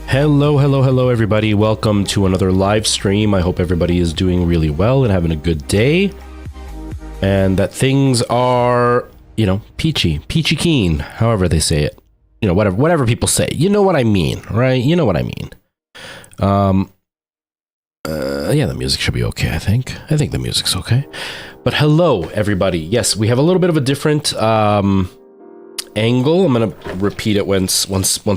Hello everybody. Welcome to another live stream. I hope everybody is doing really well and having a good day. And that things are, peachy keen, however they say it. Whatever people say. You know what I mean, right? You know what I mean. Yeah, the music should be okay, I think. I think the music's okay. But hello everybody. Yes, we have a little bit of a different angle. I'm gonna repeat it once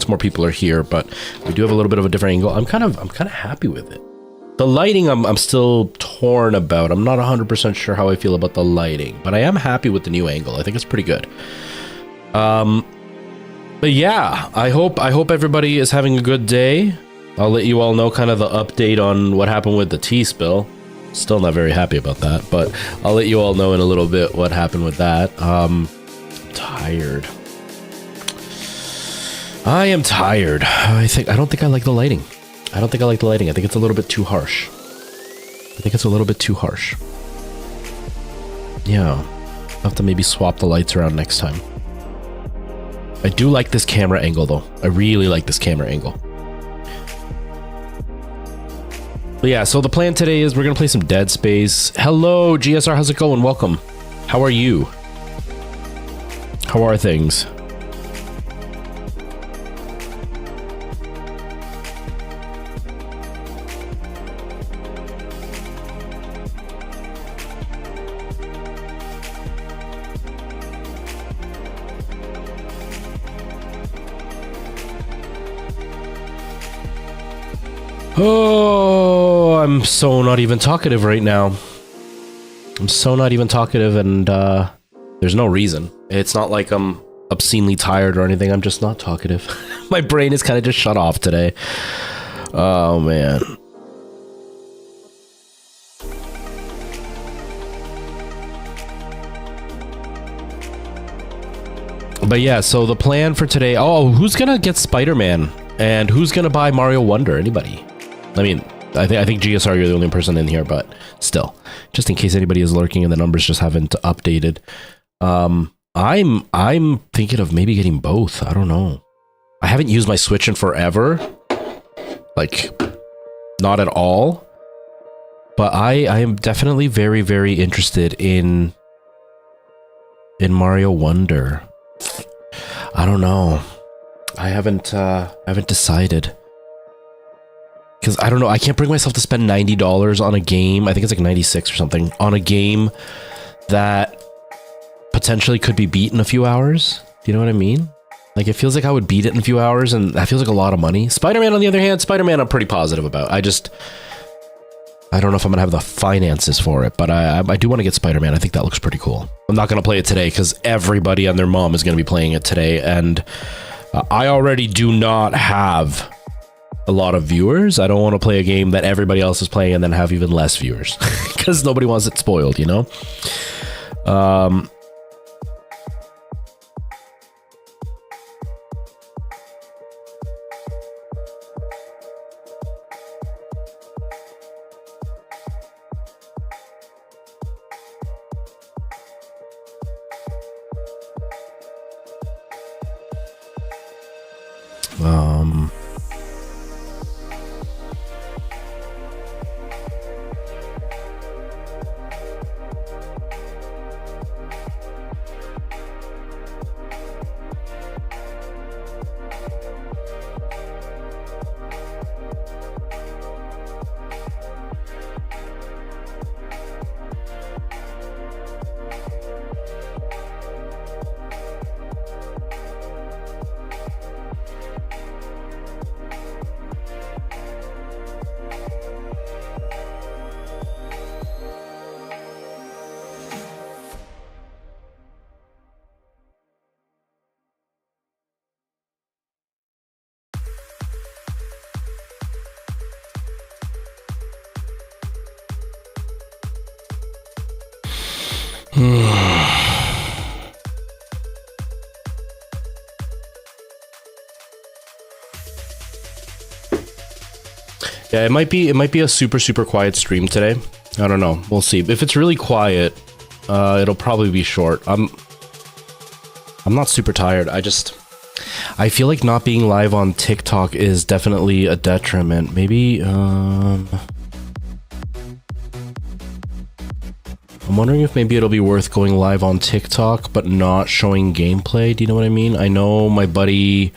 more people are here, but we do have a little bit of a different angle. I'm kind of happy with it. The lighting I'm still torn about. I'm not 100% sure how I feel about the lighting, but I am happy with the new angle. I think it's pretty good. But yeah, I hope everybody is having a good day. I'll let you all know kind of the update on what happened with the tea spill. Still not very happy about that, but I'll let you all know in a little bit what happened with that. I'm tired. I am tired. I don't think I like the lighting. I think it's a little bit too harsh. Yeah. I'll have to maybe swap the lights around next time. I do like this camera angle though. I really like this camera angle. But yeah, so the plan today is we're gonna play some Dead Space. Hello, GSR, how's it going? Welcome. How are you? How are things? Oh, I'm so not even talkative right now. I'm so not even talkative, and there's no reason. It's not like I'm obscenely tired or anything. I'm just not talkative. My brain is kind of just shut off today. Oh, man. But yeah, so the plan for today... Oh, who's gonna get Spider-Man? And who's gonna buy Mario Wonder? Anybody? I mean, I think GSR, you're the only person in here, but still. Just in case anybody is lurking and the numbers just haven't updated. I'm thinking of maybe getting both. I don't know. I haven't used my Switch in forever. Like, not at all. But I am definitely very, very interested in Mario Wonder. I don't know. I haven't decided. Because I don't know, I can't bring myself to spend $90 on a game. I think it's like 96 or something on a game that potentially could be beat in a few hours. Do you know what I mean? Like, it feels like I would beat it in a few hours, and that feels like a lot of money. Spider-Man, on the other hand, Spider-Man I'm pretty positive about. I don't know if I'm gonna have the finances for it, but I do want to get Spider-Man. I think that looks pretty cool. I'm not gonna play it today because everybody and their mom is gonna be playing it today, and I already do not have a lot of viewers. I don't want to play a game that everybody else is playing and then have even less viewers because nobody wants it spoiled, you know? Yeah, it might be a super quiet stream today. I don't know. We'll see. If it's really quiet, it'll probably be short. I'm not super tired. I feel like not being live on TikTok is definitely a detriment. Maybe I'm wondering if maybe it'll be worth going live on TikTok but not showing gameplay. Do you know what I mean? I know my buddy,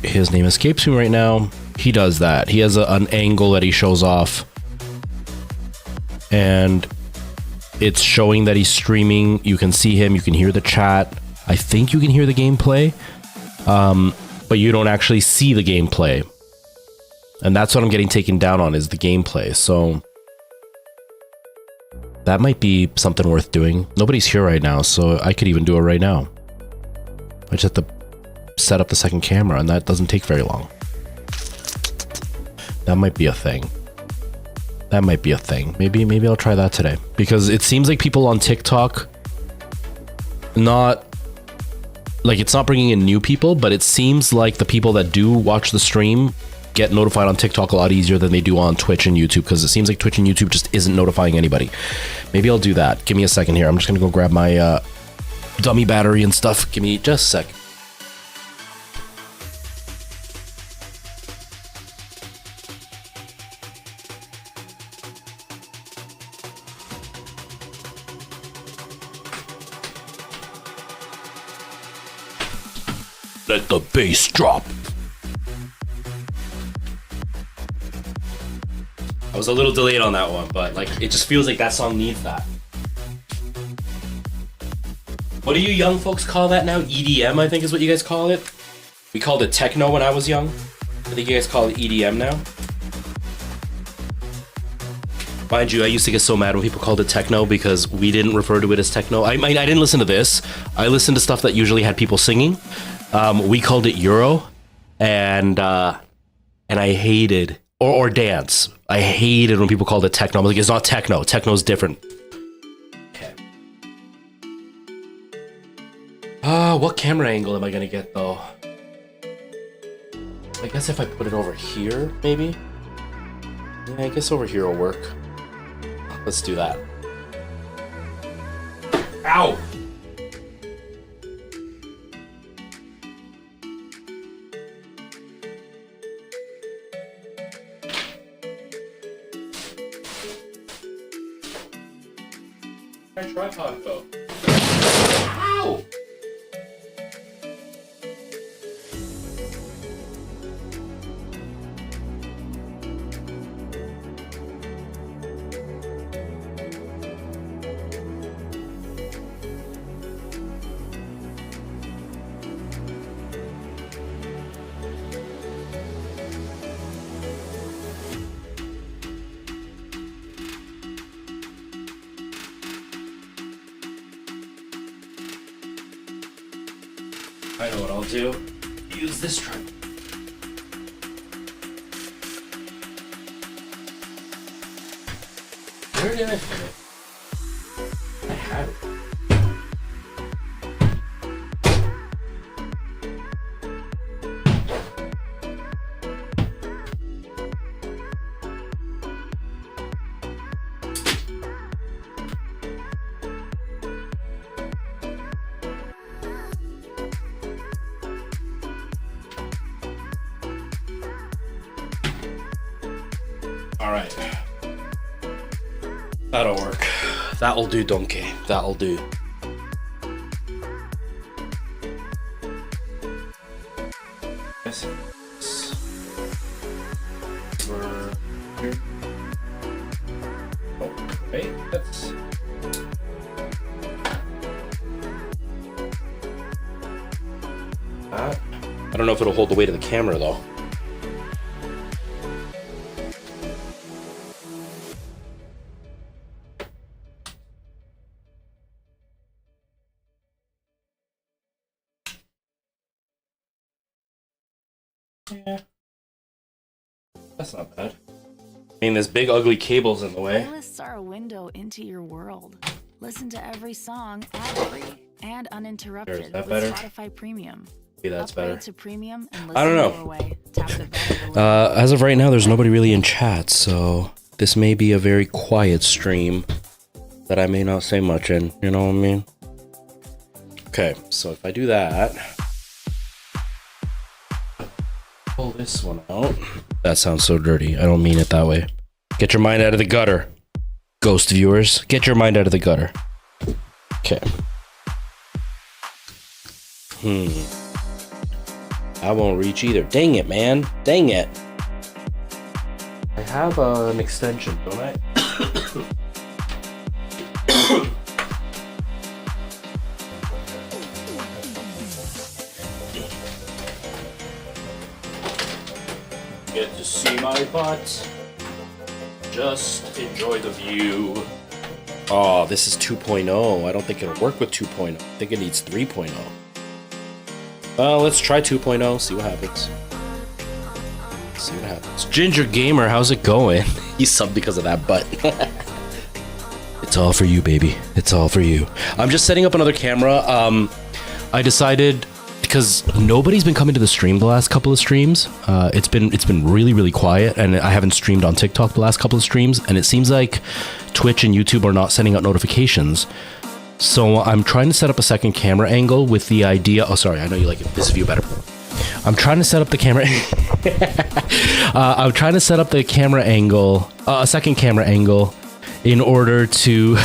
his name escapes me right now. He does that. He has an angle that he shows off, and it's showing that he's streaming. You can see him. You can hear the chat. I think you can hear the gameplay, but you don't actually see the gameplay. And that's what I'm getting taken down on, is the gameplay. So that might be something worth doing. Nobody's here right now, so I could even do it right now. I just have to set up the second camera, and that doesn't take very long. That might be a thing. That might be a thing. Maybe I'll try that today. Because it seems like people on TikTok, not... like, it's not bringing in new people, but it seems like the people that do watch the stream get notified on TikTok a lot easier than they do on Twitch and YouTube, because it seems like Twitch and YouTube just isn't notifying anybody. Maybe I'll do that. Give me a second here. I'm just gonna go grab my dummy battery and stuff. Give me just a sec. Let the bass drop. I was a little delayed on that one, but like, it just feels like that song needs that. What do you young folks call that now? EDM, I think is what you guys call it. We called it techno when I was young. I think you guys call it EDM now. Mind you, I used to get so mad when people called it techno because we didn't refer to it as techno. I didn't listen to this. I listened to stuff that usually had people singing. We called it Euro, and I hated, or dance. I hated when people called it techno. I'm like, it's not techno. Techno's different. Okay. What camera angle am I gonna get though? I guess if I put it over here, maybe? Yeah, I guess over here will work. Let's do that. Ow! My tripod though. Ow! I know what I'll do. Use this tripod. Where did I put it? I had it. All right, that'll work. That'll do, donkey. That'll do. Okay, that's. I don't know if it'll hold the weight of the camera though. Yeah, that's not bad. I mean, this big ugly cable's in the way. Playlists are a window into your world. Listen to every song ad-free and uninterrupted Is that with better? Spotify Premium. Maybe that's Upgrade better. to Premium and I don't know. listen your way. Tap the button below. As of right now, there's nobody really in chat, so this may be a very quiet stream that I may not say much in. You know what I mean? Okay, so if I do that. Pull this one out. That sounds so dirty. I don't mean it that way. Get your mind out of the gutter, ghost viewers. Get your mind out of the gutter. Okay. I won't reach either. Dang it, man. Dang it. I have an extension, don't I? Get to see my butt. Just enjoy the view. Oh, this is 2.0. I don't think it'll work with 2.0. I think it needs 3.0. Let's try 2.0, see what happens. See what happens. Ginger Gamer, how's it going? He subbed because of that butt. It's all for you, baby. It's all for you. I'm just setting up another camera. I decided, because nobody's been coming to the stream the last couple of streams. It's been really quiet, and I haven't streamed on TikTok the last couple of streams, and it seems like Twitch and YouTube are not sending out notifications. So I'm trying to set up a second camera angle with the idea. Oh, sorry, I know you like this view better. I'm trying to set up the camera. I'm trying to set up the camera angle, a second camera angle, in order to,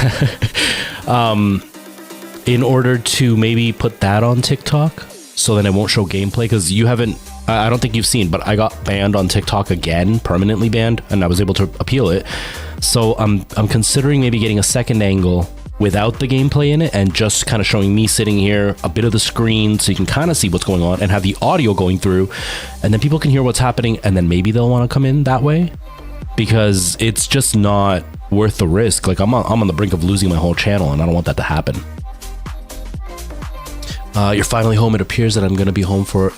maybe put that on TikTok, so then it won't show gameplay. Because you haven't, I don't think you've seen, but I got banned on TikTok again, permanently banned, and I was able to appeal it. So I'm considering maybe getting a second angle without the gameplay in it, and just kind of showing me sitting here, a bit of the screen, so you can kind of see what's going on, and have the audio going through, and then people can hear what's happening, and then maybe they'll want to come in that way, because it's just not worth the risk. Like, I'm on the brink of losing my whole channel, and I don't want that to happen. You're finally home. It appears that I'm going to be home for...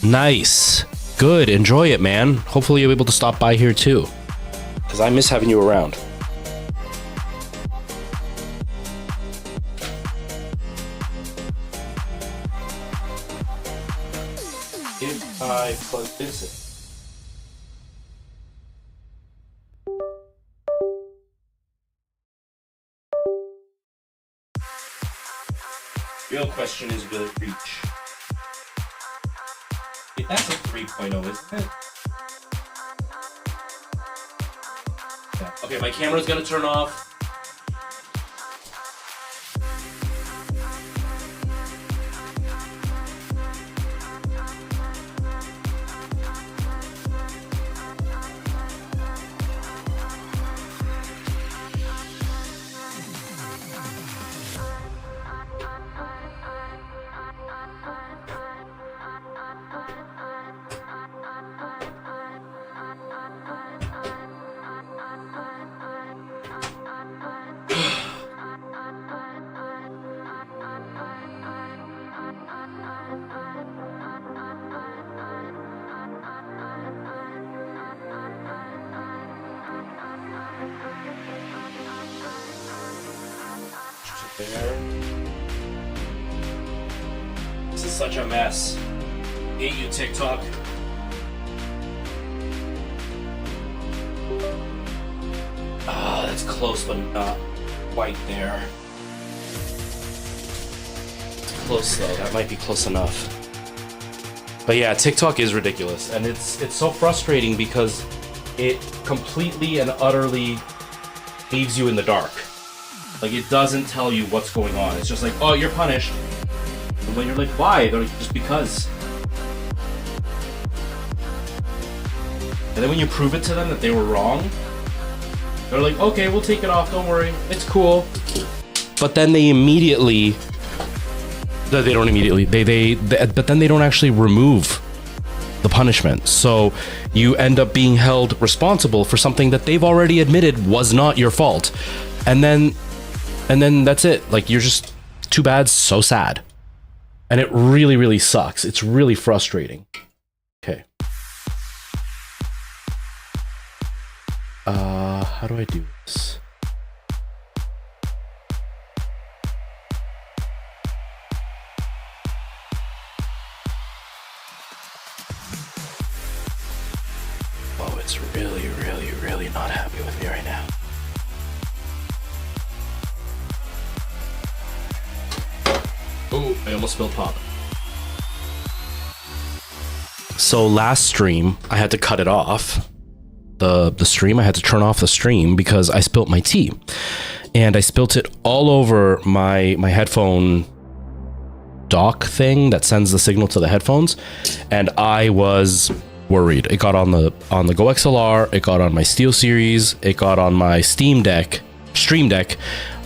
Nice. Good. Enjoy it, man. Hopefully you're able to stop by here too, because I miss having you around. I plug this in. Real question is, will it reach? That's a 3.0, isn't it? Yeah. Okay, my camera's gonna turn off. There. This is such a mess. Hate you, TikTok. Ah, that's close, but not quite there. It's close though. That might be close enough. But yeah, TikTok is ridiculous, and it's so frustrating because it completely and utterly leaves you in the dark. Like, it doesn't tell you what's going on. It's just like, oh, you're punished. And when you're like, why? They're like, just because. And then when you prove it to them that they were wrong, they're like, okay, we'll take it off. Don't worry. It's cool. But then they immediately... They don't immediately. But then they don't actually remove the punishment. So you end up being held responsible for something that they've already admitted was not your fault. And then that's it. Like, you're just too bad, so sad. And it really, really sucks. It's really frustrating. Okay. How do I do this? Oh, it's really, really, really not happy with me right now. Oh, I almost spilled pop. So last stream, I had to cut it off. The stream, I had to turn off the stream because I spilt my tea. And I spilt it all over my headphone dock thing that sends the signal to the headphones. And I was worried. It got on the Go XLR, it got on my SteelSeries, it got on my Stream Deck.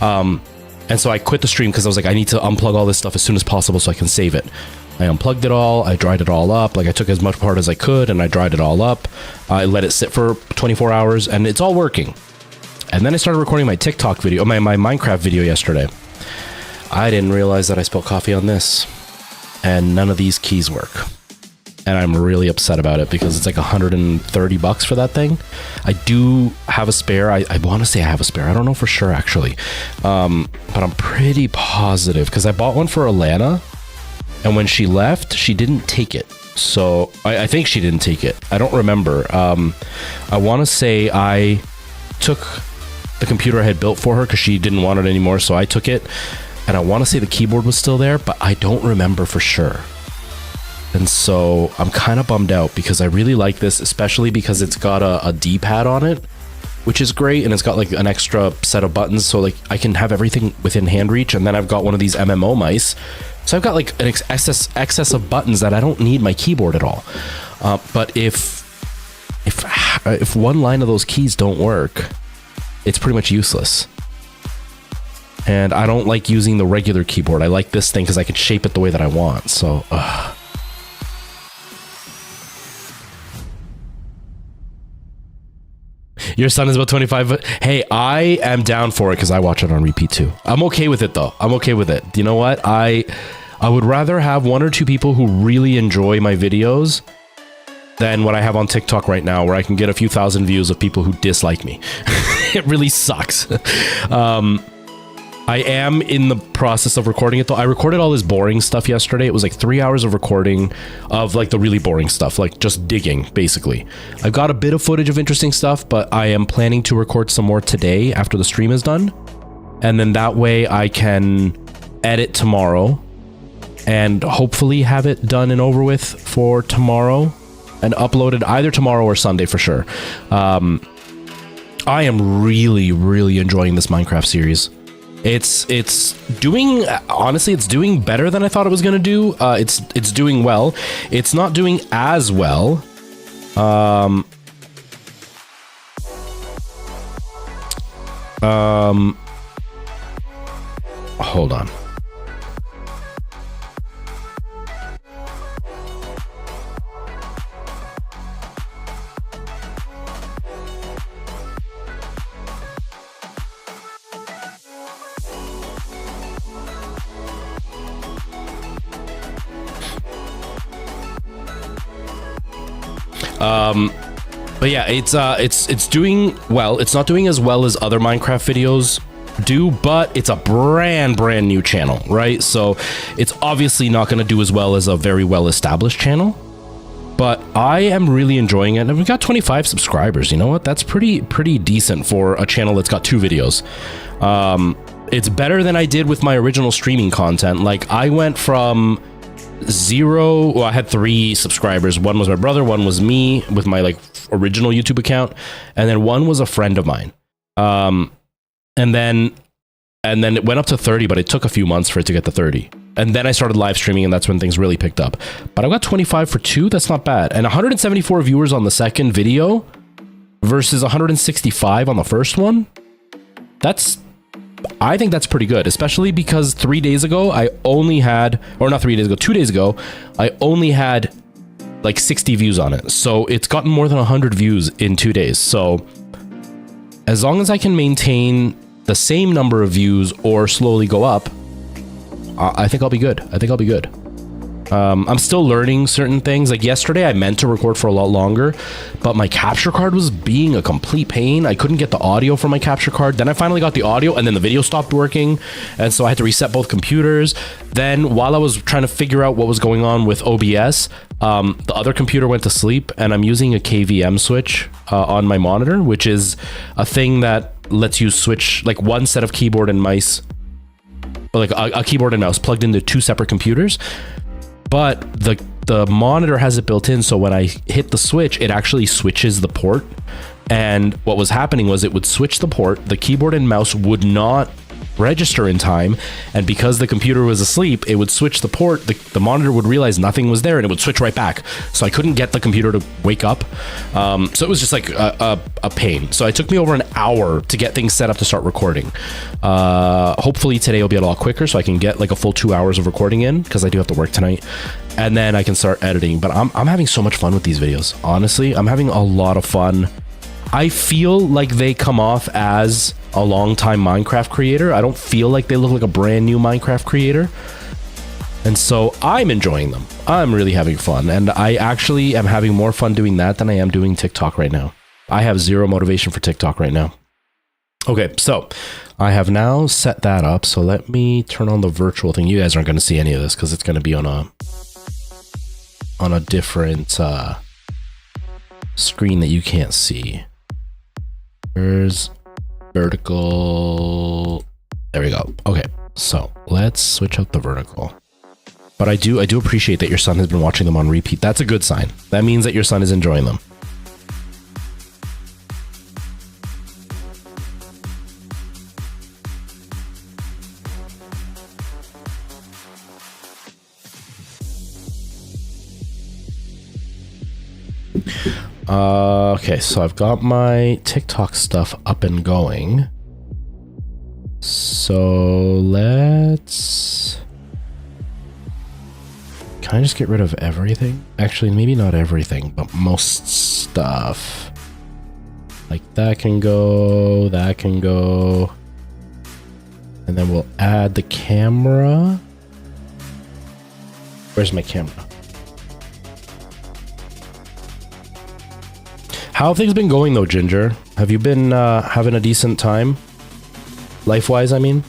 And so I quit the stream because I was like, I need to unplug all this stuff as soon as possible so I can save it. I unplugged it all. I dried it all up. Like, I took as much part as I could and I dried it all up. I let it sit for 24 hours and it's all working. And then I started recording my TikTok video, my Minecraft video yesterday. I didn't realize that I spilled coffee on this, and none of these keys work. And I'm really upset about it because it's like $130 for that thing. I do have a spare. I want to say I have a spare. I don't know for sure, actually. But I'm pretty positive because I bought one for Alana. And when she left, she didn't take it. So I think she didn't take it. I don't remember. I want to say I took the computer I had built for her because she didn't want it anymore. So I took it. And I want to say the keyboard was still there, but I don't remember for sure. And so I'm kind of bummed out because I really like this, especially because it's got a D-pad on it, which is great. And it's got like an extra set of buttons. So like I can have everything within hand reach. And then I've got one of these MMO mice. So I've got like an excess of buttons that I don't need my keyboard at all. But if one line of those keys don't work, it's pretty much useless. And I don't like using the regular keyboard. I like this thing because I can shape it the way that I want. So, Your son is about 25. Hey, I am down for it because I watch it on repeat too. I'm okay with it though. I'm okay with it. You know what? I would rather have one or two people who really enjoy my videos than what I have on TikTok right now, where I can get a few thousand views of people who dislike me. It really sucks. I am in the process of recording it though. I recorded all this boring stuff yesterday. It was like 3 hours of recording of like the really boring stuff, like just digging basically. I've got a bit of footage of interesting stuff, but I am planning to record some more today after the stream is done. And then that way I can edit tomorrow and hopefully have it done and over with for tomorrow and uploaded either tomorrow or Sunday for sure. I am really enjoying this Minecraft series. It's doing, honestly, it's doing better than I thought it was gonna do. It's doing well. It's not doing as well. Hold on. But yeah, it's doing well. It's not doing as well as other Minecraft videos do, but it's a brand new channel, right? So it's obviously not going to do as well as a very well established channel, but I am really enjoying it. And we've got 25 subscribers. You know what? That's pretty decent for a channel that's got 2 videos. It's better than I did with my original streaming content. Like I went from 0, well, I had 3 subscribers. One was my brother, one was me with my like original YouTube account, and then one was a friend of mine. And then it went up to 30, but it took a few months for it to get to 30. And then I started live streaming, and that's when things really picked up. But I got 25 for 2. That's not bad. And 174 viewers on the second video versus 165 on the first one. I think that's pretty good, especially because 3 days ago, I only had, or not 3 days ago, 2 days ago, I only had like 60 views on it. So it's gotten more than 100 views in 2 days. So as long as I can maintain the same number of views or slowly go up, I think I'll be good. I'm still learning certain things. Like yesterday, I meant to record for a lot longer, but my capture card was being a complete pain. I couldn't get the audio from my capture card. Then I finally got the audio, and then the video stopped working. And so I had to reset both computers. Then while I was trying to figure out what was going on with OBS, the other computer went to sleep, and I'm using a KVM switch on my monitor, which is a thing that lets you switch like one set of keyboard and mice, like a keyboard and mouse plugged into 2 separate computers. But the monitor has it built in, so when I hit the switch, it actually switches the port. And what was happening was it would switch the port, the keyboard and mouse would not register in time, and because the computer was asleep, it would switch the port, the monitor would realize nothing was there, and it would switch right back. So I couldn't get the computer to wake up. So it was just like a pain. So it took me over an hour to get things set up to start recording. Hopefully today will be a lot quicker, so I can get like a full 2 hours of recording in, because I do have to work tonight, and then I can start editing. But I'm having so much fun with these videos. Honestly, I'm having a lot of fun. I feel like they come off as a long-time Minecraft creator. I don't feel like they look like a brand new Minecraft creator. And so I'm enjoying them. I'm really having fun. And I actually am having more fun doing that than I am doing TikTok right now. I have 0 motivation for TikTok right now. Okay, so I have now set that up. So let me turn on the virtual thing. You guys aren't going to see any of this because it's going to be on a different screen that you can't see. There's vertical. There we go. Okay, so let's switch out the vertical. But I do appreciate that your son has been watching them on repeat. That's a good sign. That means that your son is enjoying them. Okay, so I've got my TikTok stuff up and going. So let's... Can I just get rid of everything? Actually, maybe not everything, but most stuff. Like that can go, that can go. And then we'll add the camera. Where's my camera? How have things been going though, Ginger? Have you been having a decent time? Life-wise, I mean?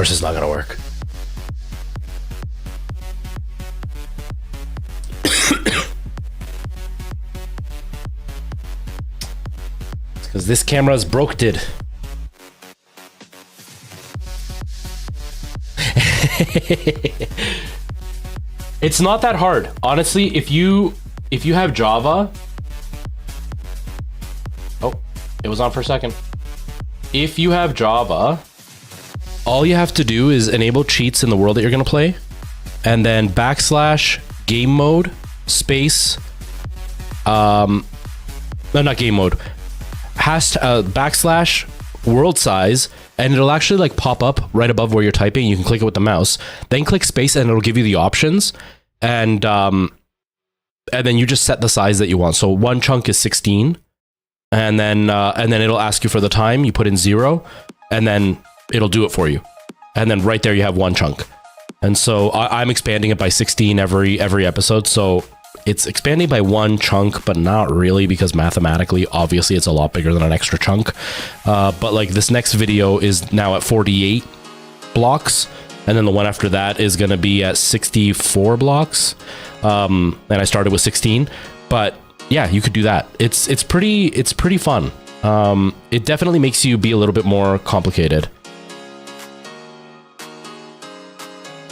course it's not gonna work. It's because this camera is broke it. It's not that hard, honestly. If you have Java, oh, it was on for a second. If you have Java, all you have to do is enable cheats in the world that you're gonna play, and then / game mode space, no, not game mode, / world size, and it'll actually like pop up right above where you're typing. You can click it with the mouse, then click space, and it'll give you the options, and then you just set the size that you want. So one chunk is 16, and then it'll ask you for the time. You put in 0, and then it'll do it for you, and then right there you have one chunk. And so I'm expanding it by 16 every episode, so it's expanding by one chunk, but not really, because mathematically, obviously, it's a lot bigger than an extra chunk. But like this next video is now at 48 blocks, and then the one after that is going to be at 64 blocks. And I started with 16, but yeah, you could do that. It's pretty fun. It definitely makes you be a little bit more complicated.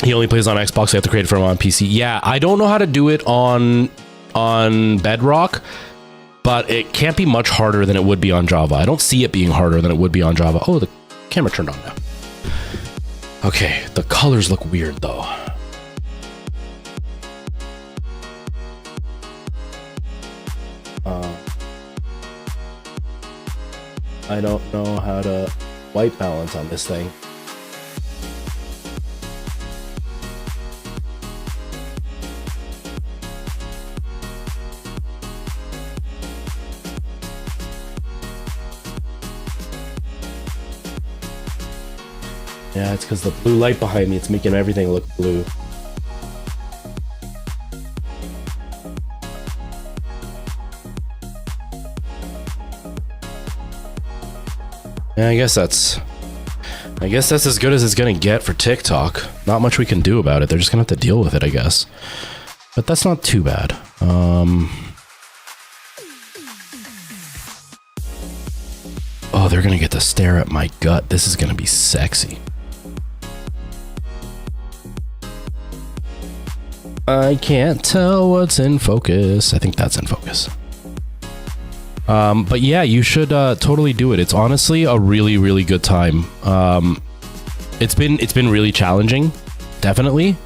He only plays on Xbox. I have to create it for him on PC. Yeah, I don't know how to do it on Bedrock, but it can't be much harder than it would be on Java. I don't see it being harder than it would be on Java. Oh, the camera turned on now. Okay, the colors look weird though. I don't know how to white balance on this thing. Yeah, it's because the blue light behind me, it's making everything look blue. Yeah, I guess that's as good as it's gonna get for TikTok. Not much we can do about it. They're just gonna have to deal with it, I guess. But that's not too bad. Oh, they're gonna get to stare at my gut. This is gonna be sexy. I can't tell what's in focus. I think that's in focus. But yeah, you should totally do it. It's honestly a really, really good time. It's been really challenging, definitely.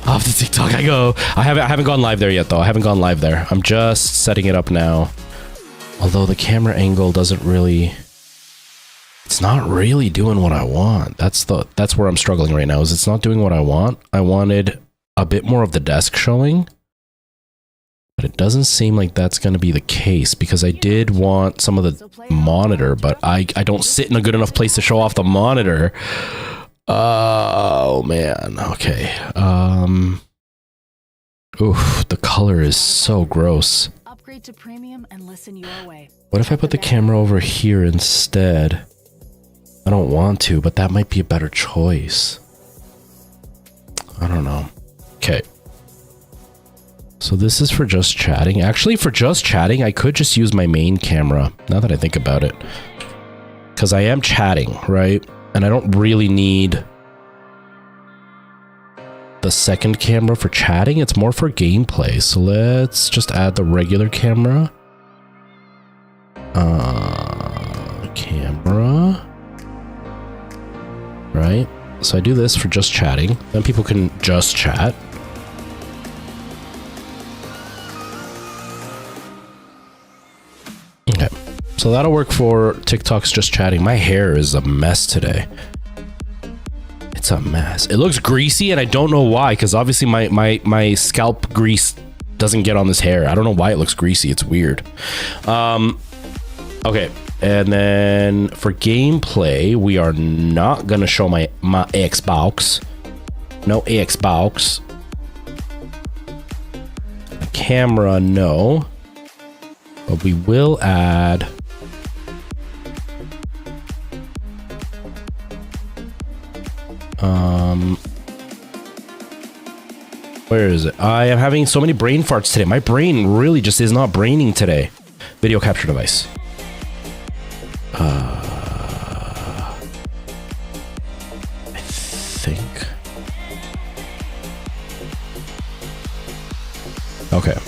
Off the TikTok I go. I haven't gone live there yet though. I haven't gone live there. I'm just setting it up now. Although the camera angle doesn't really, it's not really doing what I want. That's where I'm struggling right now, is it's not doing what I want. I wanted a bit more of the desk showing, but it doesn't seem like that's going to be the case, because I did want some of the monitor, but I don't sit in a good enough place to show off the monitor. Oh man. Okay. Oof, the color is so gross. Upgrade to premium and listen your way. What if I put the camera over here instead? I don't want to, but that might be a better choice. I don't know. Okay. So this is for just chatting. Actually, for just chatting, I could just use my main camera, now that I think about it. Because I am chatting, right? And I don't really need the second camera for chatting. It's more for gameplay. So let's just add the regular camera. Camera. Right? So I do this for just chatting. Then people can just chat. Okay. So that'll work for TikTok's just chatting. My hair is a mess today. It's a mess. It looks greasy, and I don't know why, because obviously my scalp grease doesn't get on this hair. I don't know why it looks greasy. It's weird. Okay. And then for gameplay, we are not going to show my Xbox. No Xbox. Camera, no. But we will add Where is it? I am having so many brain farts today. My brain really just is not braining today. Video capture device. I think. Okay.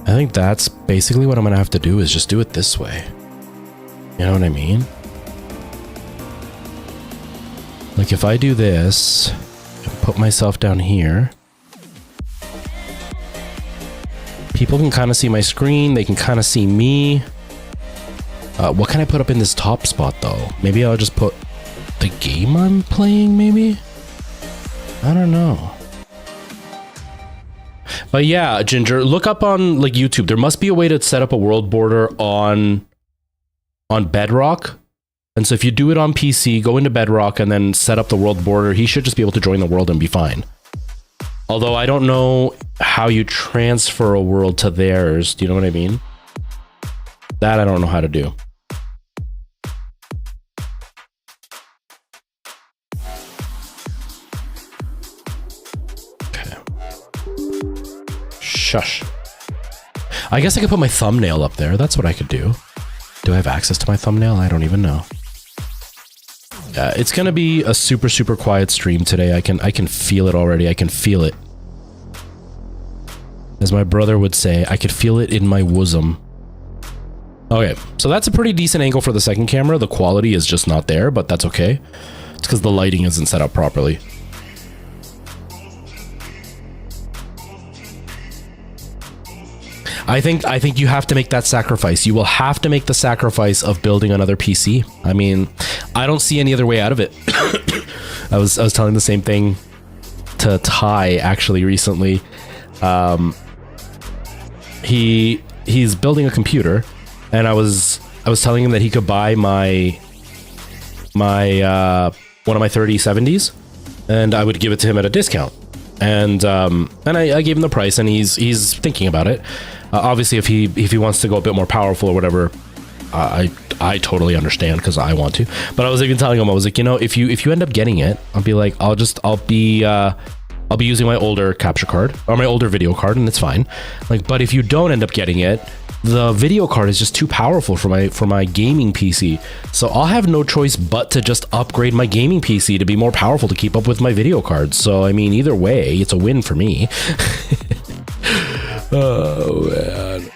I think that's basically what I'm gonna have to do, is just do it this way. You know what I mean? Like if I do this and put myself down here, people can kind of see my screen. They can kind of see me. What can I put up in this top spot though? Maybe I'll just put the game I'm playing, maybe? I don't know. But yeah, Ginger, look up on like YouTube. There must be a way to set up a world border on Bedrock. And so if you do it on PC, go into Bedrock and then set up the world border, he should just be able to join the world and be fine. Although I don't know how you transfer a world to theirs. Do you know what I mean? That I don't know how to do. Okay. Shush. I guess I could put my thumbnail up there. That's what I could do. Do I have access to my thumbnail? I don't even know. It's gonna be a super, super quiet stream today. I can feel it already. I can feel it. As my brother would say, I could feel it in my bosom. Okay, so that's a pretty decent angle for the second camera. The quality is just not there, but that's okay. It's because the lighting isn't set up properly. I think you have to make that sacrifice. You will have to make the sacrifice of building another PC. I mean, I don't see any other way out of it. I was telling the same thing to Ty actually recently. He's building a computer, and I was telling him that he could buy my one of my 3070s, and I would give it to him at a discount. And I gave him the price, and he's thinking about it. Obviously, if he wants to go a bit more powerful or whatever, I totally understand because I want to. But I was even telling him, I was like, you know, if you end up getting it, I'll be like, I'll be using my older capture card or my older video card, and it's fine. Like, but if you don't end up getting it, the video card is just too powerful for my gaming PC. So I'll have no choice but to just upgrade my gaming PC to be more powerful to keep up with my video card. So I mean, either way, it's a win for me. Oh man.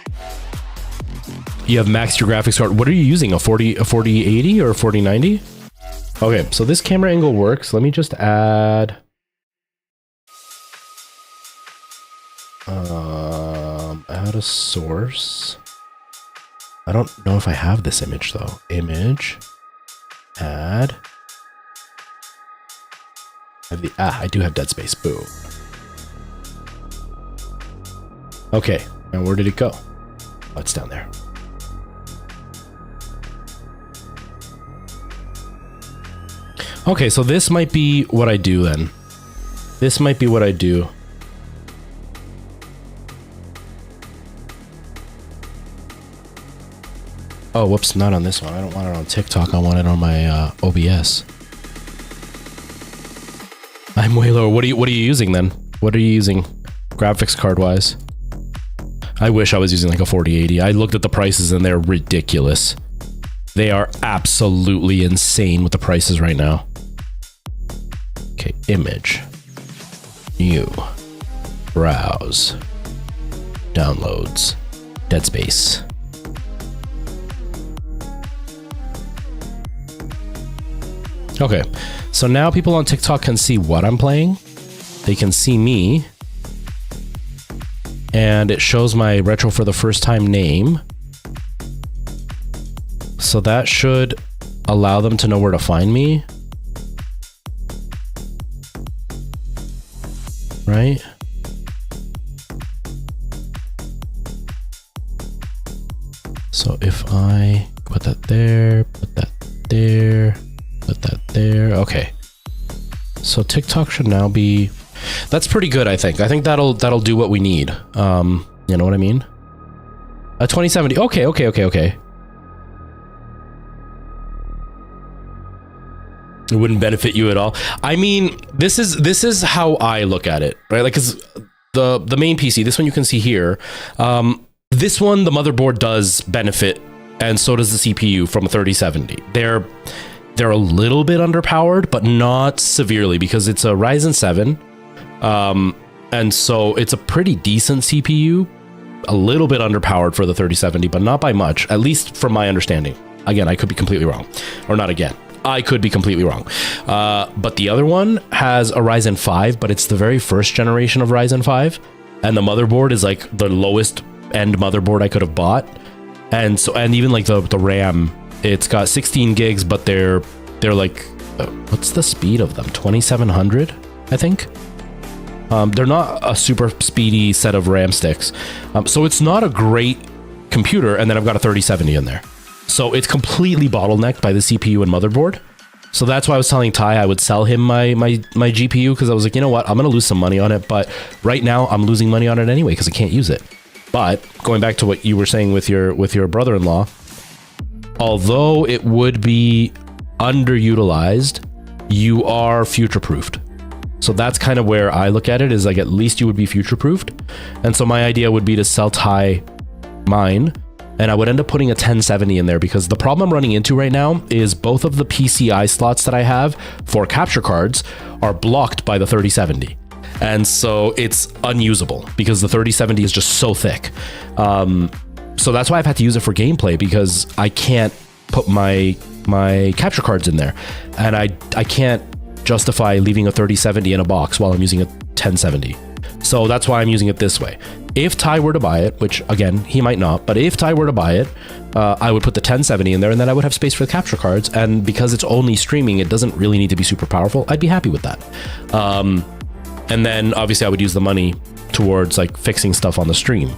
You have maxed your graphics card. What are you using? A 4080 or a 4090? Okay, so this camera angle works. Let me just add add a source. I don't know if I have this image though. Image, add. I do have Dead Space. Boo. Okay, and where did it go? Oh, it's down there. Okay, so this might be what I do then. This might be what I do. Oh, whoops, not on this one. I don't want it on TikTok. I want it on my OBS. I'm way lower. What are you using then? What are you using graphics card wise? I wish I was using like a 4080. I looked at the prices and they're ridiculous. They are absolutely insane with the prices right now. Okay, image. New. Browse. Downloads. Dead Space. Okay, so now people on TikTok can see what I'm playing. They can see me. And it shows my retro for the first time name. So that should allow them to know where to find me. Right? So if I put that there, put that there, put that there. Okay. So TikTok should now be... That's pretty good, I think. I think that'll do what we need. You know what I mean? A 2070. Okay. It wouldn't benefit you at all. I mean, this is how I look at it, right? Like, 'cause the main PC, this one you can see here, this one, the motherboard does benefit, and so does the CPU from a 3070. They're a little bit underpowered, but not severely, because it's a Ryzen 7, and so it's a pretty decent CPU, a little bit underpowered for the 3070, but not by much, at least from my understanding. Again, I could be completely wrong, or not again. I could be completely wrong. But the other one has a Ryzen 5, but it's the very first generation of Ryzen 5. And the motherboard is like the lowest end motherboard I could have bought. And so, and even like the RAM, it's got 16 gigs, but they're like, what's the speed of them? 2700, I think. They're not a super speedy set of RAM sticks. So it's not a great computer. And then I've got a 3070 in there. So it's completely bottlenecked by the CPU and motherboard. So that's why I was telling Ty I would sell him my GPU, because I was like, you know what, I'm going to lose some money on it. But right now I'm losing money on it anyway because I can't use it. But going back to what you were saying with your brother-in-law, although it would be underutilized, you are future-proofed. So that's kind of where I look at it, is like, at least you would be future-proofed. And so my idea would be to sell Ty mine, and I would end up putting a 1070 in there, because the problem I'm running into right now is both of the PCI slots that I have for capture cards are blocked by the 3070. And so it's unusable because the 3070 is just so thick. So that's why I've had to use it for gameplay, because I can't put my capture cards in there. And I can't justify leaving a 3070 in a box while I'm using a 1070. So that's why I'm using it this way. If Ty were to buy it, which again, he might not, but if Ty were to buy it, I would put the 1070 in there, and then I would have space for the capture cards. And because it's only streaming, it doesn't really need to be super powerful. I'd be happy with that. And then obviously I would use the money towards like fixing stuff on the stream.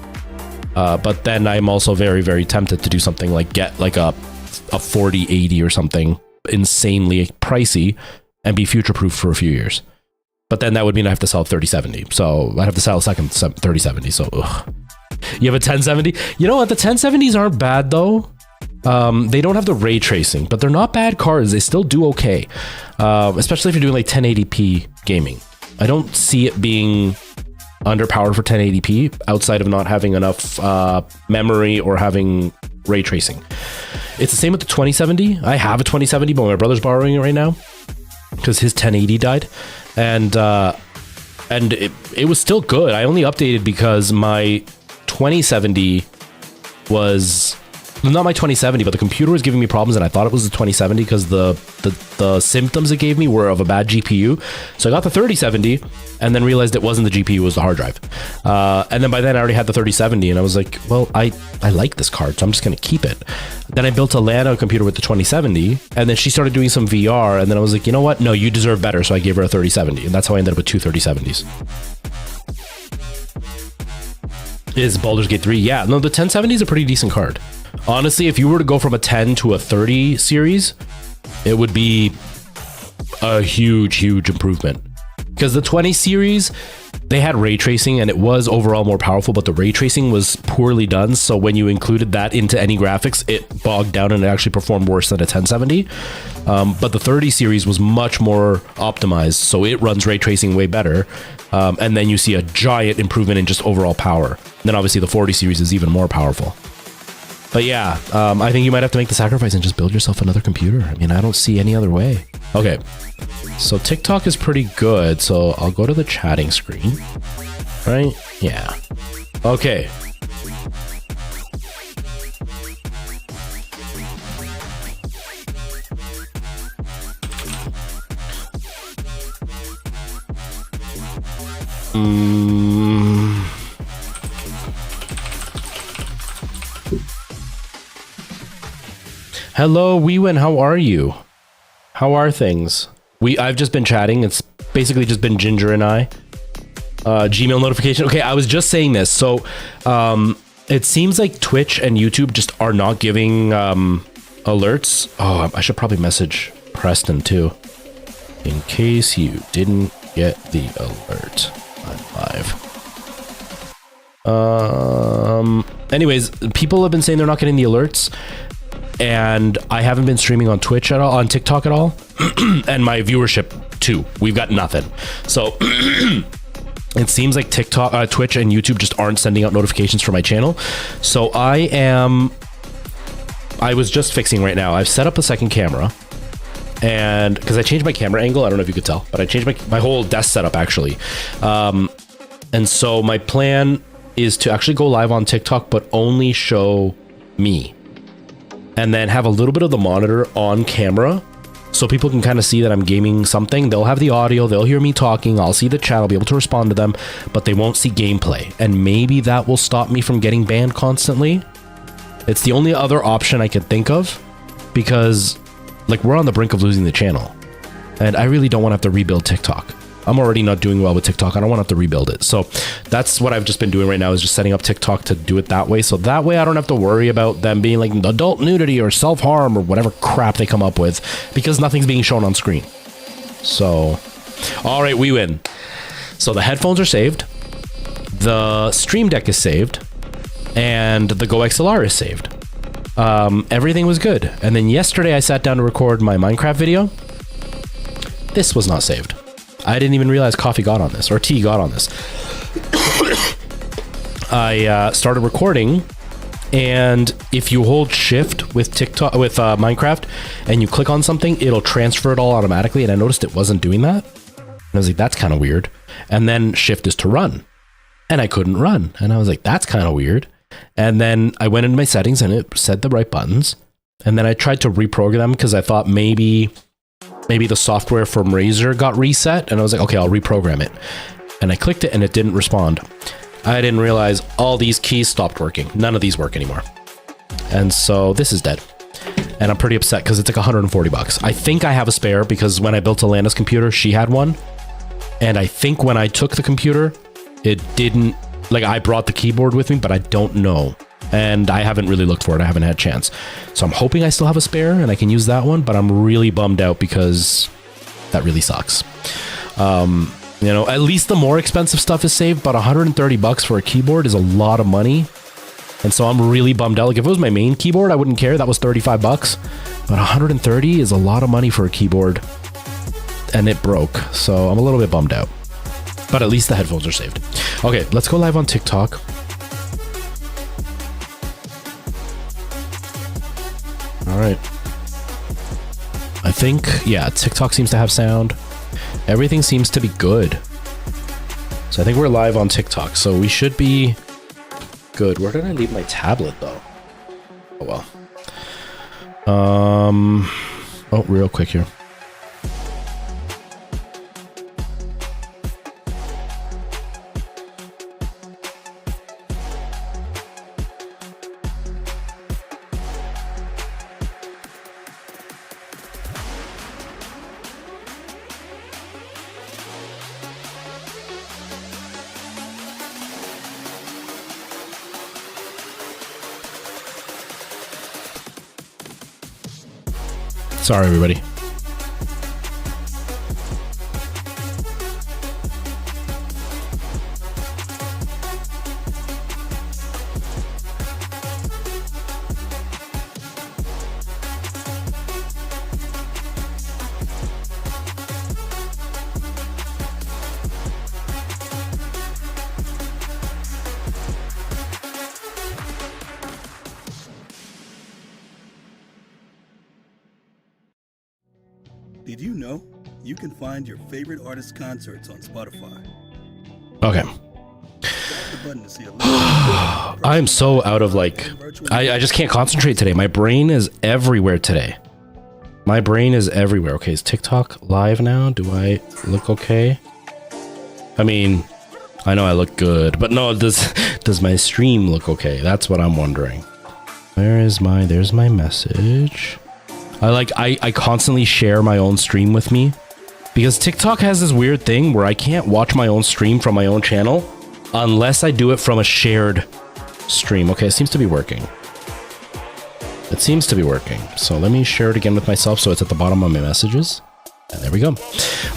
But then I'm also very, very tempted to do something like get like a 4080 or something insanely pricey and be future-proof for a few years. But then that would mean I have to sell a 3070. So I'd have to sell a second 3070. So ugh. You have a 1070? You know what? The 1070s aren't bad though. They don't have the ray tracing, but they're not bad cards. They still do okay. Especially if you're doing like 1080p gaming. I don't see it being underpowered for 1080p outside of not having enough memory or having ray tracing. It's the same with the 2070. I have a 2070, but my brother's borrowing it right now because his 1080 died. And it was still good. I only updated because my 2070 was not my 2070, but the computer was giving me problems, and I thought it was the 2070 because the symptoms it gave me were of a bad GPU. So I got the 3070 and then realized it wasn't the GPU, it was the hard drive. And then by then I already had the 3070, and I was like, well, I like this card, so I'm just going to keep it. Then I built a Lana computer with the 2070, and then she started doing some VR, and then I was like, you know what? No, you deserve better. So I gave her a 3070, and that's how I ended up with two 3070s. Is Baldur's Gate 3? Yeah, no, the 1070 is a pretty decent card. Honestly, if you were to go from a 10 to a 30 series, it would be a huge, huge improvement. Because the 20 series, they had ray tracing and it was overall more powerful, but the ray tracing was poorly done. So when you included that into any graphics, it bogged down and it actually performed worse than a 1070. But the 30 series was much more optimized, so it runs ray tracing way better. And then you see a giant improvement in just overall power. And then obviously the 40 series is even more powerful. But yeah, I think you might have to make the sacrifice and just build yourself another computer. I mean, I don't see any other way. Okay, so TikTok is pretty good. So I'll go to the chatting screen, right? Yeah. Okay. Hello, Weewin, how are you? How are things? I've just been chatting. It's basically just been Ginger and I. Gmail notification. Okay, I was just saying this. So it seems like Twitch and YouTube just are not giving alerts. Oh, I should probably message Preston too, in case you didn't get the alert. I'm live. Anyways, people have been saying they're not getting the alerts. and I haven't been streaming on Twitch at all, on TikTok at all, and my viewership too. We've got nothing. So it seems like TikTok, Twitch, and YouTube just aren't sending out notifications for my channel. So I was just fixing right now. I've set up a second camera, and because I changed my camera angle, I don't know if you could tell, but I changed my whole desk setup actually. And so my plan is to actually go live on TikTok, but only show me, and then have a little bit of the monitor on camera so people can kind of see that I'm gaming something. They'll have the audio, they'll hear me talking, I'll see the chat, I'll be able to respond to them, but they won't see gameplay. And maybe that will stop me from getting banned constantly. It's the only other option I could think of, because like we're on the brink of losing the channel, and I really don't want to have to rebuild TikTok. I'm already not doing well with TikTok. I don't want to have to rebuild it. So that's what I've just been doing right now, is just setting up TikTok to do it that way. So that way I don't have to worry about them being like adult nudity or self-harm or whatever crap they come up with, because nothing's being shown on screen. So, all right, we win. So the headphones are saved. The Stream Deck is saved. And the Go XLR is saved. Everything was good. And then yesterday I sat down to record my Minecraft video. This was not saved. I didn't even realize coffee got on this, or tea got on this. I started recording, and if you hold shift with Minecraft and you click on something, it'll transfer it all automatically. And I noticed it wasn't doing that. And I was like, that's kind of weird. And then shift is to run, and I couldn't run. And I was like, that's kind of weird. And then I went into my settings and it said the right buttons. And then I tried to reprogram them because I thought maybe the software from Razer got reset, and I was like, okay, I'll reprogram it. And I clicked it and it didn't respond. I didn't realize all these keys stopped working. None of these work anymore. And so this is dead. And I'm pretty upset because it's like 140 bucks. I think I have a spare because when I built Alana's computer, she had one. And I think when I took the computer, it didn't, like I brought the keyboard with me, but I don't know. And I haven't really looked for it. I haven't had a chance. So I'm hoping I still have a spare and I can use that one, but I'm really bummed out because that really sucks. You know, at least the more expensive stuff is saved, but 130 bucks for a keyboard is a lot of money. And so I'm really bummed out. Like if it was my main keyboard, I wouldn't care. That was 35 bucks, but 130 is a lot of money for a keyboard, and it broke. So I'm a little bit bummed out, but at least the headphones are saved. Okay, let's go live on TikTok. All right. I think, yeah, TikTok seems to have sound. Everything seems to be good. So I think we're live on TikTok, so we should be good. Where did I leave my tablet though? Oh well. Oh, real quick here. Sorry, everybody. Did you know you can find your favorite artist's concerts on Spotify? Okay. I'm so out of like, I just can't concentrate today. My brain is everywhere today. My brain is everywhere. Okay, is TikTok live now? Do I look okay? I mean, I know I look good, but no, does my stream look okay? That's what I'm wondering. Where is there's my message. I constantly share my own stream with me because TikTok has this weird thing where I can't watch my own stream from my own channel unless I do it from a shared stream. Okay, it seems to be working. It seems to be working. So let me share it again with myself so it's at the bottom of my messages. And there we go.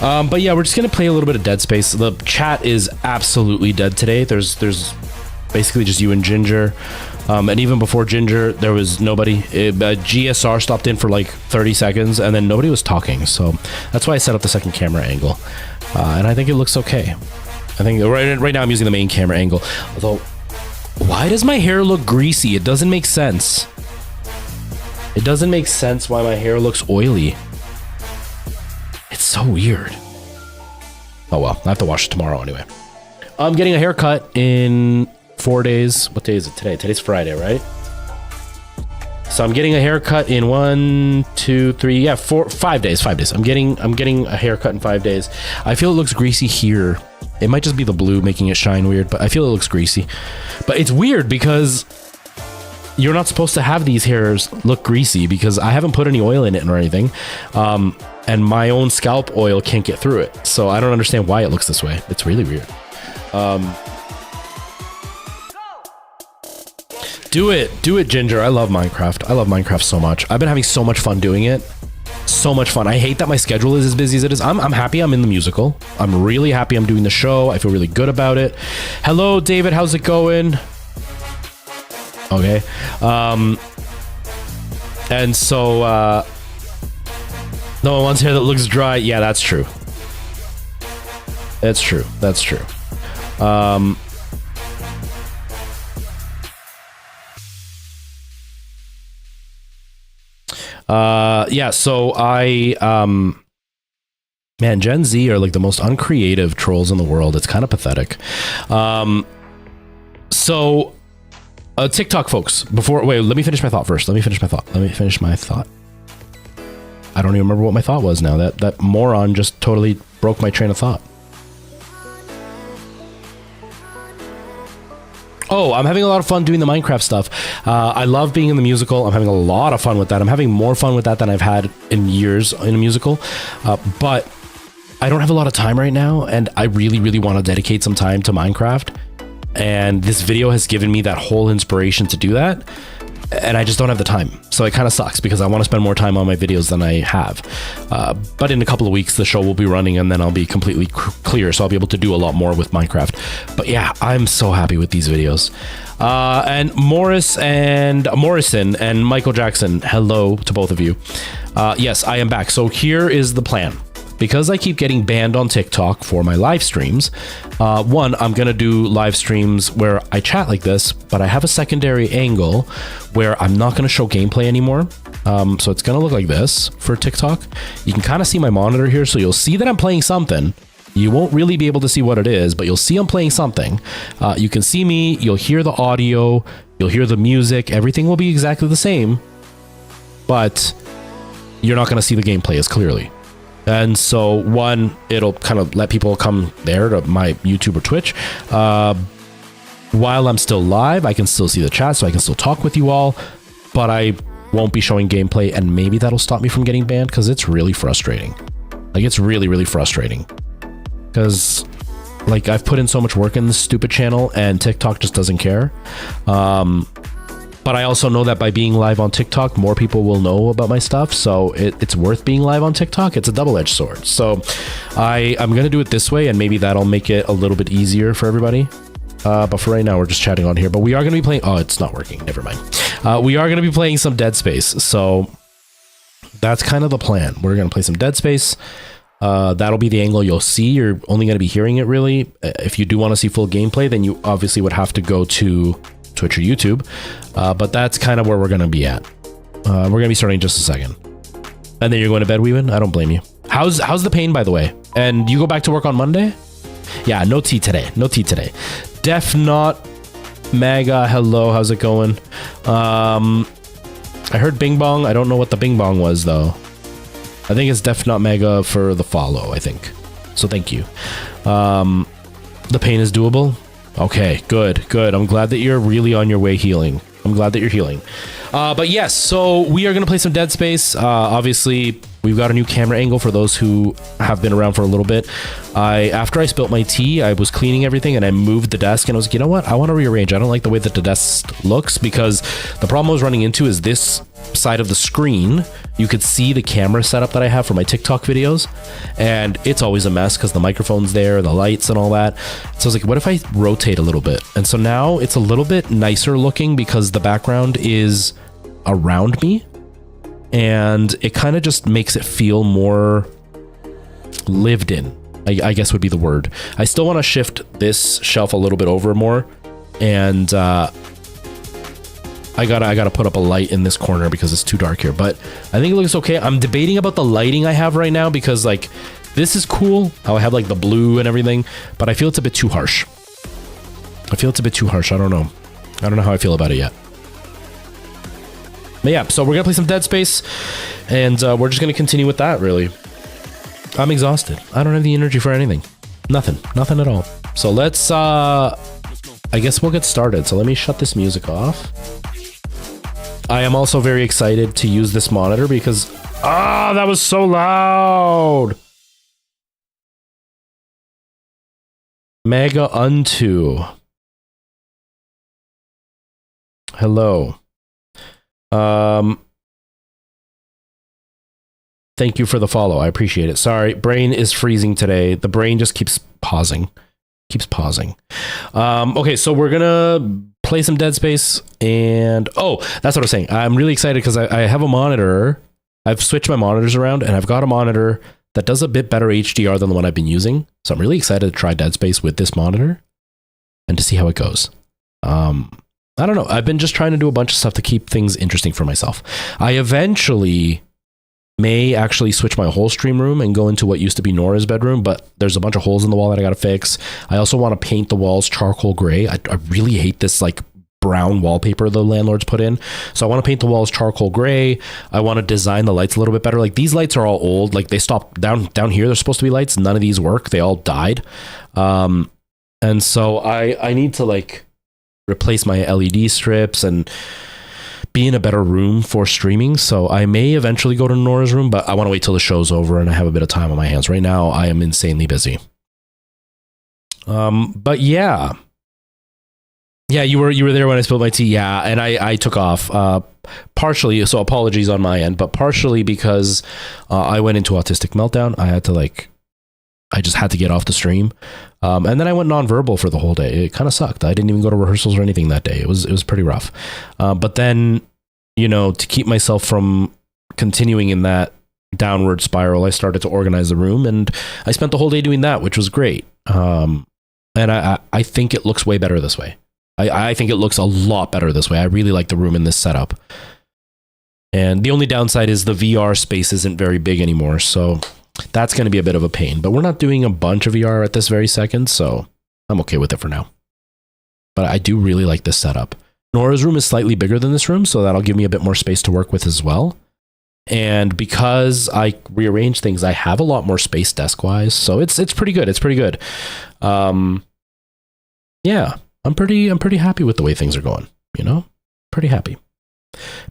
But yeah, we're just going to play a little bit of Dead Space. The chat is absolutely dead today. There's basically just you and Ginger. And even before Ginger, there was nobody. GSR stopped in for like 30 seconds, and then nobody was talking. So that's why I set up the second camera angle. And I think it looks okay. I think right now I'm using the main camera angle. Although, why does my hair look greasy? It doesn't make sense. It doesn't make sense why my hair looks oily. It's so weird. Oh well, I have to wash it tomorrow anyway. I'm getting a haircut in 4 days. What day is it today? Today's Friday, right? So I'm getting a haircut in 5 days. 5 days. I'm getting a haircut in 5 days. I feel it looks greasy here. It might just be the blue making it shine weird, but I feel it looks greasy. But it's weird because you're not supposed to have these hairs look greasy because I haven't put any oil in it or anything. And my own scalp oil can't get through it. So I don't understand why it looks this way. It's really weird. Do it, Ginger. I love Minecraft. I love Minecraft so much. I've been having so much fun doing it. So much fun. I hate that my schedule is as busy as it is. I'm happy I'm in the musical. I'm really happy I'm doing the show. I feel really good about it. Hello, David. How's it going? Okay. And so, no one wants hair that looks dry. Yeah, that's true. That's true. That's true. Yeah, so man, Gen Z are like the most uncreative trolls in the world. It's kind of pathetic. So TikTok folks, wait, let me finish my thought first. Let me finish my thought. I don't even remember what my thought was now. That moron just totally broke my train of thought. Oh, I'm having a lot of fun doing the Minecraft stuff. I love being in the musical. I'm having a lot of fun with that. I'm having more fun with that than I've had in years in a musical. But I don't have a lot of time right now, and I really, really want to dedicate some time to Minecraft. And this video has given me that whole inspiration to do that. And I just don't have the time. So it kind of sucks because I want to spend more time on my videos than I have. But in a couple of weeks, the show will be running and then I'll be completely clear. So I'll be able to do a lot more with Minecraft. But yeah, I'm so happy with these videos. And Morrison and Michael Jackson, hello to both of you. Yes, I am back. So here is the plan. Because I keep getting banned on TikTok for my live streams, one, I'm going to do live streams where I chat like this, but I have a secondary angle where I'm not going to show gameplay anymore. So it's going to look like this for TikTok. You can kind of see my monitor here, so you'll see that I'm playing something. You won't really be able to see what it is, but you'll see I'm playing something. You can see me, you'll hear the audio, you'll hear the music, everything will be exactly the same, but you're not going to see the gameplay as clearly. And so one, it'll kind of let people come there to my YouTube or Twitch. While I'm still live, I can still see the chat, so I can still talk with you all, but I won't be showing gameplay, and maybe that'll stop me from getting banned because it's really frustrating. Like, it's really, really frustrating. Because, like, I've put in so much work in this stupid channel, and TikTok just doesn't care. But I also know that by being live on TikTok, more people will know about my stuff. So it's worth being live on TikTok. It's a double-edged sword. So I'm going to do it this way, and maybe that'll make it a little bit easier for everybody. But for right now, we're just chatting on here. But we are going to be playing... Oh, it's not working. Never mind. We are going to be playing some Dead Space. So that's kind of the plan. We're going to play some Dead Space. That'll be the angle you'll see. You're only going to be hearing it, really. If you do want to see full gameplay, then you obviously would have to go to Twitch or YouTube, but that's kind of where we're going to be at. We're going to be starting in just a second. And then you're going to bed, Weeman? I don't blame you. How's the pain, by the way? And you go back to work on Monday? Yeah, no tea today. No tea today. Def Not Mega, hello, how's it going? I heard Bing Bong. I don't know what the Bing Bong was, though. I think it's Def Not Mega for the follow, I think. So thank you. The pain is doable. Okay, good. I'm glad that you're really on your way healing. I'm glad that you're healing. But yes, so we are going to play some Dead Space. Obviously, we've got a new camera angle for those who have been around for a little bit. After I spilt my tea, I was cleaning everything and I moved the desk and I was like, you know what? I want to rearrange. I don't like the way that the desk looks because the problem I was running into is this side of the screen you could see the camera setup that I have for my TikTok videos, and it's always a mess because the microphone's there, the lights and all that. So I was like, what if I rotate a little bit? And so now it's a little bit nicer looking because the background is around me, and it kind of just makes it feel more lived in, I guess would be the word. I still want to shift this shelf a little bit over more, and I gotta put up a light in this corner because it's too dark here, but I think it looks okay. I'm debating about the lighting I have right now because like this is cool how I have like the blue and everything, but I feel it's a bit too harsh. I don't know how I feel about it yet. But yeah, so we're gonna play some Dead Space, and we're just gonna continue with that. Really, I'm exhausted. I don't have the energy for anything. Nothing at all. So let's I guess we'll get started. So let me shut this music off. I am also very excited to use this monitor because, that was so loud. Mega Unto. Hello. Thank you for the follow. I appreciate it. Sorry, brain is freezing today. The brain just keeps pausing. Okay, so we're gonna play some Dead Space, and that's what I was saying. I'm really excited because I have a monitor. I've switched my monitors around, and I've got a monitor that does a bit better HDR than the one I've been using. So I'm really excited to try Dead Space with this monitor and to see how it goes. I don't know. I've been just trying to do a bunch of stuff to keep things interesting for myself. I eventually may actually switch my whole stream room and go into what used to be Nora's bedroom, but there's a bunch of holes in the wall that I gotta fix. I also want to paint the walls charcoal gray. I really hate this like brown wallpaper the landlords put in. So I want to paint the walls charcoal gray. I want to design the lights a little bit better. Like these lights are all old. Like they stopped down here. They're supposed to be lights. None of these work. They all died. And so I need to like replace my LED strips and be in a better room for streaming. So I may eventually go to Nora's room, but I want to wait till the show's over and I have a bit of time on my hands. Right now, I am insanely busy. But yeah. Yeah, you were there when I spilled my tea. Yeah, and I took off. Partially, so apologies on my end, but partially because I went into autistic meltdown. I just had to get off the stream. And then I went nonverbal for the whole day. It kind of sucked. I didn't even go to rehearsals or anything that day. It was pretty rough. But then, to keep myself from continuing in that downward spiral, I started to organize the room, and I spent the whole day doing that, which was great. And I think it looks way better this way. I think it looks a lot better this way. I really like the room in this setup. And the only downside is the VR space isn't very big anymore, so that's going to be a bit of a pain. But we're not doing a bunch of VR at this very second, so I'm okay with it for now. But I do really like this setup. Nora's room is slightly bigger than this room, so that'll give me a bit more space to work with as well. And because I rearrange things, I have a lot more space desk-wise, so it's pretty good. It's pretty good. Yeah, I'm pretty happy with the way things are going. Pretty happy.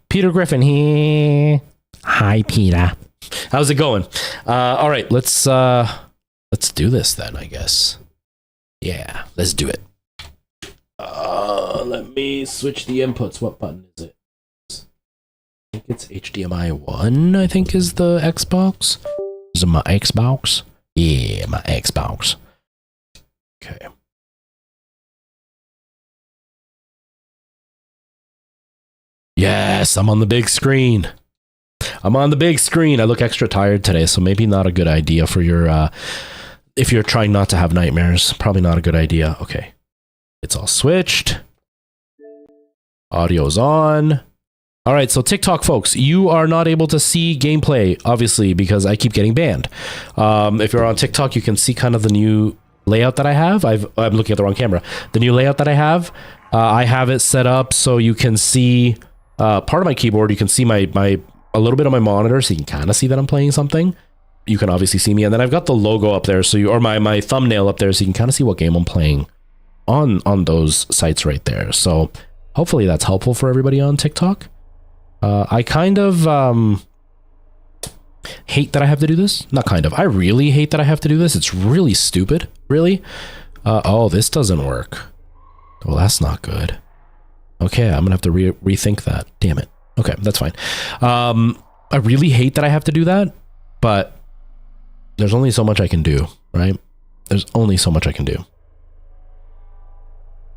Peter Griffin here. Hi, Peter. How's it going? All right, let's do this then, I guess. Yeah, let's do it. Let me switch the inputs. What button is it? I think it's HDMI 1, I think is the Xbox. Is it my Xbox? Yeah, my Xbox. Okay. Yes, I'm on the big screen. I look extra tired today, so maybe not a good idea for your, if you're trying not to have nightmares, probably not a good idea. Okay. It's all switched. Audio's on. All right, so TikTok folks, you are not able to see gameplay, obviously, because I keep getting banned. If you're on TikTok, you can see kind of the new layout that I have. I'm looking at the wrong camera. The new layout that I have it set up so you can see part of my keyboard. You can see a little bit of my monitor, so you can kind of see that I'm playing something. You can obviously see me, and then I've got the logo up there, or my thumbnail up there, so you can kind of see what game I'm playing on those sites right there. So hopefully that's helpful for everybody on TikTok. I kind of hate that I have to do this. Not kind of. I really hate that I have to do this. It's really stupid. Really. Oh, this doesn't work. Well, that's not good. Okay, I'm gonna have to rethink that. Damn it. Okay, that's fine. I really hate that I have to do that, but there's only so much I can do, right? There's only so much I can do.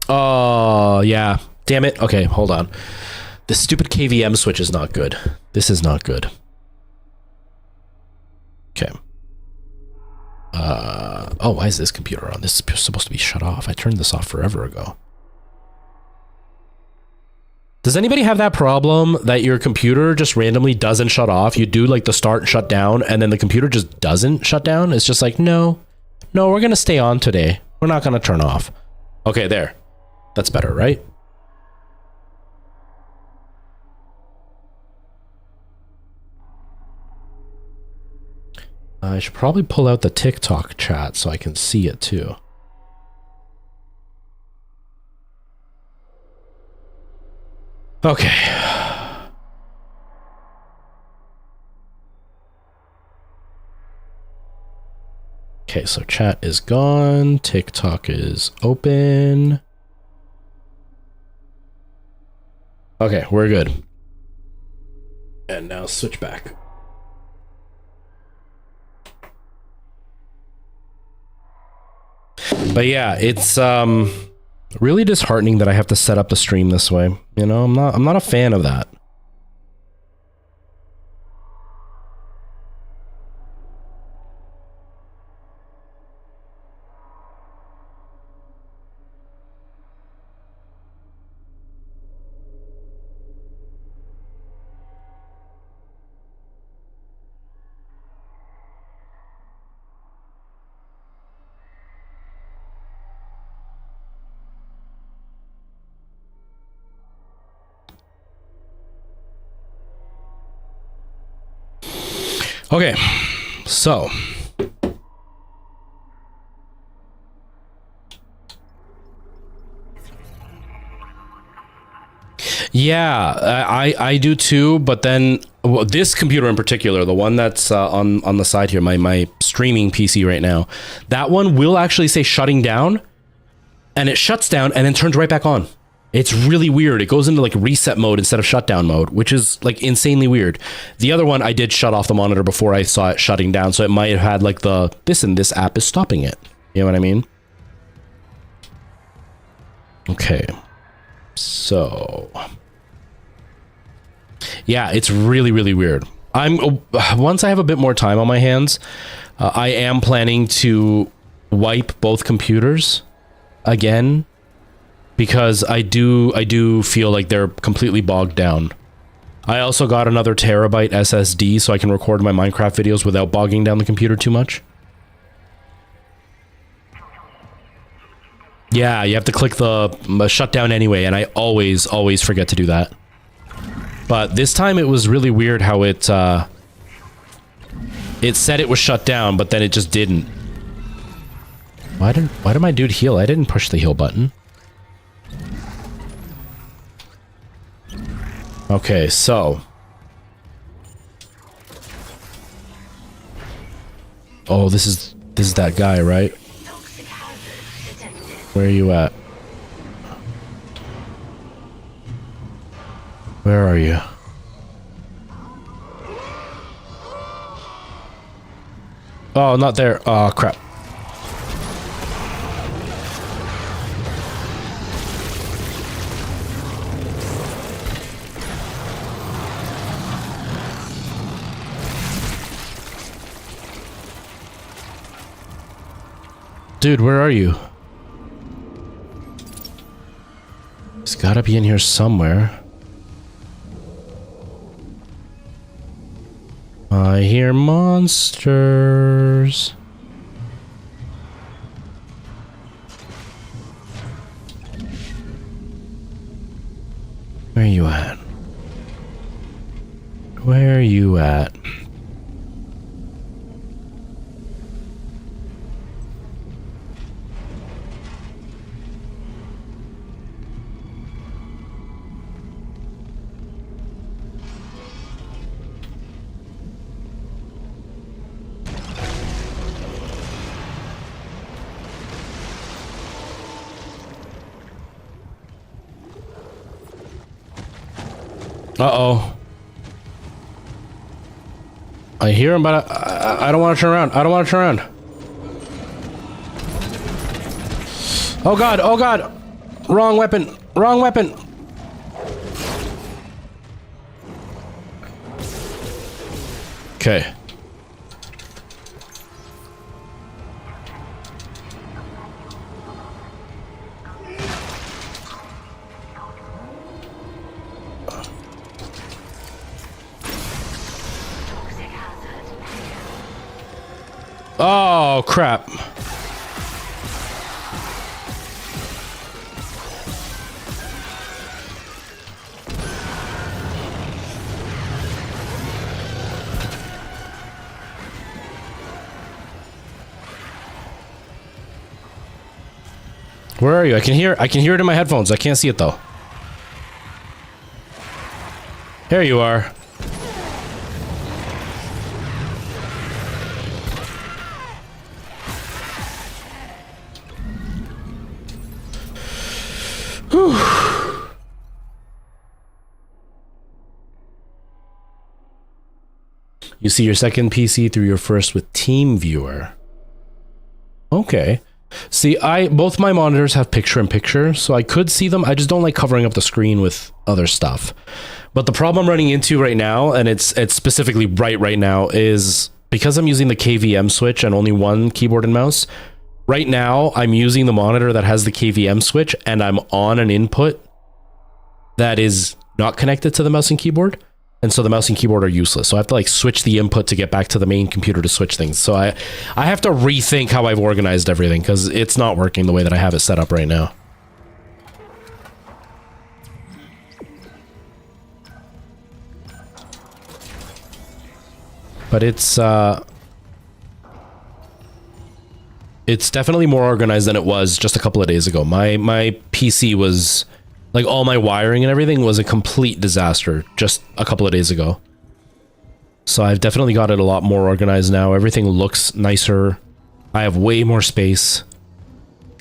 Oh, yeah. Damn it. Okay, hold on. This stupid KVM switch is not good. This is not good. Okay. Oh, why is this computer on? This is supposed to be shut off. I turned this off forever ago. Does anybody have that problem that your computer just randomly doesn't shut off? You do like the start and shut down, and then the computer just doesn't shut down? It's just like, no, we're going to stay on today. We're not going to turn off. Okay, there. That's better, right? I should probably pull out the TikTok chat so I can see it too. Okay. Okay, so chat is gone. TikTok is open. Okay, we're good. And now switch back. But yeah, it's really disheartening that I have to set up the stream this way. You know, I'm not a fan of that. Okay, so yeah, I do too, but then this computer in particular, the one that's on the side here, my streaming PC right now, that one will actually say shutting down, and it shuts down and then turns right back on. It's really weird. It goes into like reset mode instead of shutdown mode, which is like insanely weird. The other one, I did shut off the monitor before I saw it shutting down, so it might have had like the this app is stopping it. You know what I mean? Okay. So yeah, it's really, really weird. Once I have a bit more time on my hands, I am planning to wipe both computers again, because I do feel like they're completely bogged down. I also got another terabyte SSD so I can record my Minecraft videos without bogging down the computer too much. Yeah, you have to click the shutdown anyway, and I always forget to do that. But this time it was really weird how it said it was shut down, but then it just didn't. Why did my dude heal? I didn't push the heal button. Okay, so. Oh, this is that guy, right? Where are you at? Where are you? Oh, not there. Oh, crap. Dude, where are you? He's gotta be in here somewhere. I hear monsters. Where are you at? Where are you at? Uh-oh. I hear him, but I don't want to turn around. I don't want to turn around. Oh god, oh god. Wrong weapon. Wrong weapon. Okay. Oh, crap. Where are you? I can hear it in my headphones. I can't see it though. Here you are. Whew. You see your second PC through your first with TeamViewer. Okay. See, both my monitors have picture-in-picture, so I could see them. I just don't like covering up the screen with other stuff. But the problem I'm running into right now, and it's specifically right now, is because I'm using the KVM switch and only one keyboard and mouse. Right now, I'm using the monitor that has the KVM switch, and I'm on an input that is not connected to the mouse and keyboard. And so the mouse and keyboard are useless. So I have to like switch the input to get back to the main computer to switch things. So I have to rethink how I've organized everything because it's not working the way that I have it set up right now. But it's definitely more organized than it was just a couple of days ago. My PC was... like, all my wiring and everything was a complete disaster just a couple of days ago. So I've definitely got it a lot more organized now. Everything looks nicer. I have way more space.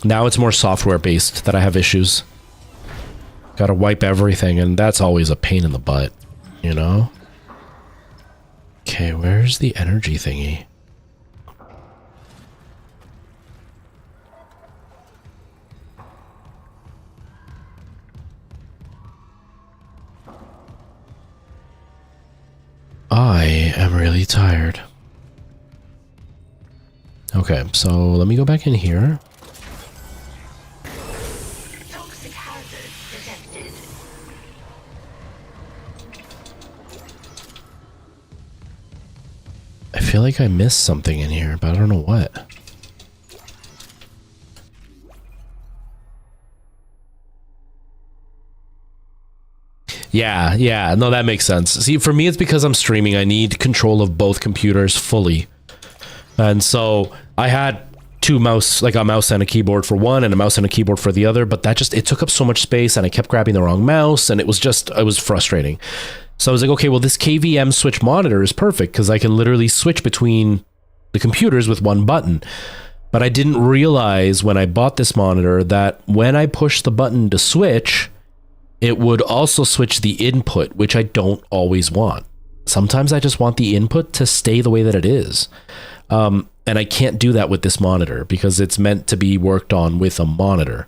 Now it's more software-based that I have issues. Gotta wipe everything, and that's always a pain in the butt, you know? Okay, where's the energy thingy? I am really tired. Okay, so let me go back in here. Toxic hazard detected. I feel like I missed something in here, but I don't know what. Yeah, no, that makes sense. See, for me, it's because I'm streaming. I need control of both computers fully. And so I had a mouse and a keyboard for one and a mouse and a keyboard for the other, but it took up so much space and I kept grabbing the wrong mouse and it was frustrating. So I was like, okay, well, this KVM switch monitor is perfect because I can literally switch between the computers with one button. But I didn't realize when I bought this monitor that when I push the button to switch, it would also switch the input, which I don't always want. Sometimes I just want the input to stay the way that it is. And I can't do that with this monitor because it's meant to be worked on with a monitor.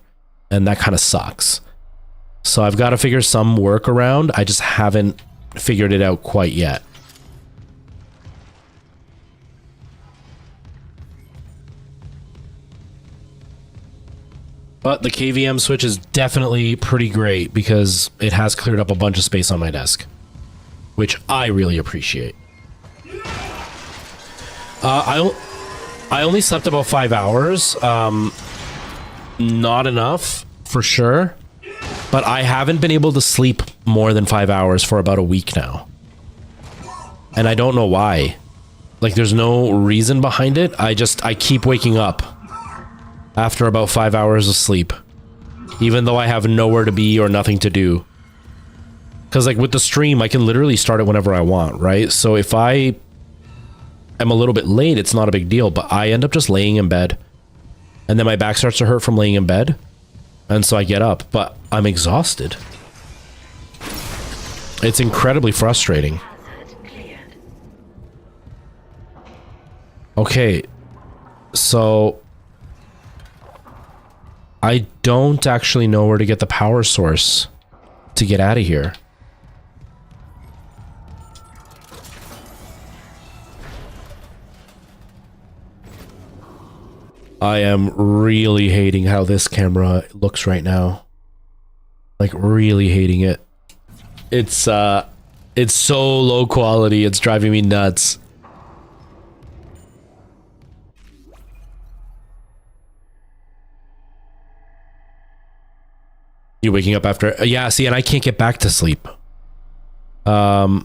And that kind of sucks. So I've got to figure some workaround. I just haven't figured it out quite yet. But the KVM switch is definitely pretty great because it has cleared up a bunch of space on my desk, which I really appreciate. I only slept about 5 hours. Not enough, for sure. But I haven't been able to sleep more than 5 hours for about a week now. And I don't know why. Like, there's no reason behind it. I keep waking up after about 5 hours of sleep, even though I have nowhere to be or nothing to do. Because like with the stream, I can literally start it whenever I want, right? So if I am a little bit late, it's not a big deal, but I end up just laying in bed. And then my back starts to hurt from laying in bed. And so I get up, but I'm exhausted. It's incredibly frustrating. Okay, so I don't actually know where to get the power source to get out of here. I am really hating how this camera looks right now. Like, really hating it. It's so low quality, it's driving me nuts. You waking up after? Yeah, see, and I can't get back to sleep. I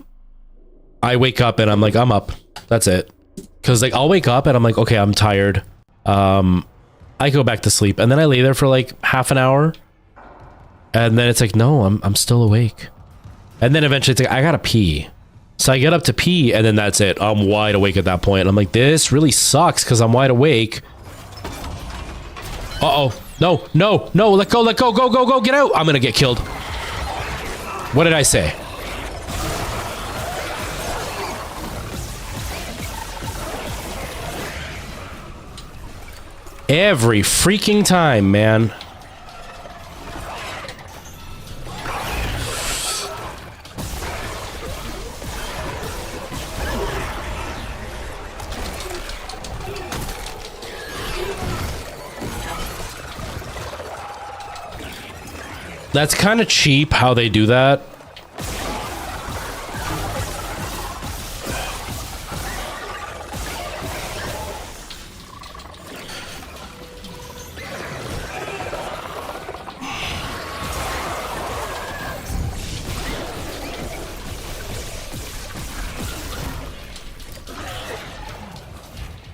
wake up and I'm like, I'm up. That's it. Because, like, I'll wake up and I'm like, okay, I'm tired. I go back to sleep. And then I lay there for, like, half an hour. And then it's like, no, I'm still awake. And then eventually it's like, I gotta pee. So I get up to pee, and then that's it. I'm wide awake at that point. And I'm like, this really sucks because I'm wide awake. Uh-oh. No, no, no, let go, go, go, go, get out. I'm gonna get killed. What did I say? Every freaking time, man. That's kind of cheap how they do that.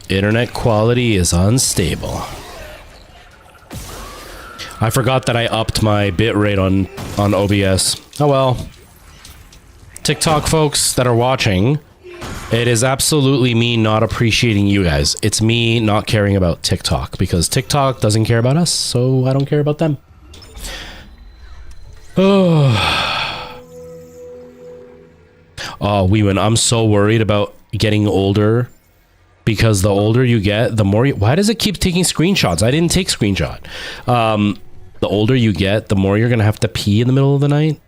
Internet quality is unstable. I forgot that I upped my bitrate on OBS. Oh well. TikTok folks that are watching, it is absolutely me not appreciating you guys. It's me not caring about TikTok because TikTok doesn't care about us, so I don't care about them. Oh, Weeman, I'm so worried about getting older. Because the older you get, the more why does it keep taking screenshots? I didn't take screenshot. The older you get, the more you're gonna have to pee in the middle of the night.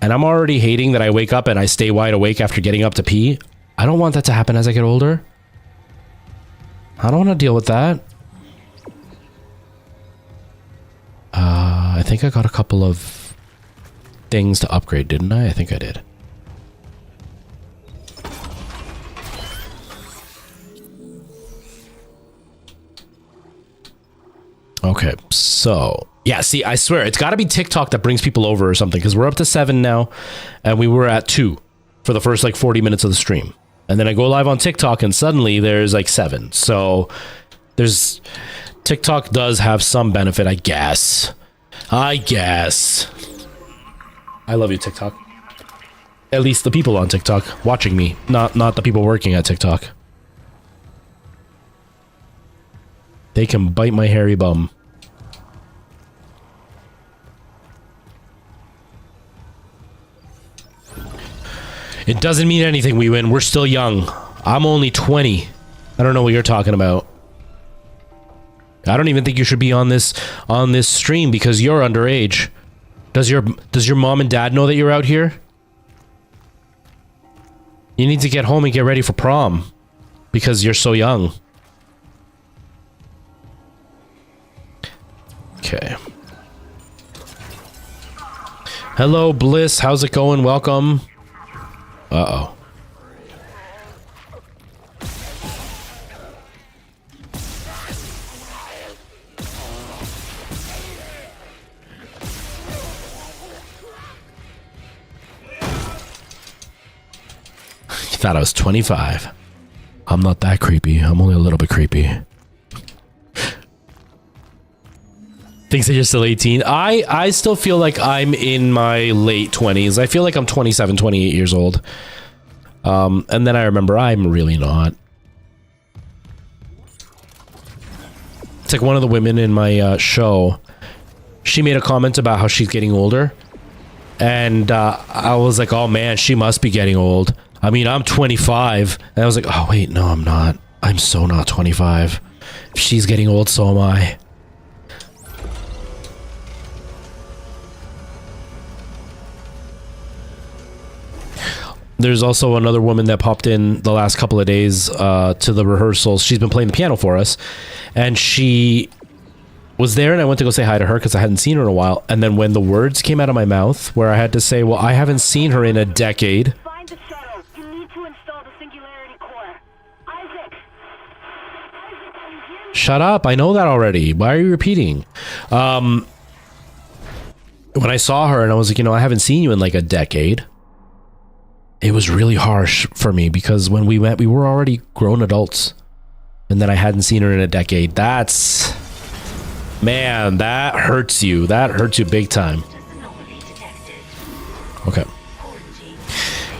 And I'm already hating that I wake up and I stay wide awake after getting up to pee. I don't want that to happen as I get older. I don't want to deal with that. I think I got a couple of things to upgrade, didn't I? I think I did. Okay, so yeah, see, I swear it's got to be TikTok that brings people over or something because we're up to 7 now and we were at 2 for the first like 40 minutes of the stream. And then I go live on TikTok and suddenly there's like 7. So there's TikTok does have some benefit, I guess. I love you, TikTok. At least the people on TikTok watching me, not the people working at TikTok. They can bite my hairy bum. It doesn't mean anything, we win. We're still young. I'm only 20. I don't know what you're talking about. I don't even think you should be on this stream because you're underage. Does your mom and dad know that you're out here? You need to get home and get ready for prom because you're so young. Okay. Hello, Bliss. How's it going? Welcome. Uh-oh. You thought I was 25. I'm not that creepy. I'm only a little bit creepy. Thinks that you're still 18. I still feel like I'm in my late 20s. I feel like I'm 27, 28 years old. And then I remember I'm really not. It's like one of the women in my show. She made a comment about how she's getting older. And I was like, oh man, she must be getting old. I mean, I'm 25. And I was like, oh wait, no, I'm not. I'm so not 25. If she's getting old, so am I. There's also another woman that popped in the last couple of days to the rehearsals. She's been playing the piano for us, and she was there, and I went to go say hi to her because I hadn't seen her in a while. And then when the words came out of my mouth where I had to say, well, I haven't seen her in a decade. Find the shuttle. You need to install the singularity core. Isaac! Isaac, are you hearing me? Shut up. I know that already. Why are you repeating? When I saw her and I was like, you know, I haven't seen you in like a decade. It was really harsh for me because when we met, we were already grown adults. And then I hadn't seen her in a decade. That's... Man, that hurts you. That hurts you big time. Okay.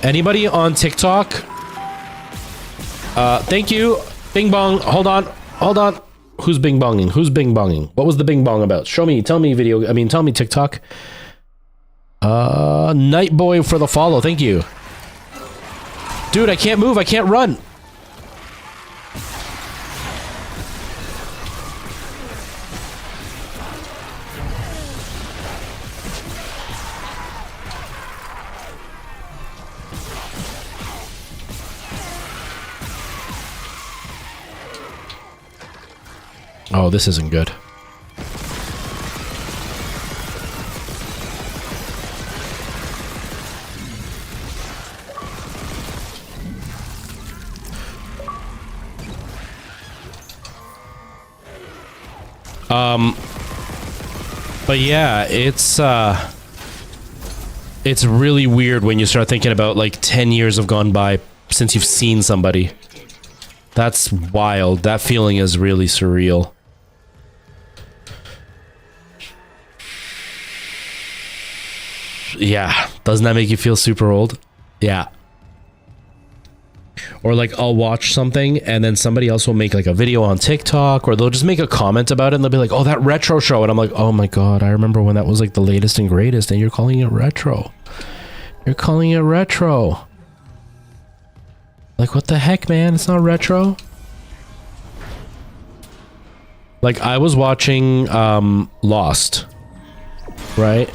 Anybody on TikTok? Thank you. Bing bong. Hold on. Hold on. Who's bing bonging? Who's bing bonging? What was the bing bong about? Show me. Tell me video. I mean, tell me TikTok. Night Boy for the follow. Thank you. Dude, I can't move. I can't run. Oh, this isn't good. But yeah, it's really weird when you start thinking about like 10 years have gone by since you've seen somebody. That's wild. That feeling is really surreal. Yeah, doesn't that make you feel super old? Yeah. Or like I'll watch something and then somebody else will make like a video on TikTok, or they'll just make a comment about it and they'll be like, oh, that retro show. And I'm like, oh my God, I remember when that was like the latest and greatest and you're calling it retro. You're calling it retro. Like, what the heck, man? It's not retro. Like, I was watching Lost, right?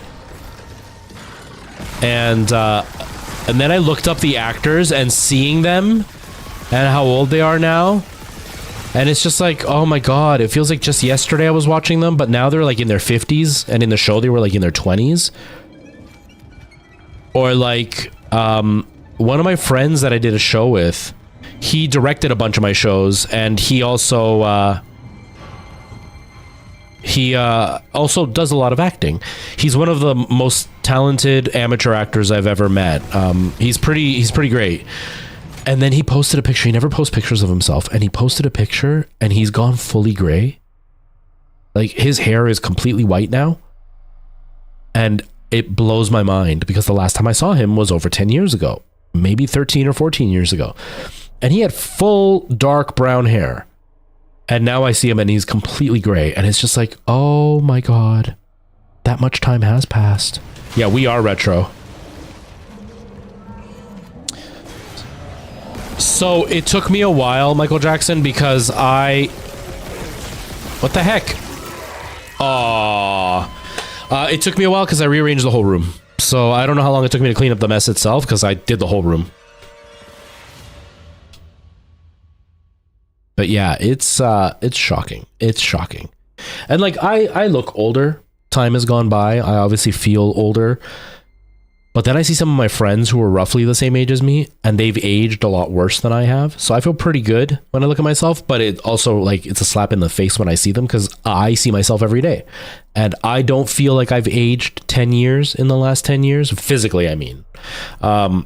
And then I looked up the actors and seeing them and how old they are now. And it's just like, oh my God, it feels like just yesterday I was watching them, but now they're like in their 50s, and in the show they were like in their 20s. Or like, one of my friends that I did a show with, he directed a bunch of my shows, and he also does a lot of acting. He's one of the most talented amateur actors I've ever met. He's pretty great. And then he posted a picture. He never posts pictures of himself, and he posted a picture and he's gone fully gray. Like, his hair is completely white now. And it blows my mind because the last time I saw him was over 10 years ago, maybe 13 or 14 years ago. And he had full dark brown hair. And now I see him and he's completely gray. And it's just like, oh my God, that much time has passed. Yeah, we are retro. So it took me a while, Michael Jackson, because what the heck? Aww. It took me a while because I rearranged the whole room. So I don't know how long it took me to clean up the mess itself because I did the whole room. But yeah, it's shocking. It's shocking. And like, I look older. Time has gone by. I obviously feel older. But then I see some of my friends who are roughly the same age as me, and they've aged a lot worse than I have. So I feel pretty good when I look at myself, but it also, like, it's a slap in the face when I see them because I see myself every day. And I don't feel like I've aged 10 years in the last 10 years. Physically, I mean. And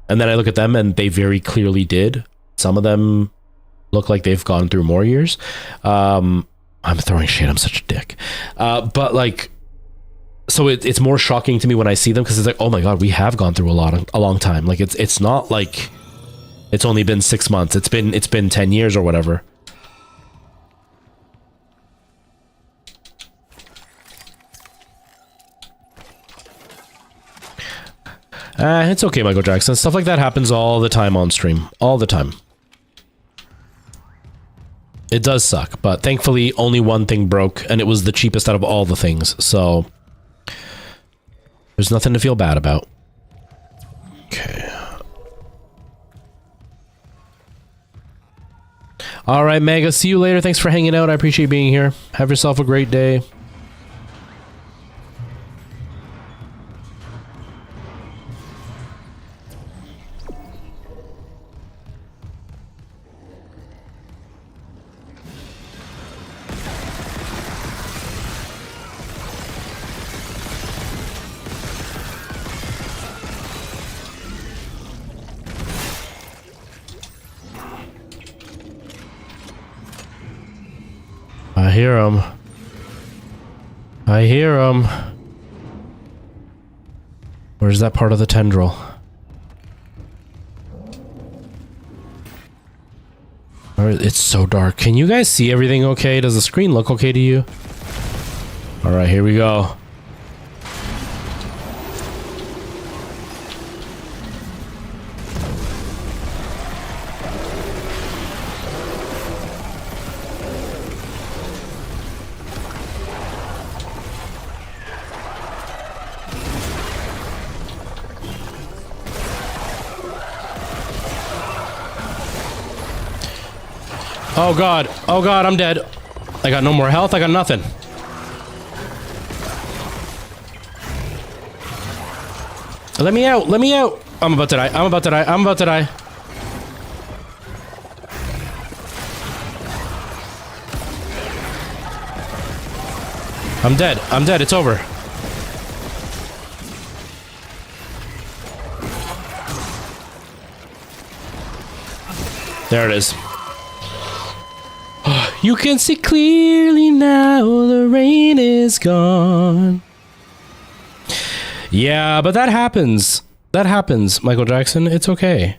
then I look at them and they very clearly did. Some of them look like they've gone through more years. I'm throwing shade. I'm such a dick. But like, so it's more shocking to me when I see them because it's like, oh my God, we have gone through a long time. Like, it's not like it's only been 6 months. It's been 10 years or whatever. It's okay, Michael Jackson. Stuff like that happens all the time on stream. All the time. It does suck, but thankfully only one thing broke, and it was the cheapest out of all the things, so there's nothing to feel bad about. Okay. All right, Mega, see you later. Thanks for hanging out. I appreciate being here. Have yourself a great day. I hear him. I hear him. Where's that part of the tendril? It's so dark. Can you guys see everything okay? Does the screen look okay to you? Alright, here we go. Oh god, I'm dead. I got no more health, I got nothing. Let me out, let me out. I'm about to die, I'm about to die, I'm about to die. I'm dead, it's over. There it is. You can see clearly now, the rain is gone. Yeah, but that happens. That happens, Michael Jackson. It's okay.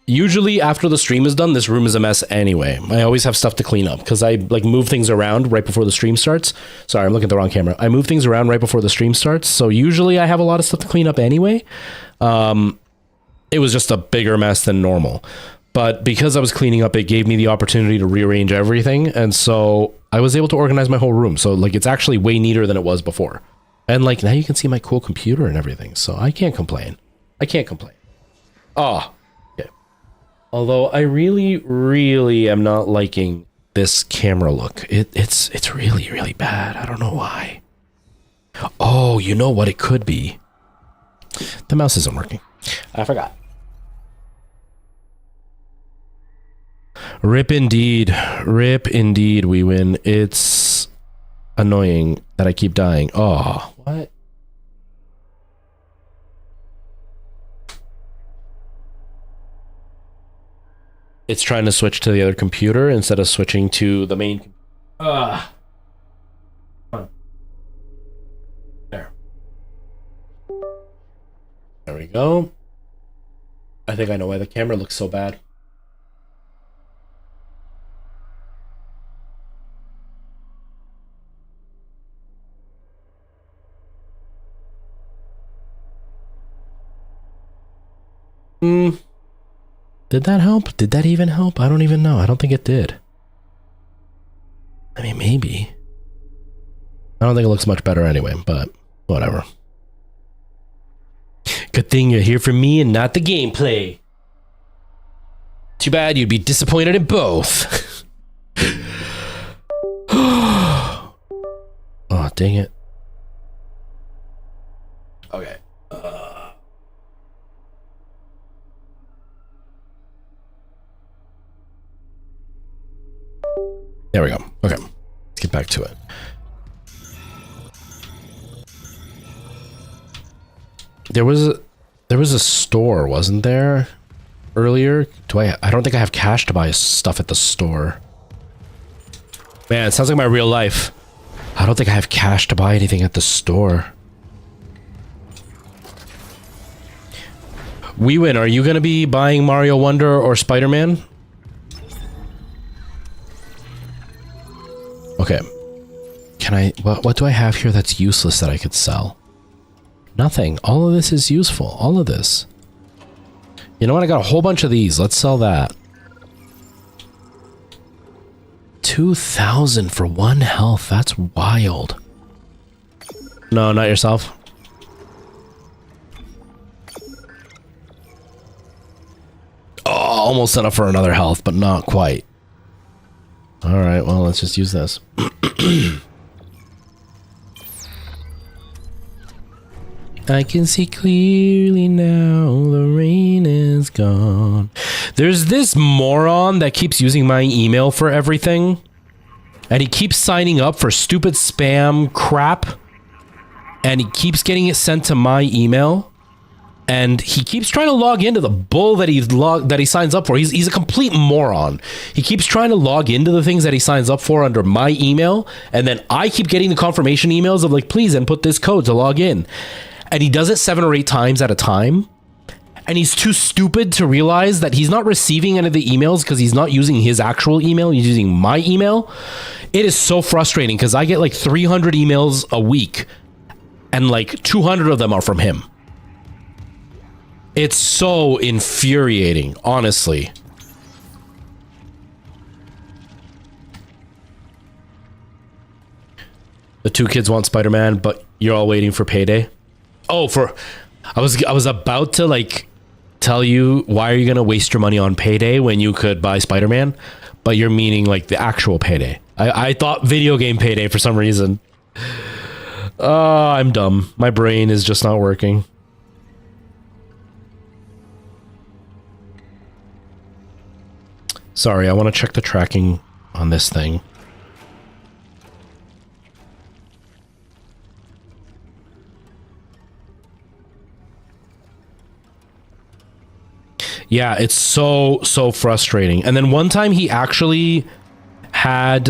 Usually after the stream is done, this room is a mess anyway. I always have stuff to clean up because I like move things around right before the stream starts. Sorry, I'm looking at the wrong camera. I move things around right before the stream starts. So usually I have a lot of stuff to clean up anyway. It was just a bigger mess than normal. But because I was cleaning up, it gave me the opportunity to rearrange everything. And so I was able to organize my whole room. So like, it's actually way neater than it was before. And like, now you can see my cool computer and everything. So I can't complain. I can't complain. Oh, okay. Although I really, really am not liking this camera look. It's really, really bad. I don't know why. Oh, you know what it could be? The mouse isn't working. I forgot. Rip indeed. Rip indeed, we win. It's annoying that I keep dying. Oh, what? It's trying to switch to the other computer instead of switching to the main. There. There we go. I think I know why the camera looks so bad. Did that help? Did that even help? I don't even know. I don't think it did. I mean, maybe. I don't think it looks much better anyway, but whatever. Good thing you're here for me and not the gameplay. Too bad you'd be disappointed in both. Oh, dang it. Okay. There we go. Okay, let's get back to it. There was a store, wasn't there? Earlier? I don't think I have cash to buy stuff at the store. Man, it sounds like my real life. I don't think I have cash to buy anything at the store. We win. Are you gonna be buying Mario Wonder or Spider-Man? Okay. Can I... What do I have here that's useless that I could sell? Nothing. All of this is useful. All of this. You know what? I got a whole bunch of these. Let's sell that. 2,000 for 1 health. That's wild. No, not yourself. Oh, almost set up for another health, but not quite. All right, well, let's just use this. I can see clearly now, the rain is gone. There's this moron that keeps using my email for everything. And he keeps signing up for stupid spam crap. And he keeps getting it sent to my email. And he keeps trying to log into the bull that he signs up for. He's a complete moron. He keeps trying to log into the things that he signs up for under my email. And then I keep getting the confirmation emails of like, please input this code to log in. And he does it 7 or 8 times at a time. And he's too stupid to realize that he's not receiving any of the emails because he's not using his actual email. He's using my email. It is so frustrating because I get like 300 emails a week and like 200 of them are from him. It's so infuriating, honestly. The 2 kids want Spider-Man, but you're all waiting for payday. Oh, I was about to like tell you, why are you gonna waste your money on payday when you could buy Spider-Man? But you're meaning like the actual payday. I thought video game payday for some reason. I'm dumb. My brain is just not working. Sorry, I want to check the tracking on this thing. Yeah, it's so frustrating. And then one time he actually had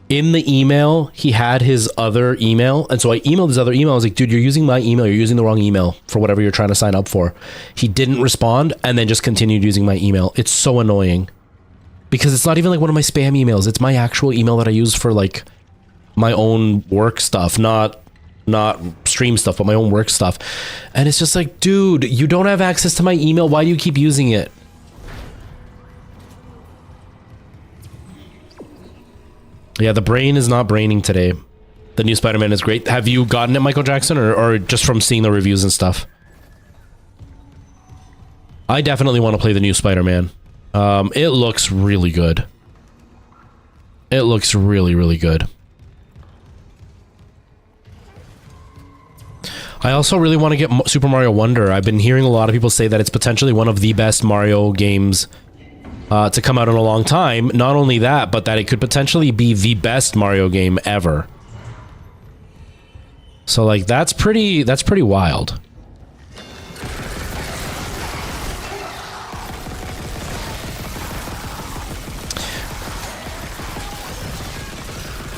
in the email, he had his other email. And so I emailed his other email. I was like, dude, you're using my email. You're using the wrong email for whatever you're trying to sign up for. He didn't respond and then just continued using my email. It's so annoying because it's not even like one of my spam emails. It's my actual email that I use for like my own work stuff, not stream stuff, but my own work stuff. And it's just like, dude, you don't have access to my email. Why do you keep using it? Yeah, the brain is not braining today. The new Spider-Man is great. Have you gotten it, Michael Jackson, or just from seeing the reviews and stuff? I definitely want to play the new Spider-Man. It looks really good. It looks really, really good. I also really want to get Super Mario Wonder. I've been hearing a lot of people say that it's potentially one of the best Mario games to come out in a long time. Not only that, but that it could potentially be the best Mario game ever. So like that's pretty wild.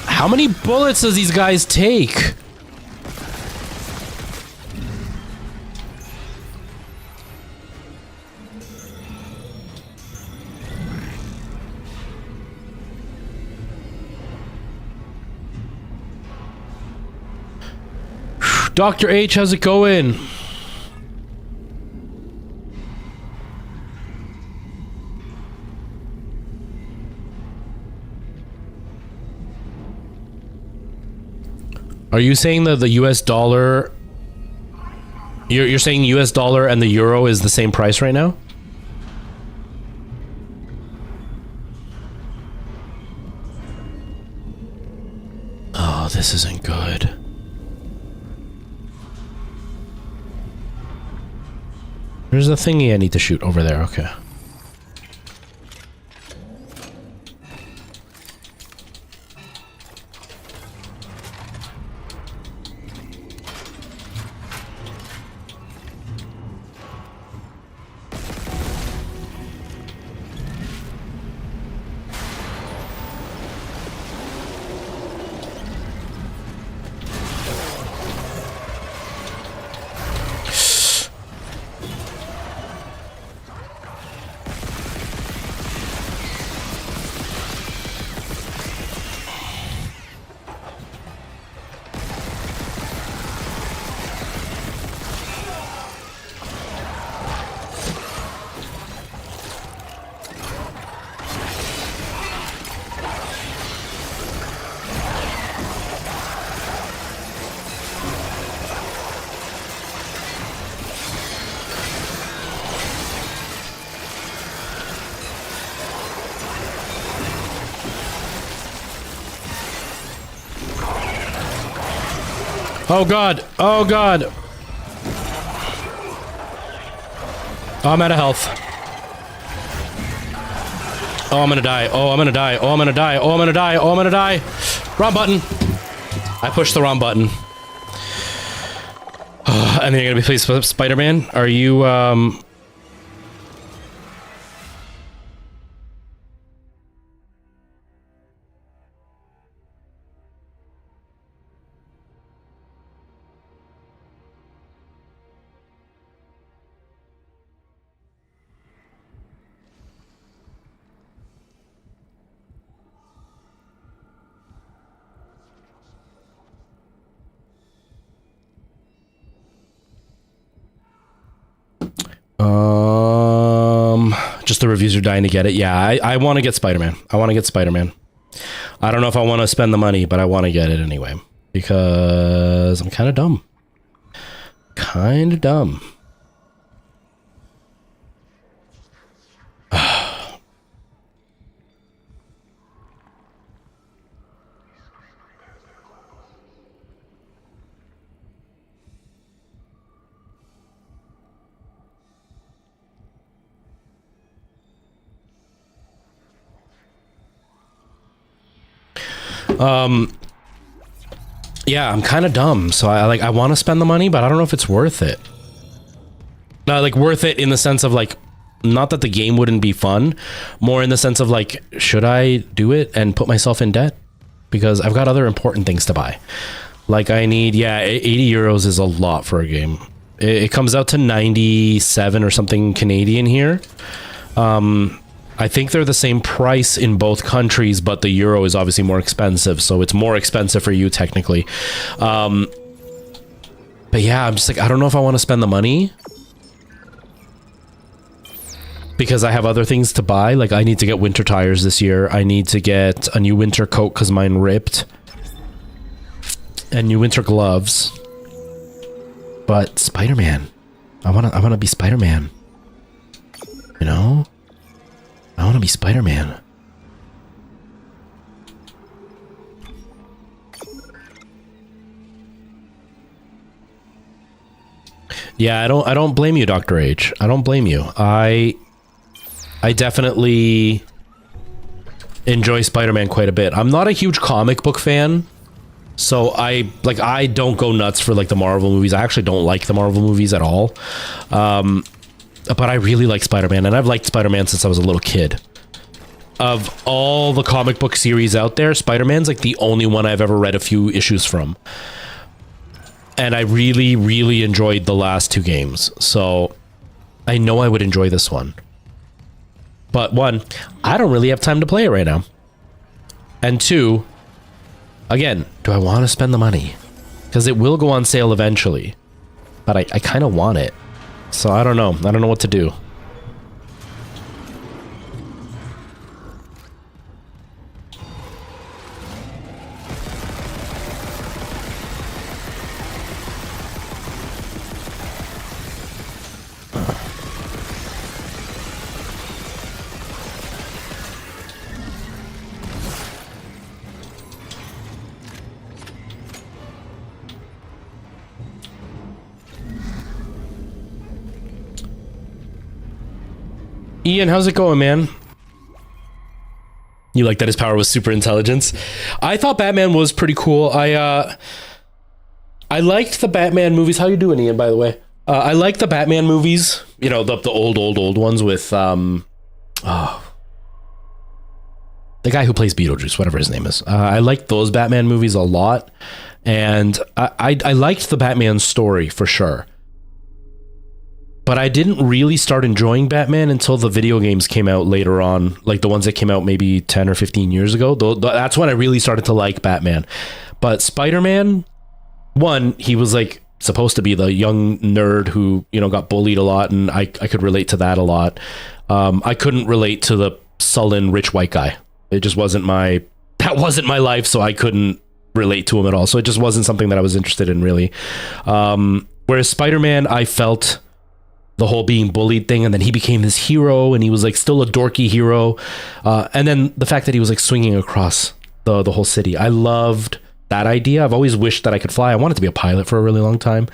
How many bullets does these guys take? Dr. H, how's it going? Are you saying that the US dollar... You're saying US dollar and the euro is the same price right now? Oh, this isn't good. There's a thingy I need to shoot over there, okay. Oh god. Oh god. Oh, I'm out of health. Oh, I'm gonna die. Oh, I'm gonna die. Oh, I'm gonna die. Oh, I'm gonna die. Oh, I'm gonna die. Wrong button. I pushed the wrong button. And then you're gonna be playing Spider-Man? Are you, just the reviews are dying to get it. Yeah, I want to get Spider-Man. I want to get Spider-Man. I don't know if I want to spend the money, but I want to get it anyway. Because I'm kind of dumb. Kind of dumb. Yeah, I'm kind of dumb, so I want to spend the money, but I don't know if it's worth it. Like worth it in the sense of like, not that the game wouldn't be fun, more in the sense of like, should I do it and put myself in debt? Because I've got other important things to buy. Like I need, yeah, 80 euros is a lot for a game. It comes out to 97 or something Canadian here. I think they're the same price in both countries, but the euro is obviously more expensive, so it's more expensive for you technically. But yeah, I'm just like, I don't know if I want to spend the money because I have other things to buy. Like I need to get winter tires this year. I need to get a new winter coat because mine ripped, and new winter gloves. But Spider-Man, I wanna be Spider-Man. You know? I want to be Spider-Man. Yeah, I don't blame you, Dr. H. I don't blame you. I definitely enjoy Spider-Man quite a bit. I'm not a huge comic book fan, so I don't go nuts for like the Marvel movies. I actually don't like the Marvel movies at all. But I really like Spider-Man, and I've liked Spider-Man since I was a little kid. Of all the comic book series out there, Spider-Man's like the only one I've ever read a few issues from. And I really, really enjoyed the last two games. So I know I would enjoy this one. But one, I don't really have time to play it right now. And two, again, do I want to spend the money? Because it will go on sale eventually. But I kind of want it. So I don't know. I don't know what to do. Ian, how's it going, man? You like that his power was super intelligence? I thought Batman was pretty cool. I liked the Batman movies. How you doing, Ian, by the way? I like the Batman movies. You know, the old ones with the guy who plays Beetlejuice, whatever his name is. I liked those Batman movies a lot. And I liked the Batman story for sure. But I didn't really start enjoying Batman until the video games came out later on, like the ones that came out maybe 10 or 15 years ago. That's when I really started to like Batman. But Spider-Man, one, he was like supposed to be the young nerd who, you know, got bullied a lot, and I could relate to that a lot. I couldn't relate to the sullen rich white guy. It just wasn't my life, so I couldn't relate to him at all. So it just wasn't something that I was interested in, really. Whereas Spider-Man, I felt the whole being bullied thing, and then he became this hero, and he was like still a dorky hero, and then the fact that he was like swinging across the whole city. I loved that idea. I've always wished that I could fly. I wanted to be a pilot for a really long time.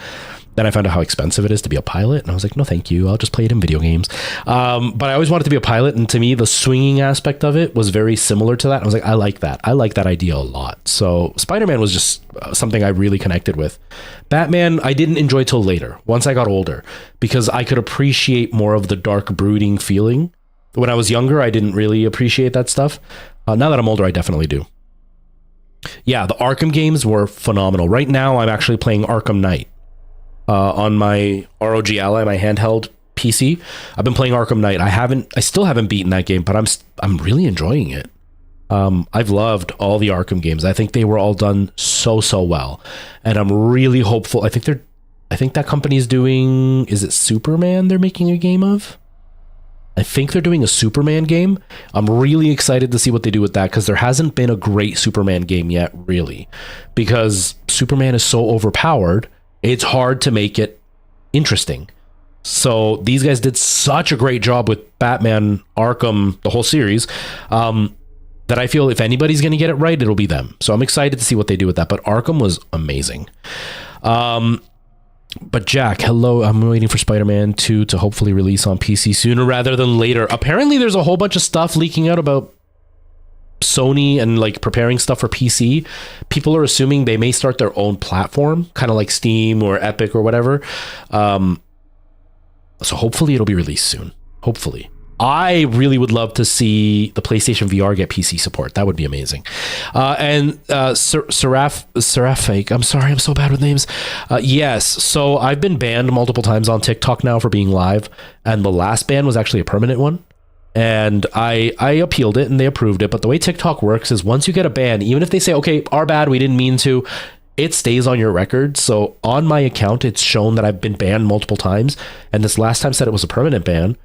Then I found out how expensive it is to be a pilot, and I was like, no, thank you. I'll just play it in video games. But I always wanted to be a pilot, and to me, the swinging aspect of it was very similar to that. I was like, I like that. I like that idea a lot. So Spider-Man was just something I really connected with. Batman, I didn't enjoy till later, once I got older, because I could appreciate more of the dark, brooding feeling. When I was younger, I didn't really appreciate that stuff. Now that I'm older, I definitely do. Yeah, the Arkham games were phenomenal. Right now, I'm actually playing Arkham Knight. On my ROG Ally, my handheld PC. I've been playing Arkham Knight. I still haven't beaten that game, but I'm really enjoying it. I've loved all the Arkham games. I think they were all done so well, and I'm really hopeful. I think that company's doing, is it Superman they're making a game of? I think they're doing a Superman game. I'm really excited to see what they do with that, because there hasn't been a great Superman game yet, really, because Superman is so overpowered. It's hard to make it interesting. So these guys did such a great job with Batman, Arkham, the whole series, that I feel if anybody's going to get it right, it'll be them. So I'm excited to see what they do with that. But Arkham was amazing. But Jack, hello. I'm waiting for Spider-Man 2 to hopefully release on PC sooner rather than later. Apparently there's a whole bunch of stuff leaking out about Sony and like preparing stuff for PC. People are assuming they may start their own platform, kind of like Steam or Epic or whatever. So hopefully it'll be released soon. Hopefully. I really would love to see the PlayStation VR get PC support. That would be amazing. And Seraphic, I'm sorry, I'm so bad with names. Yes, so I've been banned multiple times on TikTok now for being live, and the last ban was actually a permanent one. And I appealed it and they approved it. But the way TikTok works is once you get a ban, even if they say, okay, our bad, we didn't mean to, it stays on your record. So on my account, it's shown that I've been banned multiple times. And this last time said it was a permanent ban.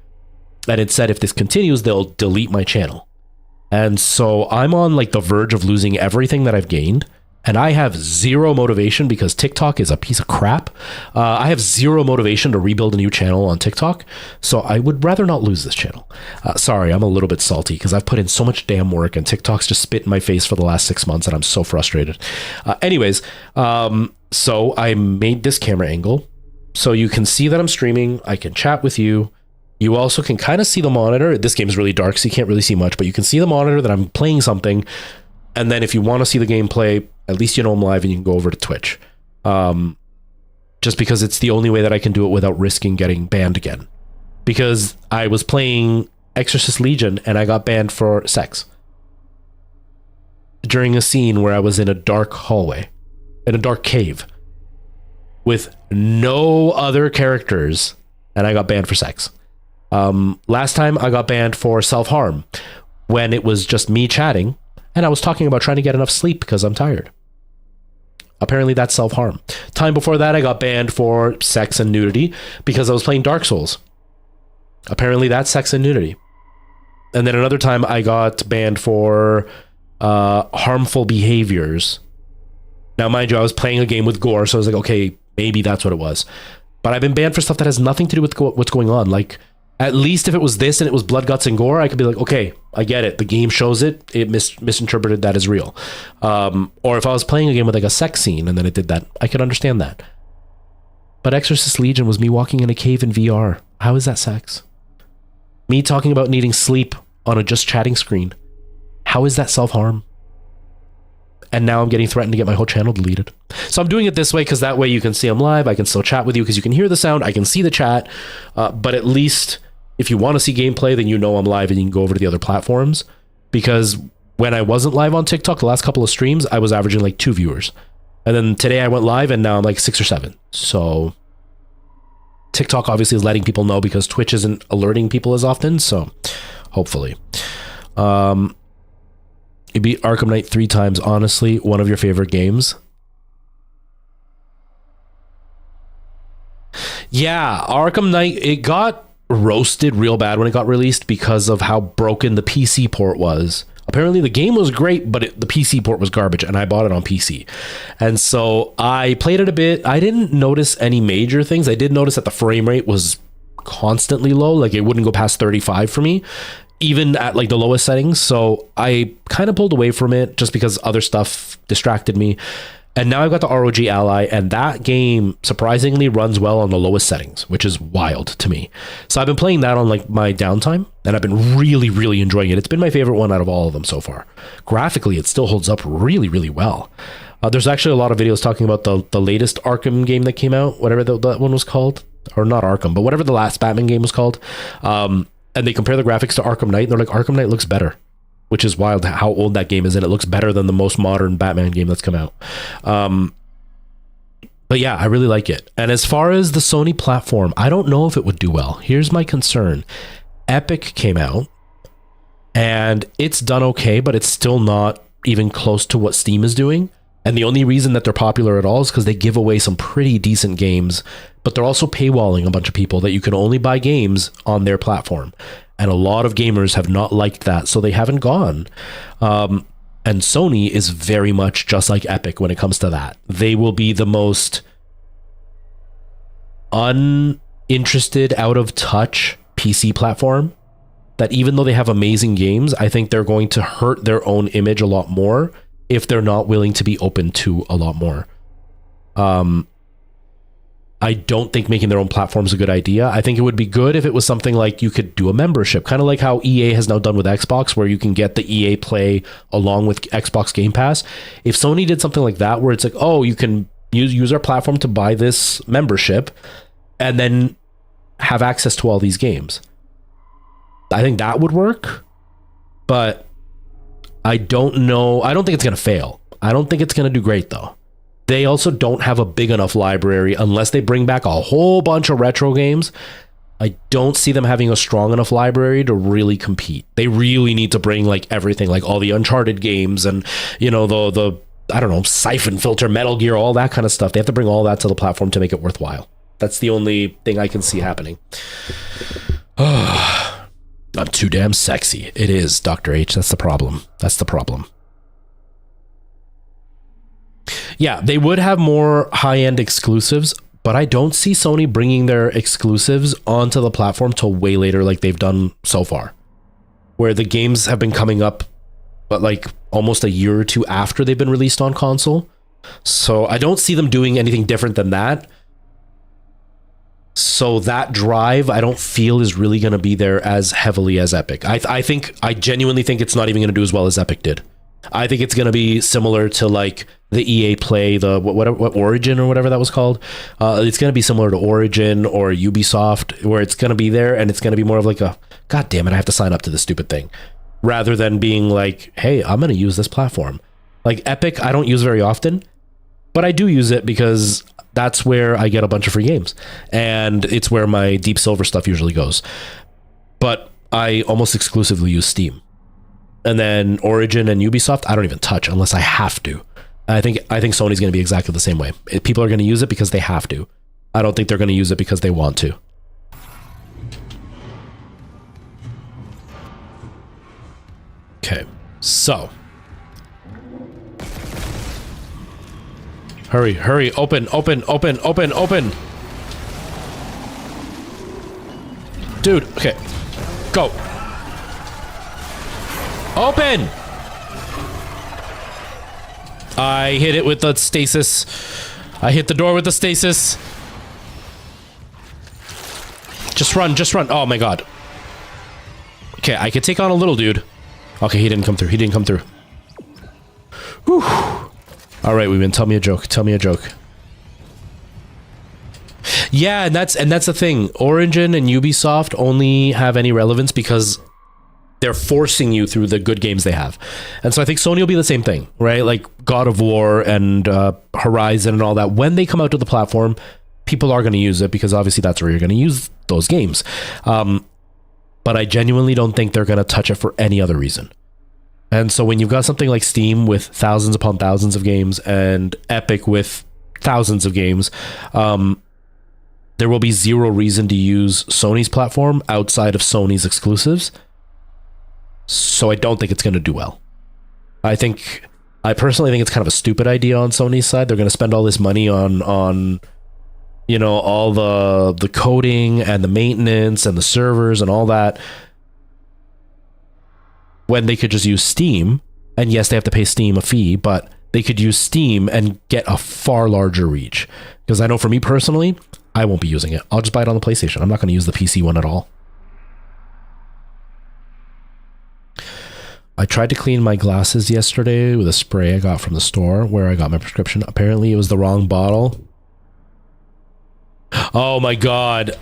And it said if this continues, they'll delete my channel. And so I'm on like the verge of losing everything that I've gained. And I have zero motivation because TikTok is a piece of crap. I have zero motivation to rebuild a new channel on TikTok. So I would rather not lose this channel. Sorry, I'm a little bit salty because I've put in so much damn work and TikTok's just spit in my face for the last 6 months and I'm so frustrated. Anyways, so I made this camera angle so you can see that I'm streaming. I can chat with you. You also can kind of see the monitor. This game is really dark, so you can't really see much, but you can see the monitor that I'm playing something. And then if you want to see the gameplay, at least you know I'm live and you can go over to Twitch. Just because it's the only way that I can do it without risking getting banned again. Because I was playing Exorcist Legion and I got banned for sex. During a scene where I was in a dark hallway, in a dark cave, with no other characters, and I got banned for sex. Last time I got banned for self-harm when it was just me chatting and I was talking about trying to get enough sleep because I'm tired. Apparently that's self-harm. Time before that I got banned for sex and nudity because I was playing Dark Souls. Apparently that's sex and nudity. And then another time I got banned for harmful behaviors. Now mind you, I was playing a game with gore, so I was like, okay, maybe that's what it was. But I've been banned for stuff that has nothing to do with what's going on. Like, at least if it was this and it was blood, guts, and gore, I could be like, okay, I get it. The game shows it. It misinterpreted that as real. Or if I was playing a game with like a sex scene and then it did that, I could understand that. But Exorcist Legion was me walking in a cave in VR. How is that sex? Me talking about needing sleep on a just chatting screen. How is that self-harm? And now I'm getting threatened to get my whole channel deleted. So I'm doing it this way because that way you can see I'm live. I can still chat with you because you can hear the sound. I can see the chat. But at least if you want to see gameplay, then you know I'm live and you can go over to the other platforms. Because when I wasn't live on TikTok, the last couple of streams, I was averaging like 2 viewers. And then today I went live and now I'm like 6 or 7. So TikTok obviously is letting people know because Twitch isn't alerting people as often. So hopefully. You beat Arkham Knight 3 times. Honestly, one of your favorite games. Yeah, Arkham Knight, it got roasted real bad when it got released because of how broken the PC port was. Apparently the game was great, but the PC port was garbage, and I bought it on PC. And so I played it a bit. I didn't notice any major things. I did notice that the frame rate was constantly low. Like it wouldn't go past 35 for me. even at like the lowest settings. So I kind of pulled away from it just because other stuff distracted me. And now I've got the ROG Ally, and that game surprisingly runs well on the lowest settings, which is wild to me. So I've been playing that on like my downtime, and I've been really, really enjoying it. It's been my favorite one out of all of them so far. Graphically, it still holds up really, really well. There's actually a lot of videos talking about the latest Arkham game that came out, whatever that one was called, or not Arkham, but whatever the last Batman game was called. And they compare the graphics to Arkham Knight, and they're like, Arkham Knight looks better. Which is wild how old that game is, and it looks better than the most modern Batman game that's come out. But yeah, I really like it. And as far as the Sony platform, I don't know if it would do well. Here's my concern. Epic came out, and it's done okay, but it's still not even close to what Steam is doing. And the only reason that they're popular at all is because they give away some pretty decent games, but they're also paywalling a bunch of people that you can only buy games on their platform. And a lot of gamers have not liked that, so they haven't gone. And Sony is very much just like Epic when it comes to that. They will be the most uninterested, out of touch PC platform that even though they have amazing games, I think they're going to hurt their own image a lot more if they're not willing to be open to a lot more. I don't think making their own platform is a good idea. I think it would be good if it was something like you could do a membership, kind of like how EA has now done with Xbox, where you can get the EA Play along with Xbox Game Pass. If Sony did something like that, where it's like, oh, you can use our platform to buy this membership and then have access to all these games. I think that would work, but I don't know. I don't think it's going to fail. I don't think it's going to do great, though. They also don't have a big enough library unless they bring back a whole bunch of retro games. I don't see them having a strong enough library to really compete. They really need to bring like everything, like all the Uncharted games and, you know, the I don't know, Siphon Filter, Metal Gear, all that kind of stuff. They have to bring all that to the platform to make it worthwhile. That's the only thing I can see happening. I'm too damn sexy. It is, Dr. H. That's the problem. That's the problem. Yeah, they would have more high-end exclusives, but I don't see Sony bringing their exclusives onto the platform till way later like they've done so far, where the games have been coming up but like almost a year or two after they've been released on console. So I don't see them doing anything different than that. So that drive, I don't feel is really going to be there as heavily as Epic. I genuinely think it's not even going to do as well as Epic did. I think it's going to be similar to like the EA Play, the what Origin or whatever that was called. It's going to be similar to Origin or Ubisoft, where it's going to be there and it's going to be more of like a, God damn it, I have to sign up to this stupid thing, rather than being like, hey, I'm going to use this platform. Like Epic, I don't use very often, but I do use it because that's where I get a bunch of free games, and it's where my Deep Silver stuff usually goes. But I almost exclusively use Steam. And then Origin and Ubisoft, I don't even touch unless I have to. I think Sony's going to be exactly the same way. People are going to use it because they have to. I don't think they're going to use it because they want to. Okay, so. Hurry, open. Dude, okay, go. Open! I hit it with the stasis. I hit the door with the stasis. Just run. Oh my god. Okay, I could take on a little dude. Okay, he didn't come through. Whew. Alright, Weebin, tell me a joke. Yeah, and that's the thing. Origin and Ubisoft only have any relevance because they're forcing you through the good games they have. And so I think Sony will be the same thing, right? Like God of War and Horizon and all that. When they come out to the platform, people are going to use it because obviously that's where you're going to use those games. But I genuinely don't think they're going to touch it for any other reason. And so when you've got something like Steam with thousands upon thousands of games and Epic with thousands of games, there will be zero reason to use Sony's platform outside of Sony's exclusives. So I don't think it's going to do well. I personally think it's kind of a stupid idea on Sony's side. They're going to spend all this money on you know, all the coding and the maintenance and the servers and all that. when they could just use Steam. And yes, they have to pay Steam a fee, but they could use Steam and get a far larger reach. Because I know for me personally, I won't be using it. I'll just buy it on the PlayStation. I'm not going to use the PC one at all. I tried to clean my glasses yesterday with a spray I got from the store where I got my prescription. Apparently it was the wrong bottle. Oh my God.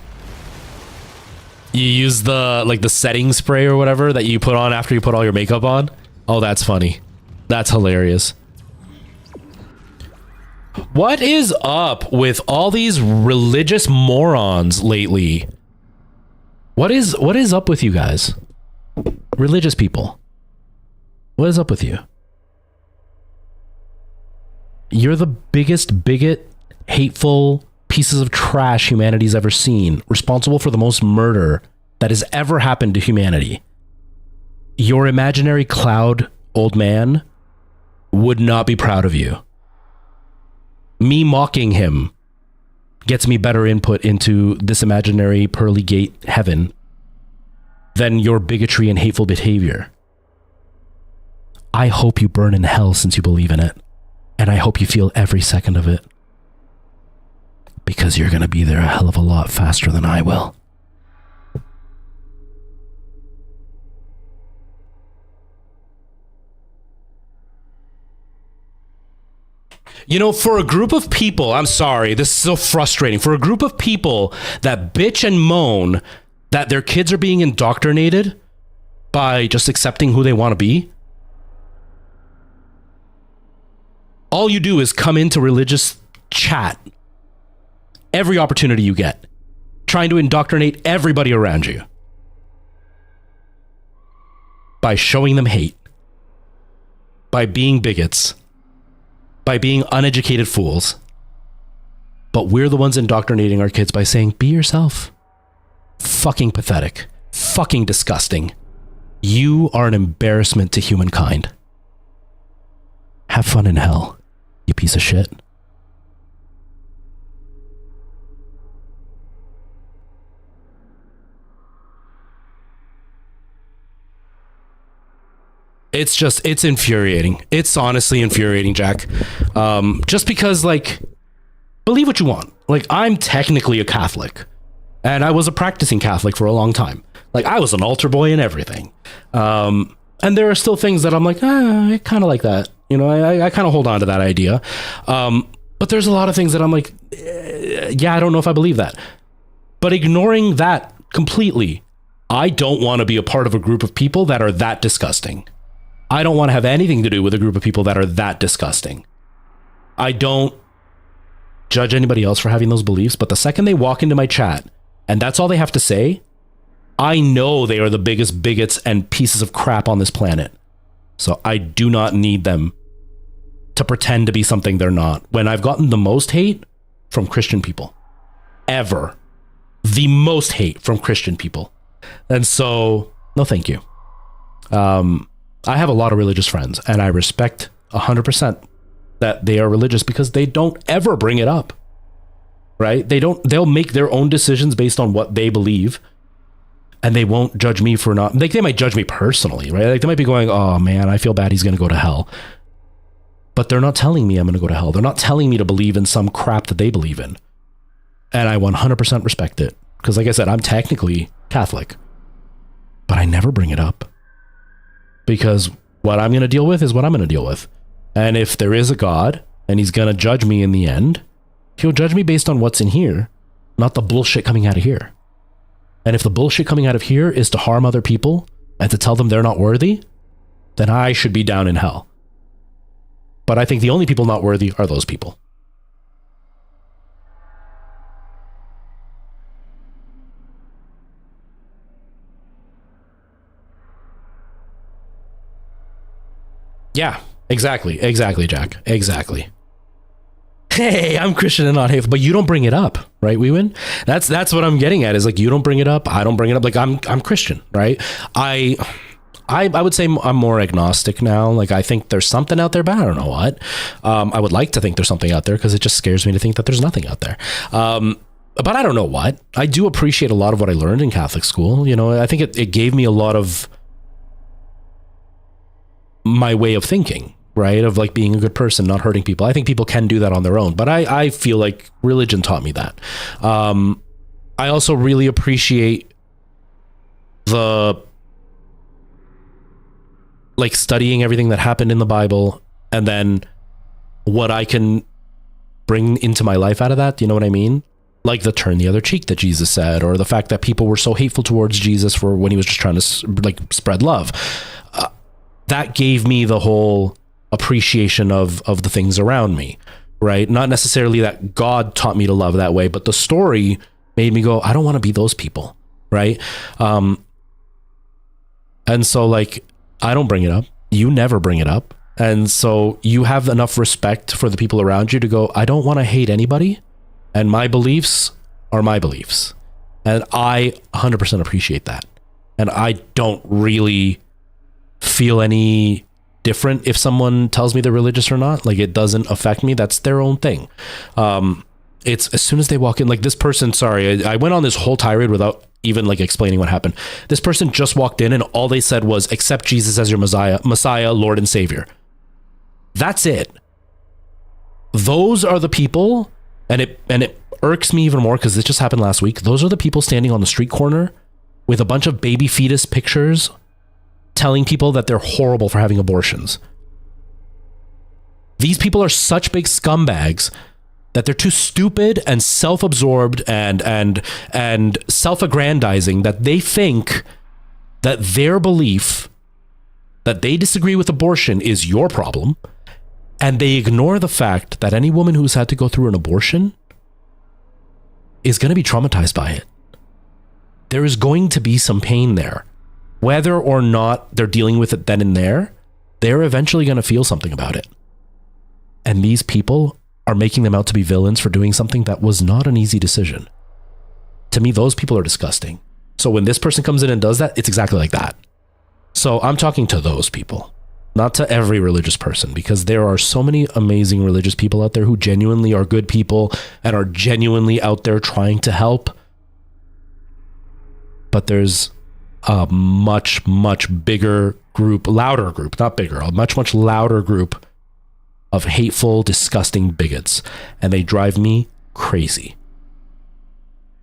You use the setting spray or whatever that you put on after you put all your makeup on? Oh, that's funny. That's hilarious. What is up with all these religious morons lately? What is up with you guys? Religious people. What is up with you? You're the biggest bigot, hateful pieces of trash humanity's ever seen, responsible for the most murder that has ever happened to humanity. Your imaginary cloud old man would not be proud of you. Me mocking him gets me better input into this imaginary pearly gate heaven than your bigotry and hateful behavior. I hope you burn in hell since you believe in it. And I hope you feel every second of it. Because you're going to be there a hell of a lot faster than I will. You know, for a group of people, I'm sorry, this is so frustrating. For a group of people that bitch and moan that their kids are being indoctrinated by just accepting who they want to be, all you do is come into religious chat every opportunity you get, trying to indoctrinate everybody around you by showing them hate, by being bigots, by being uneducated fools. But we're the ones indoctrinating our kids by saying, be yourself. Fucking pathetic. Fucking disgusting. You are an embarrassment to humankind. Have fun in hell, you piece of shit. It's infuriating. It's honestly infuriating, Jack. Just because, like, believe what you want. Like, I'm technically a Catholic, and I was a practicing Catholic for a long time. Like, I was an altar boy and everything. And there are still things that I'm like, I kind of like that. You know, I kind of hold on to that idea. But there's a lot of things that I'm like, yeah, I don't know if I believe that. But ignoring that completely, I don't want to be a part of a group of people that are that disgusting. I don't want to have anything to do with a group of people that are that disgusting. I don't judge anybody else for having those beliefs, but the second they walk into my chat and that's all they have to say, I know they are the biggest bigots and pieces of crap on this planet. So I do not need them to pretend to be something they're not. When I've gotten the most hate from Christian people ever, the most hate from Christian people. And so, no, thank you. I have a lot of religious friends, and I respect 100% that they are religious because they don't ever bring it up, right? They'll make their own decisions based on what they believe, and they won't judge me for not, like, they might judge me personally, right? Like, they might be going, oh man, I feel bad he's going to go to hell. But they're not telling me I'm going to go to hell. They're not telling me to believe in some crap that they believe in. And I 100% respect it. Because like I said, I'm technically Catholic, but I never bring it up. Because what I'm going to deal with is what I'm going to deal with. And if there is a God and he's going to judge me in the end, he'll judge me based on what's in here, not the bullshit coming out of here. And if the bullshit coming out of here is to harm other people and to tell them they're not worthy, then I should be down in hell. But I think the only people not worthy are those people. Yeah, exactly, Jack, exactly. Hey, I'm Christian and not hateful, but you don't bring it up, right, Weewin? That's what I'm getting at, is like, you don't bring it up, I don't bring it up. Like, I'm Christian, right? I would say I'm more agnostic now. Like, I think there's something out there, but I don't know what. I would like to think there's something out there because it just scares me to think that there's nothing out there. But I don't know what. I do appreciate a lot of what I learned in Catholic school. You know, I think it gave me a lot of my way of thinking, right? Of like being a good person, not hurting people. I think people can do that on their own, but I feel like religion taught me that. I also really appreciate the like studying everything that happened in the Bible and then what I can bring into my life out of that. Do you know what I mean? Like the turn the other cheek that Jesus said, or the fact that people were so hateful towards Jesus for when he was just trying to like spread love. That gave me the whole appreciation of the things around me, right? Not necessarily that God taught me to love that way, but the story made me go, I don't want to be those people, right? And so like, I don't bring it up. You never bring it up. And so you have enough respect for the people around you to go, I don't want to hate anybody. And my beliefs are my beliefs. And I 100% appreciate that. And I don't really feel any different if someone tells me they're religious or not. Like, it doesn't affect me. That's their own thing. It's as soon as they walk in, like this person, sorry, I went on this whole tirade without even like explaining what happened. This person just walked in and all they said was, accept Jesus as your Messiah, Lord and Savior. That's it. Those are the people, and it irks me even more because this just happened last week. Those are the people standing on the street corner with a bunch of baby fetus pictures telling people that they're horrible for having abortions. These people are such big scumbags that they're too stupid and self-absorbed and self-aggrandizing that they think that their belief that they disagree with abortion is your problem, and they ignore the fact that any woman who's had to go through an abortion is going to be traumatized by it. There is going to be some pain there. Whether or not they're dealing with it then and there, they're eventually going to feel something about it. And these people are making them out to be villains for doing something that was not an easy decision. To me, those people are disgusting. So when this person comes in and does that, it's exactly like that. So I'm talking to those people, not to every religious person, because there are so many amazing religious people out there who genuinely are good people and are genuinely out there trying to help. But there's a much, much bigger group, louder group, not bigger, a much, much louder group of hateful, disgusting bigots. And they drive me crazy.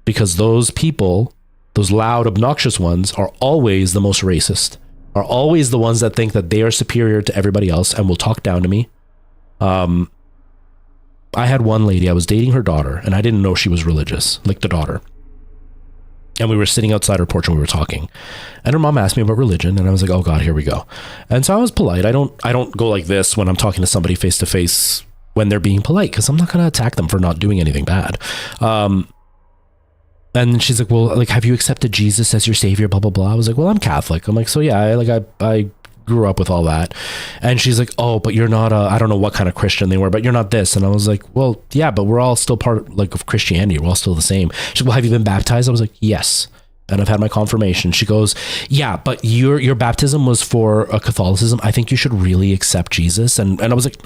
Because those people, those loud, obnoxious ones, are always the most racist, are always the ones that think that they are superior to everybody else and will talk down to me. I had one lady, I was dating her daughter, and I didn't know she was religious, like the daughter. And we were sitting outside her porch and we were talking. And her mom asked me about religion, and I was like, oh God, here we go. And so I was polite. I don't go like this when I'm talking to somebody face to face when they're being polite, because I'm not going to attack them for not doing anything bad. And she's like, well, like, have you accepted Jesus as your savior, blah, blah, blah. I was like, well, I'm Catholic. I'm like, so yeah, I grew up with all that. And she's like, oh, but you're not I don't know what kind of Christian they were, but you're not this. And I was like, well, yeah, but we're all still part of Christianity. We're all still the same. She's like, well, have you been baptized? I was like, yes. And I've had my confirmation. She goes, yeah, but your baptism was for a Catholicism. I think you should really accept Jesus. And I was like,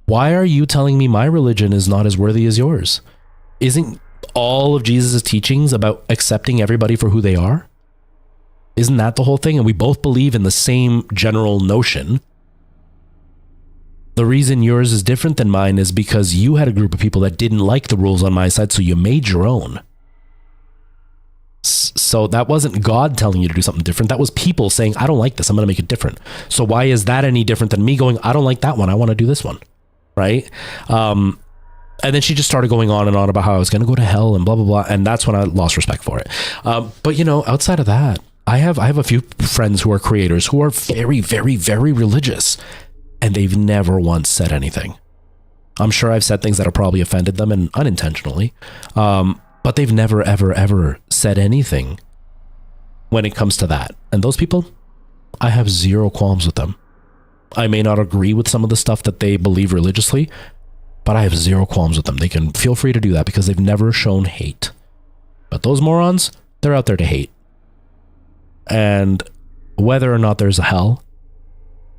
why are you telling me my religion is not as worthy as yours? Isn't all of Jesus' teachings about accepting everybody for who they are? Isn't that the whole thing? And we both believe in the same general notion. The reason yours is different than mine is because you had a group of people that didn't like the rules on my side, so you made your own. So that wasn't God telling you to do something different. That was people saying, I don't like this, I'm going to make it different. So why is that any different than me going, I don't like that one, I want to do this one, right? And then she just started going on and on about how I was going to go to hell and blah, blah, blah. And that's when I lost respect for it. But, you know, outside of that, I have a few friends who are creators who are very, very, very religious, and they've never once said anything. I'm sure I've said things that have probably offended them, and unintentionally, but they've never, ever, ever said anything when it comes to that. And those people, I have zero qualms with them. I may not agree with some of the stuff that they believe religiously, but I have zero qualms with them. They can feel free to do that because they've never shown hate. But those morons, they're out there to hate. And whether or not there's a hell,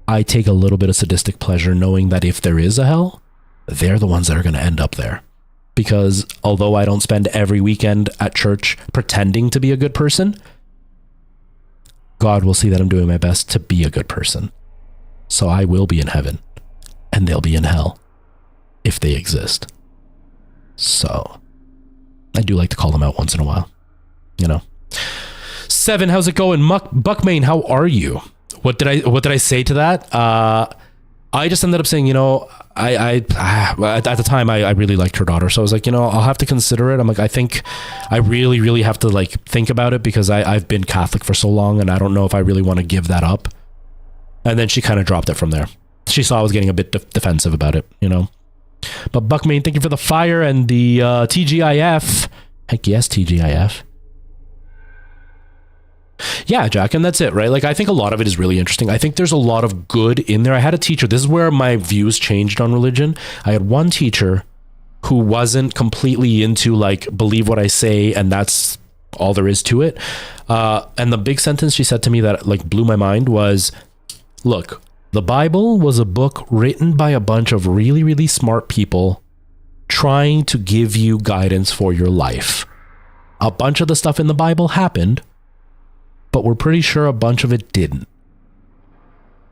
I take a little bit of sadistic pleasure knowing that if there is a hell, they're the ones that are going to end up there. Because although I don't spend every weekend at church pretending to be a good person, God will see that I'm doing my best to be a good person. So I will be in heaven and they'll be in hell if they exist. So I do like to call them out once in a while, you know. 7, how's it going? Buckmain, how are you? What did I say to that? I just ended up saying, you know, I at the time I really liked her daughter, so I was like, you know, I'll have to consider it. I'm like, I think I really have to like think about it, because I've been Catholic for so long, and I don't know if I really want to give that up. And then she kind of dropped it from there. She saw I was getting a bit defensive about it, you know. But Buckmain, thank you for the fire and the TGIF. Heck yes, TGIF. Yeah, Jack, and that's it, right? Like, I think a lot of it is really interesting. I think there's a lot of good in there. I had a teacher, this is where my views changed on religion. I had one teacher who wasn't completely into, like, believe what I say, and that's all there is to it. And the big sentence she said to me that, like, blew my mind was, look, the Bible was a book written by a bunch of really smart people trying to give you guidance for your life. A bunch of the stuff in the Bible happened, but we're pretty sure a bunch of it didn't.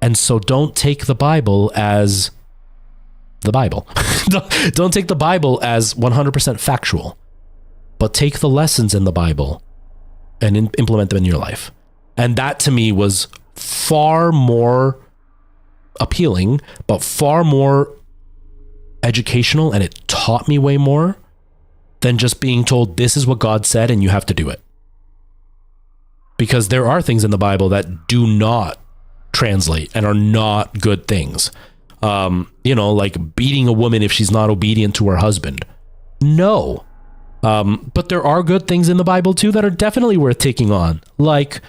And so don't take the Bible as the Bible. Don't take the Bible as 100% factual, but take the lessons in the Bible and implement them in your life. And that to me was far more appealing, but far more educational, and it taught me way more than just being told this is what God said and you have to do it. Because there are things in the Bible that do not translate and are not good things. You know, like beating a woman if she's not obedient to her husband. No. But there are good things in the Bible too that are definitely worth taking on. Like,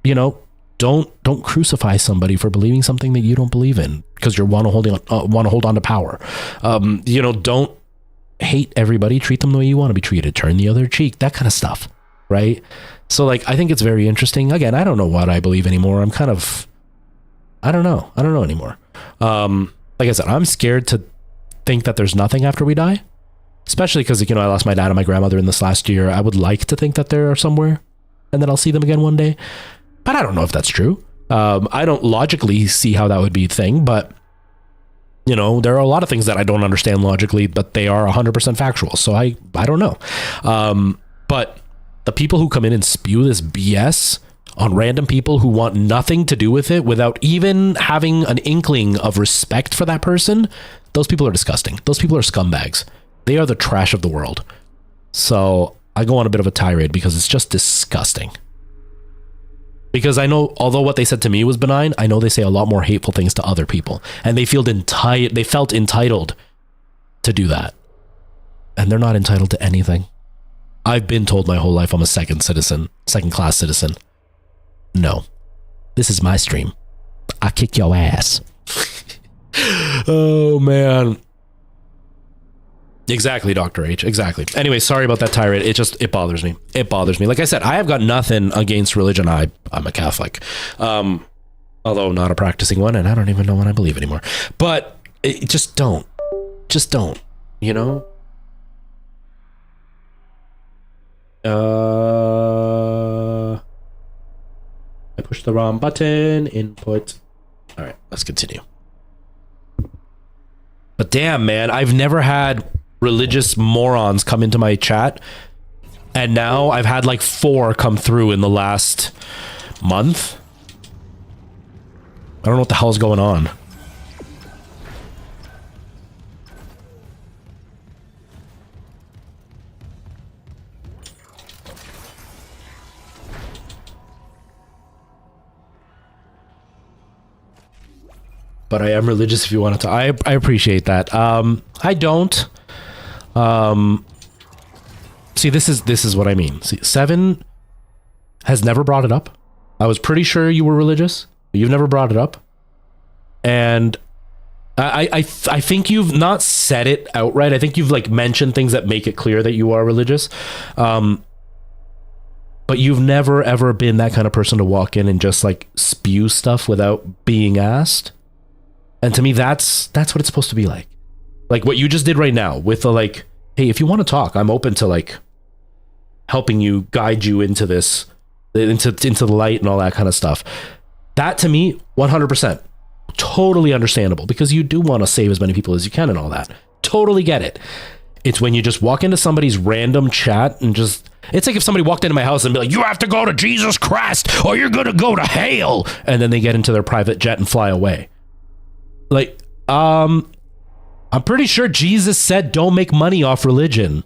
you know, don't crucify somebody for believing something that you don't believe in because you want to hold on to power. You know, don't hate everybody. Treat them the way you want to be treated. Turn the other cheek. That kind of stuff, right? So, like, I think it's very interesting. Again, I don't know what I believe anymore. I'm kind of, I don't know anymore. Like I said, I'm scared to think that there's nothing after we die, especially because, you know, I lost my dad and my grandmother in this last year. I would like to think that they're somewhere and that I'll see them again one day, but I don't know if that's true. I don't logically see how that would be a thing, but, you know, there are a lot of things that I don't understand logically, but they are 100% factual. So I don't know. But the people who come in and spew this BS on random people who want nothing to do with it without even having an inkling of respect for that person, those people are disgusting. Those people are scumbags. They are the trash of the world. So I go on a bit of a tirade because it's just disgusting. Because I know, although what they said to me was benign, I know they say a lot more hateful things to other people, and they felt entitled to do that. And they're not entitled to anything. I've been told my whole life I'm a second-class citizen. No. This is my stream. I kick your ass. Oh, man. Exactly, Dr. H. Exactly. Anyway, sorry about that tirade. It bothers me. It bothers me. Like I said, I have got nothing against religion. I'm a Catholic. Although not a practicing one, and I don't even know what I believe anymore. But just don't. Just don't. You know? I pushed the wrong button. Input. All right, let's continue. But damn, man, I've never had religious morons come into my chat, and now I've had like 4 come through in the last month. I don't know what the hell's going on. But I am religious if you wanted to. I appreciate that. I don't. See, this is what I mean. See, 7 has never brought it up. I was pretty sure you were religious, but you've never brought it up. And I think you've not said it outright. I think you've like mentioned things that make it clear that you are religious. But you've never ever been that kind of person to walk in and just like spew stuff without being asked. And to me, that's what it's supposed to be like. Like what you just did right now with the like, hey, if you want to talk, I'm open to like helping you, guide you into this, into the light and all that kind of stuff. That to me, 100%. totally understandable because you do want to save as many people as you can and all that. Totally get it. It's when you just walk into somebody's random chat and just, it's like if somebody walked into my house and be like, you have to go to Jesus Christ or you're going to go to hell. And then they get into their private jet and fly away. Like, I'm pretty sure Jesus said, don't make money off religion.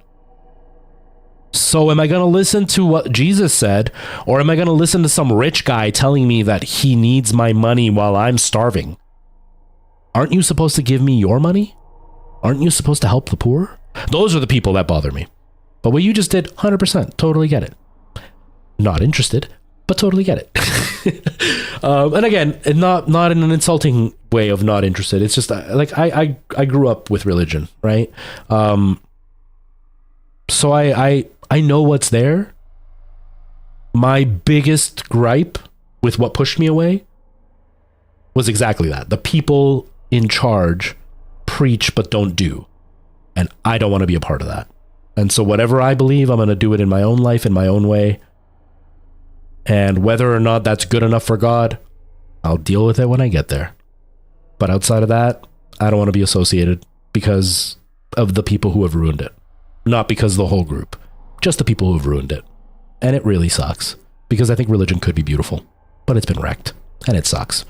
So am I going to listen to what Jesus said, or am I going to listen to some rich guy telling me that he needs my money while I'm starving? Aren't you supposed to give me your money? Aren't you supposed to help the poor? Those are the people that bother me. But what you just did, 100%, totally get it. Not interested, but totally get it. And again, not in an insulting way of not interested. It's just like I grew up with religion, right? So I know what's there. My biggest gripe with what pushed me away was exactly that. The people in charge preach but don't do. And I don't want to be a part of that. And so whatever I believe, I'm going to do it in my own life, in my own way. And whether or not that's good enough for God, I'll deal with it when I get there. But outside of that, I don't want to be associated because of the people who have ruined it. Not because of the whole group. Just the people who have ruined it. And it really sucks. Because I think religion could be beautiful. But it's been wrecked. And it sucks.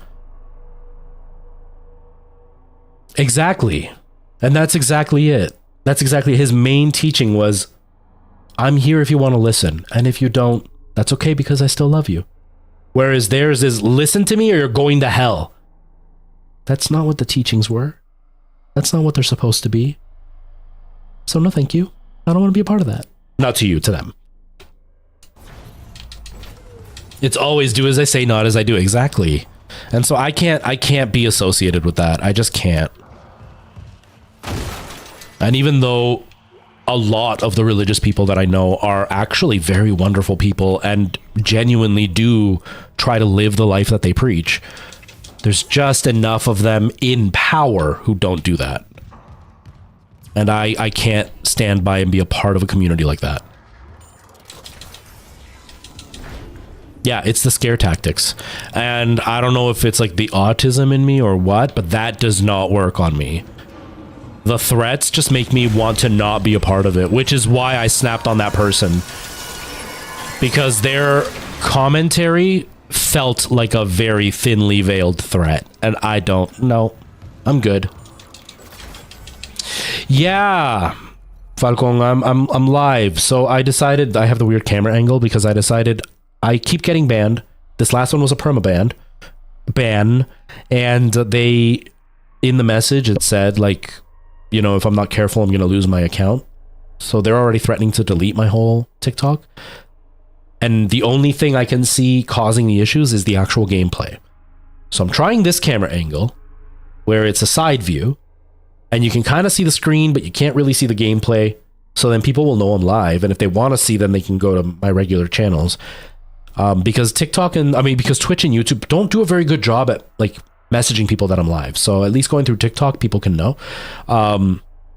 Exactly. And that's exactly it. That's exactly his main teaching was, I'm here if you want to listen. And if you don't, that's okay because I still love you. Whereas theirs is, listen to me or you're going to hell. That's not what the teachings were. That's not what they're supposed to be. So no thank you. I don't want to be a part of that. Not to you, to them. It's always do as I say, not as I do. Exactly. And so I can't be associated with that. I just can't. And even though a lot of the religious people that I know are actually very wonderful people and genuinely do try to live the life that they preach, there's just enough of them in power who don't do that. And I can't stand by and be a part of a community like that. Yeah, it's the scare tactics. And I don't know if it's like the autism in me or what, but that does not work on me. The threats just make me want to not be a part of it, which is why I snapped on that person. Because their commentary felt like a very thinly veiled threat. And I don't know. I'm good. Yeah. Falcon, I'm live. So I decided I have the weird camera angle because I decided I keep getting banned. This last one was a perma ban. And they, in the message, it said like, you know, if I'm not careful, I'm going to lose my account. So they're already threatening to delete my whole TikTok. And the only thing I can see causing the issues is the actual gameplay. So I'm trying this camera angle where it's a side view and you can kind of see the screen, but you can't really see the gameplay. So then people will know I'm live. And if they want to see, then they can go to my regular channels. Because TikTok because Twitch and YouTube don't do a very good job at like messaging people that I'm live. So at least going through TikTok, people can know.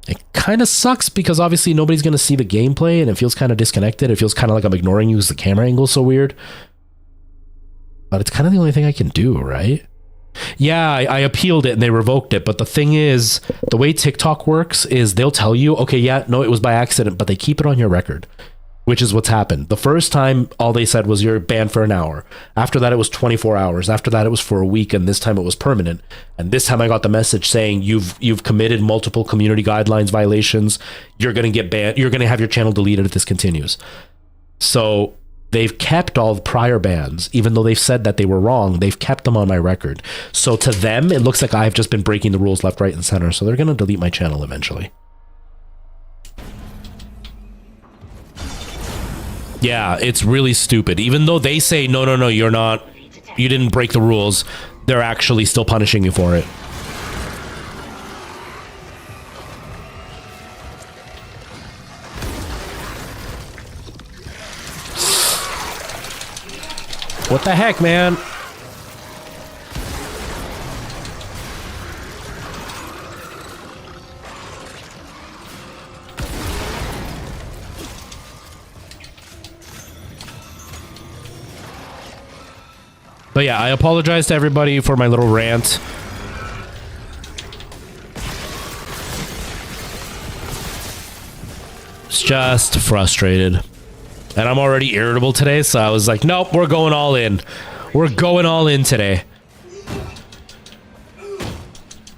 It kind of sucks because obviously nobody's going to see the gameplay and it feels kind of disconnected. It feels kind of like I'm ignoring you because the camera angle is so weird. But it's kind of the only thing I can do, right? Yeah, I appealed it and they revoked it. But the thing is, the way TikTok works is they'll tell you, okay, yeah, no, it was by accident, but they keep it on your record. Which is what's happened. The first time, all they said was you're banned for an hour. After that, it was 24 hours. After that, it was for a week. And this time it was permanent. And this time I got the message saying you've committed multiple community guidelines violations. You're going to get banned. You're going to have your channel deleted if this continues. So they've kept all the prior bans, even though they've said that they were wrong. They've kept them on my record. So to them, it looks like I've just been breaking the rules left, right, and center. So they're going to delete my channel eventually. Yeah, it's really stupid. Even though they say, no, you're not, you didn't break the rules, they're actually still punishing you for it. What the heck, man? But yeah, I apologize to everybody for my little rant. was just frustrated. And I'm already irritable today, so I was like, nope, we're going all in. We're going all in today.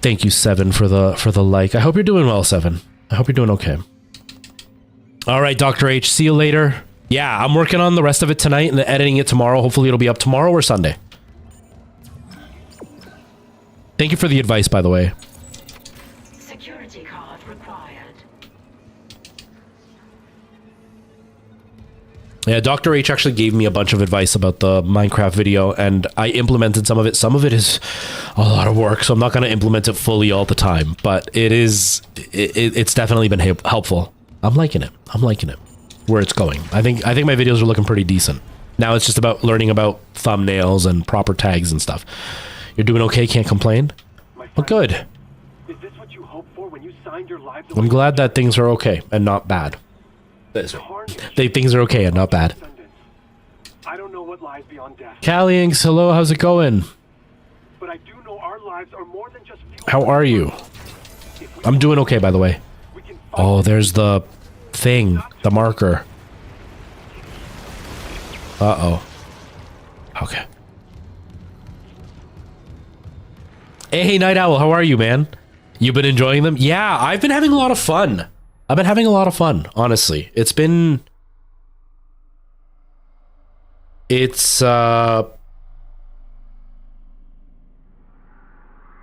Thank you, Seven, for the like. I hope you're doing well, Seven. I hope you're doing okay. All right, Dr. H, see you later. Yeah, I'm working on the rest of it tonight and editing it tomorrow. Hopefully it'll be up tomorrow or Sunday. Thank you for the advice, by the way. Security card required. Yeah, Dr. H actually gave me a bunch of advice about the Minecraft video, and I implemented some of it. Some of it is a lot of work, so I'm not going to implement it fully all the time, but it's definitely been helpful. I'm liking it. I'm liking it. Where it's going. I think my videos are looking pretty decent. Now it's just about learning about thumbnails and proper tags and stuff. You're doing okay, can't complain? Well, good. Is this what you hoped for when you signed your lives I'm glad that things are okay and not bad. Things are okay and not bad. I don't know what lies beyond death. Callianx, hello, how's it going? But I do know our lives are more than just fuel. How are you? I'm doing okay, by the way. Oh, there's the thing, the marker. Uh-oh. Okay. Hey, Night Owl, how are you, man? You've been enjoying them? Yeah, I've been having a lot of fun. I've been having a lot of fun, honestly. It's what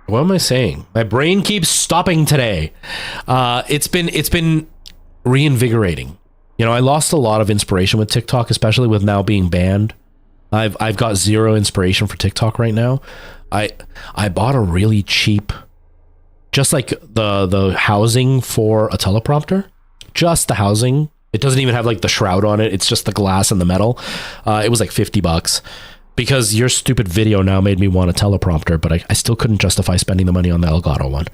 am I saying? My brain keeps stopping today. It's been reinvigorating. You know, I lost a lot of inspiration with TikTok, especially with now being banned. I've got zero inspiration for TikTok right now. I bought a really cheap, just like the housing for a teleprompter, just the housing. It doesn't even have like the shroud on it. It's just the glass and the metal. It was like $50 because your stupid video now made me want a teleprompter, but I still couldn't justify spending the money on the Elgato one.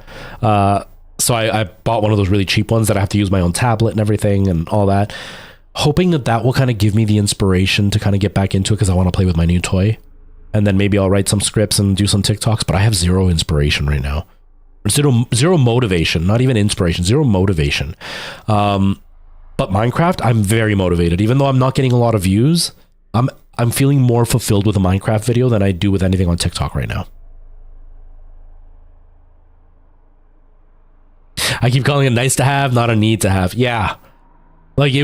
So I bought one of those really cheap ones that I have to use my own tablet and everything and all that, hoping that will kind of give me the inspiration to kind of get back into it because I want to play with my new toy. And then maybe I'll write some scripts and do some TikToks, but I have zero inspiration right now. Zero motivation, not even inspiration, zero motivation. But Minecraft, I'm very motivated. Even though I'm not getting a lot of views, I'm feeling more fulfilled with a Minecraft video than I do with anything on TikTok right now. I keep calling it nice to have, not a need to have. Yeah. Like,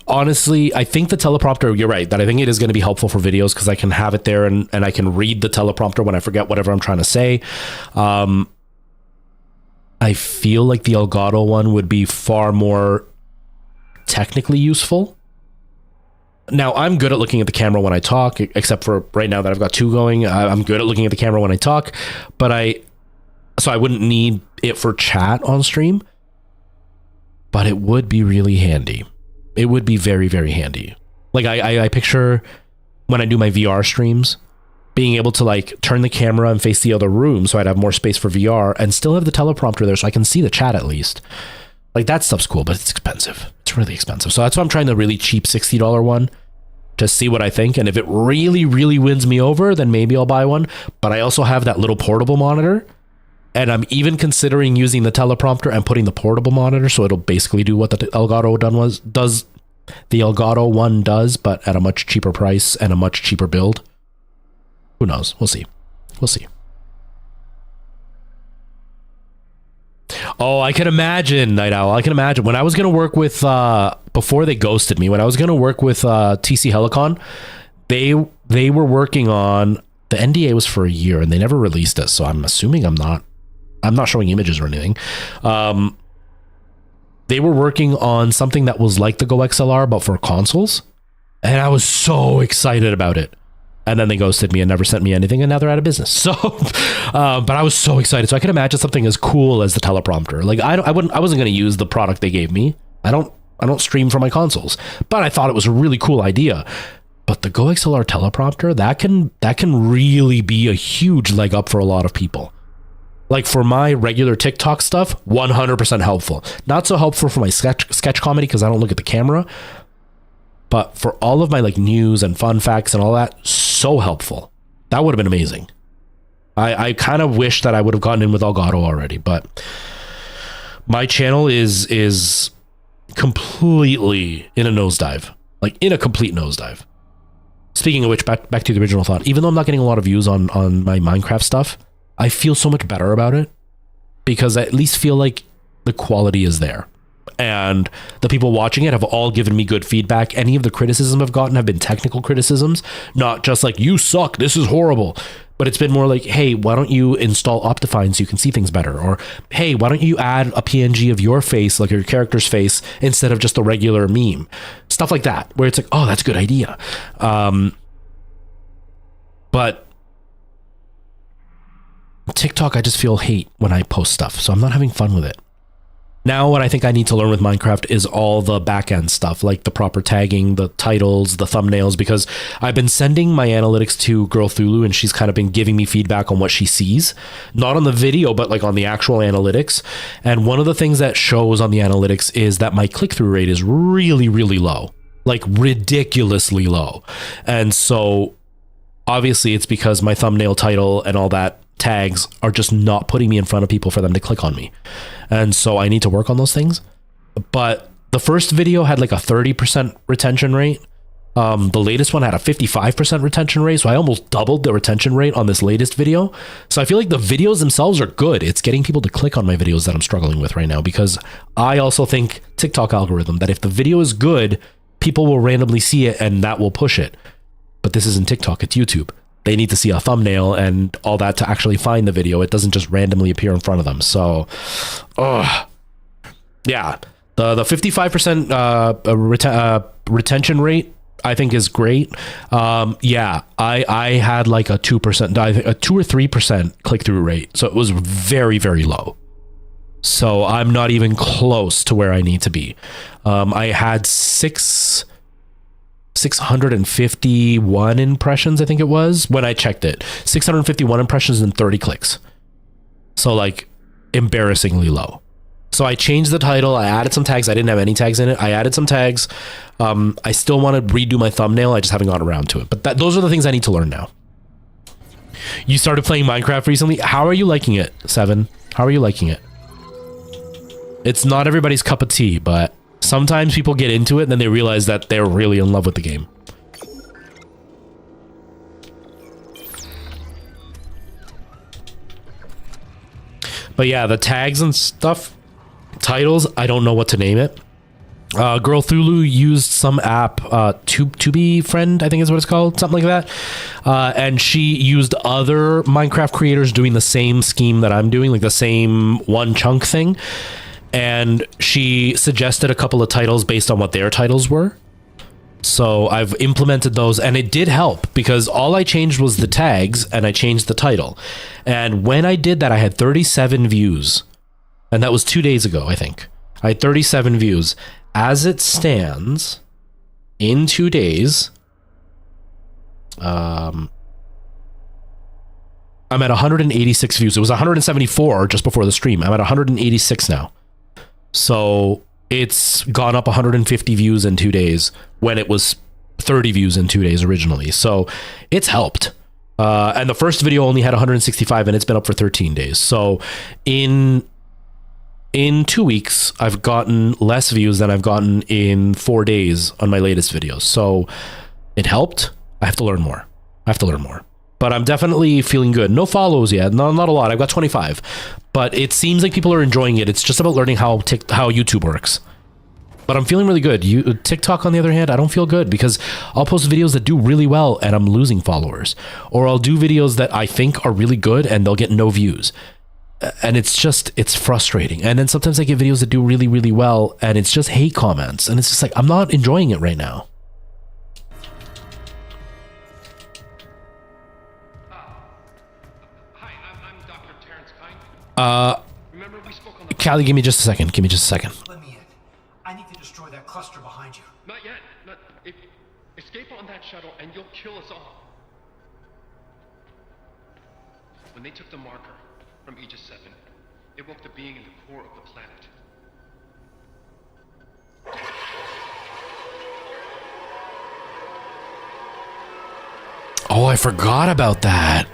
honestly, I think the teleprompter, you're right, that I think it is going to be helpful for videos because I can have it there and I can read the teleprompter when I forget whatever I'm trying to say. I feel like the Elgato one would be far more technically useful. Now, I'm good at looking at the camera when I talk, except for right now that I've got two going. I'm good at looking at the camera when I talk, but so I wouldn't need it for chat on stream. But it would be really handy. It would be very, very handy. Like I picture when I do my VR streams, being able to like turn the camera and face the other room so I'd have more space for VR and still have the teleprompter there so I can see the chat at least. Like that stuff's cool, but it's expensive. It's really expensive. So that's why I'm trying the really cheap $60 one to see what I think. And if it really, really wins me over, then maybe I'll buy one. But I also have that little portable monitor. And I'm even considering using the teleprompter and putting the portable monitor, so it'll basically do what the Elgato does. The Elgato one does, but at a much cheaper price and a much cheaper build. Who knows? We'll see. We'll see. Oh, I can imagine, Night Owl. I can imagine when I was going to work with before they ghosted me. When I was going to work with TC Helicon, they were working on the NDA was for a year and they never released it. So I'm assuming I'm not showing images or anything. They were working on something that was like the Go XLR, but for consoles. And I was so excited about it. And then they ghosted me and never sent me anything. And now they're out of business. So, but I was so excited. So I can imagine something as cool as the teleprompter. Like I wasn't going to use the product they gave me. I don't stream from my consoles, but I thought it was a really cool idea. But the Go XLR teleprompter, that can really be a huge leg up for a lot of people. Like for my regular TikTok stuff, 100% helpful. Not so helpful for my sketch comedy because I don't look at the camera. But for all of my like news and fun facts and all that, so helpful. That would have been amazing. I kind of wish that I would have gotten in with Elgato already, but my channel is completely in a nosedive, like in a complete nosedive. Speaking of which, back to the original thought, even though I'm not getting a lot of views on my Minecraft stuff, I feel so much better about it because I at least feel like the quality is there. And the people watching it have all given me good feedback. Any of the criticism I've gotten have been technical criticisms, not just like, you suck, this is horrible. But it's been more like, hey, why don't you install Optifine so you can see things better? Or, hey, why don't you add a PNG of your face, like your character's face, instead of just a regular meme? Stuff like that, where it's like, oh, that's a good idea. But TikTok, I just feel hate when I post stuff, so I'm not having fun with it. Now what I think I need to learn with Minecraft is all the back-end stuff, like the proper tagging, the titles, the thumbnails, because I've been sending my analytics to Girl Thulu and she's kind of been giving me feedback on what she sees. Not on the video, but like on the actual analytics. And one of the things that shows on the analytics is that my click-through rate is really, really low, like ridiculously low. And so obviously it's because my thumbnail title and all that tags are just not putting me in front of people for them to click on me. And so I need to work on those things. But the first video had like a 30% retention rate. The latest one had a 55% retention rate. So I almost doubled the retention rate on this latest video. So I feel like the videos themselves are good. It's getting people to click on my videos that I'm struggling with right now, because I also think TikTok algorithm that if the video is good, people will randomly see it and that will push it. But this isn't TikTok, it's YouTube. They need to see a thumbnail and all that to actually find the video. It doesn't just randomly appear in front of them. So, yeah, the 55% retention rate I think is great. Yeah, I had like a 2%, a 2 or 3% click through rate, so it was very, very low. So I'm not even close to where I need to be. I had 651 impressions, I think it was, when I checked it. 651 impressions and 30 clicks. So like embarrassingly low. So I changed the title. I added some tags. I didn't have any tags in it. I added some tags. I still want to redo my thumbnail. I just haven't gotten around to it. But those are the things I need to learn now. You started playing Minecraft recently. How are you liking it, Seven? How are you liking it? It's not everybody's cup of tea, but sometimes people get into it and then they realize that they're really in love with the game. But yeah, the tags and stuff, titles, I don't know what to name it. Girl Thulu used some app, to be friend, I think is what it's called, something like that. And she used other Minecraft creators doing the same scheme that I'm doing, like the same one chunk thing. And she suggested a couple of titles based on what their titles were. So I've implemented those and it did help because all I changed was the tags and I changed the title. And when I did that, I had 37 views. And that was 2 days ago, I think. I had 37 views. As it stands, in 2 days, I'm at 186 views. It was 174 just before the stream. I'm at 186 now. So it's gone up 150 views in 2 days when it was 30 views in 2 days originally. So it's helped. And the first video only had 165 and it's been up for 13 days. So in 2 weeks, I've gotten less views than I've gotten in 4 days on my latest videos. So it helped. I have to learn more. But I'm definitely feeling good. No follows yet. No, not a lot. I've got 25. But it seems like people are enjoying it. It's just about learning how YouTube works. But I'm feeling really good. TikTok, on the other hand, I don't feel good because I'll post videos that do really well and I'm losing followers. Or I'll do videos that I think are really good and they'll get no views. And it's frustrating. And then sometimes I get videos that do really, really well and it's just hate comments. And it's just like, I'm not enjoying it right now. Remember we spoke on the... Callie, give me just a second. Let me in. I need to destroy that cluster behind you. Not yet. Escape on that shuttle and you'll kill us all. When they took the marker from Aegis 7, it woke the being in the core of the planet. Oh, I forgot about that.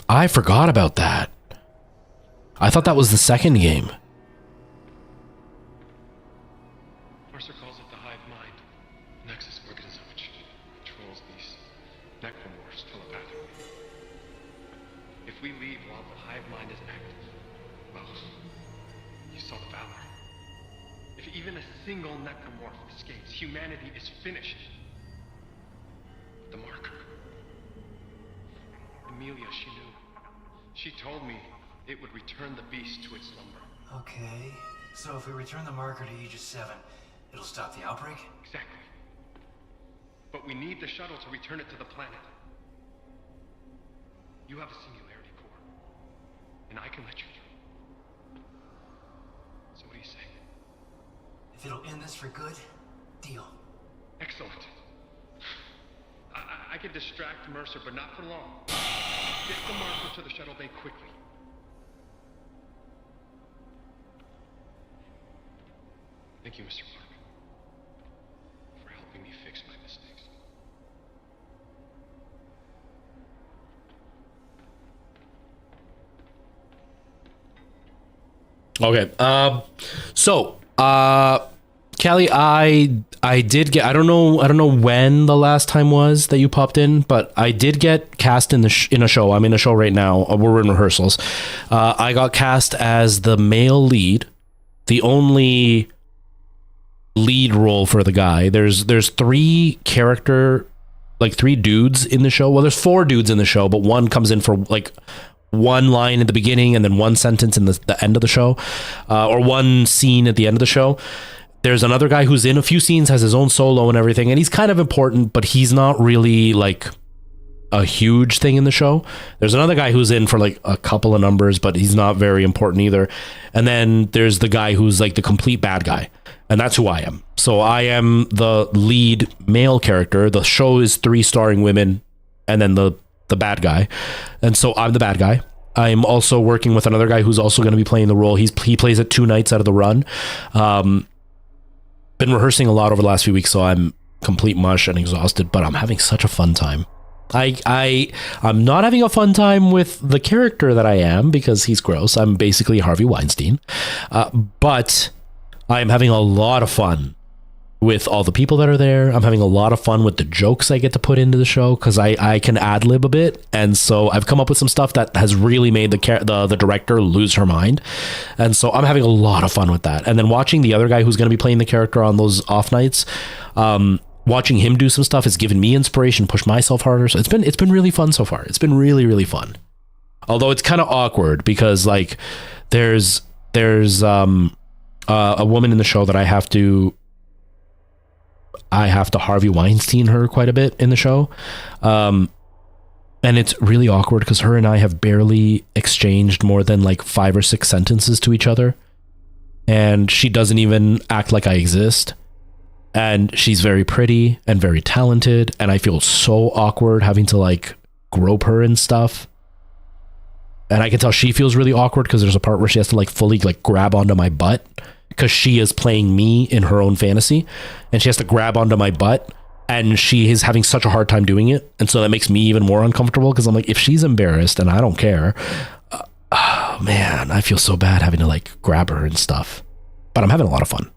I thought that was the second game. we leave while the hive mind is active, well, you saw the valor. If even a single necromorph escapes, humanity is finished. The marker. Amelia, she knew. She told me it would return the beast to its slumber. Okay, so if we return the marker to Aegis 7, it'll stop the outbreak? Exactly. But we need the shuttle to return it to the planet. You have a singularity core, and I can let you through. So what do you say? If it'll end this for good, deal. Excellent. I can distract Mercer, but not for long. Get the marker to the shuttle bay quickly. Thank you, Mr. Clark, for helping me fix my mistakes. Okay. Callie, I did get, I don't know when the last time was that you popped in, but I did get cast in a show. I'm in a show right now. We're in rehearsals. I got cast as the male lead, the only lead role for the guy. There's three dudes in the show. Well, there's four dudes in the show, but one comes in for like one line at the beginning and then one sentence in the end of the show, or one scene at the end of the show. There's another guy who's in a few scenes, has his own solo and everything, and he's kind of important, but he's not really like a huge thing in the show. There's another guy who's in for like a couple of numbers, but he's not very important either. And then there's the guy who's like the complete bad guy, and that's who I am. So I am the lead male character. The show is 3 starring women, and then the bad guy. And so I'm the bad guy. I'm also working with another guy who's also going to be playing the role. He plays it 2 nights out of the run. Been rehearsing a lot over the last few weeks, so I'm complete mush and exhausted, but I'm having such a fun time. I'm not having a fun time with the character that I am because he's gross. I'm basically Harvey Weinstein, but I'm having a lot of fun with all the people that are there. I'm having a lot of fun with the jokes I get to put into the show because I can ad lib a bit, and so I've come up with some stuff that has really made the director lose her mind, and so I'm having a lot of fun with that. And then watching the other guy who's going to be playing the character on those off nights, watching him do some stuff has given me inspiration, push myself harder. So it's been really fun so far. It's been really, really fun. Although it's kind of awkward because like there's a woman in the show that I have to Harvey Weinstein her quite a bit in the show. And it's really awkward because her and I have barely exchanged more than like 5 or 6 sentences to each other. And she doesn't even act like I exist. And she's very pretty and very talented. And I feel so awkward having to like grope her and stuff. And I can tell she feels really awkward because there's a part where she has to like fully like grab onto my butt because she is playing me in her own fantasy, and she has to grab onto my butt, and she is having such a hard time doing it. And so that makes me even more uncomfortable because I'm like, if she's embarrassed and I don't care, oh man, I feel so bad having to like grab her and stuff. But I'm having a lot of fun.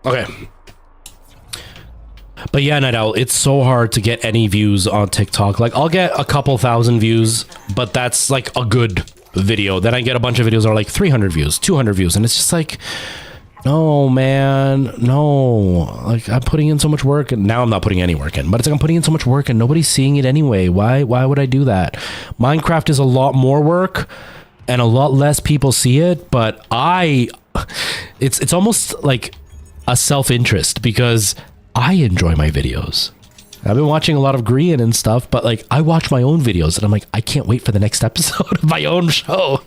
Okay. But yeah, Night Owl, it's so hard to get any views on TikTok. Like, I'll get a couple thousand views, but that's like a good video. Then I get a bunch of videos that are like 300 views, 200 views, and it's just like, no, man, no. Like, I'm putting in so much work, and now I'm not putting any work in, but it's like I'm putting in so much work and nobody's seeing it anyway. Why would I do that? Minecraft is a lot more work and a lot less people see it, but it's almost like a self-interest because I enjoy my videos. I've been watching a lot of Grian and stuff, but like I watch my own videos and I'm like, I can't wait for the next episode of my own show.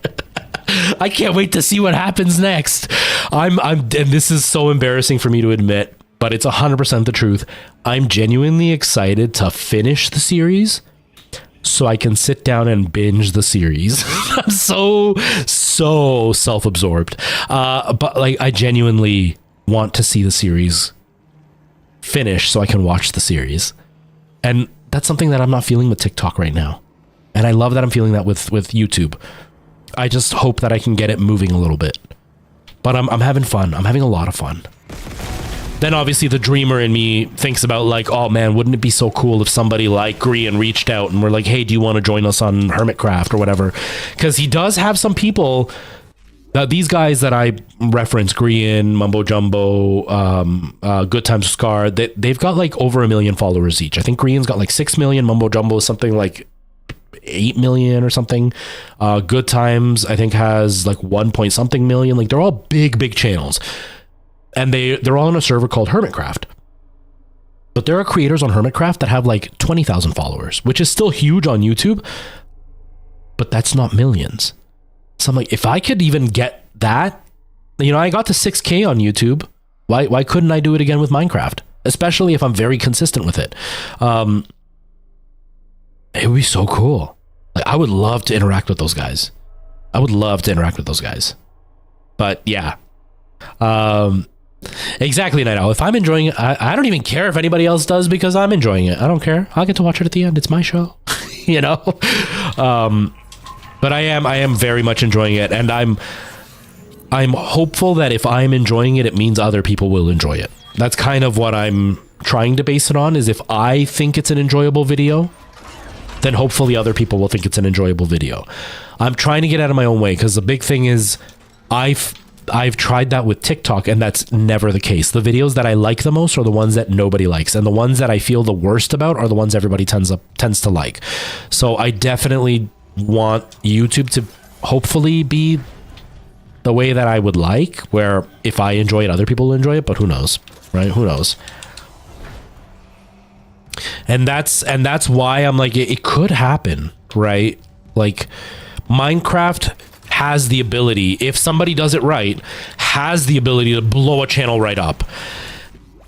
I can't wait to see what happens next. And this is so embarrassing for me to admit, but it's 100% the truth. I'm genuinely excited to finish the series so I can sit down and binge the series. I'm so self-absorbed. But like, I genuinely want to see the series finish so I can watch the series. And that's something that I'm not feeling with TikTok right now. And I love that I'm feeling that with YouTube. I just hope that I can get it moving a little bit. But I'm having fun. I'm having a lot of fun. Then obviously the dreamer in me thinks about like, oh man, wouldn't it be so cool if somebody like Grian reached out and were like, hey, do you want to join us on Hermitcraft or whatever? Because he does have some people, these guys that I reference, Grian, Mumbo Jumbo, Good Times Scar, they've got like over 1 million followers each. I think Grian's got like 6 million, Mumbo Jumbo is something like 8 million or something. Good Times I think has like 1 point something million. Like they're all big channels, and they're all on a server called Hermitcraft. But there are creators on Hermitcraft that have like 20,000 followers, which is still huge on YouTube, but that's not millions. So I'm like, if I could even get that, you know, I got to 6K on YouTube. Why couldn't I do it again with Minecraft? Especially if I'm very consistent with it. It would be so cool. Like, I would love to interact with those guys. But yeah. Exactly, Night Owl. If I'm enjoying it, I don't even care if anybody else does because I'm enjoying it. I don't care. I'll get to watch it at the end. It's my show. You know? But I am very much enjoying it, and I'm hopeful that if I'm enjoying it, it means other people will enjoy it. That's kind of what I'm trying to base it on, is if I think it's an enjoyable video, then hopefully other people will think it's an enjoyable video. I'm trying to get out of my own way, because the big thing is I've tried that with TikTok, and that's never the case. The videos that I like the most are the ones that nobody likes, and the ones that I feel the worst about are the ones everybody tends to like. So I definitely want YouTube to hopefully be the way that I would like, where if I enjoy it, other people will enjoy it, but who knows, right? Who knows? And that's why I'm like, it could happen, right? Like, Minecraft has the ability, if somebody does it right, has the ability to blow a channel right up.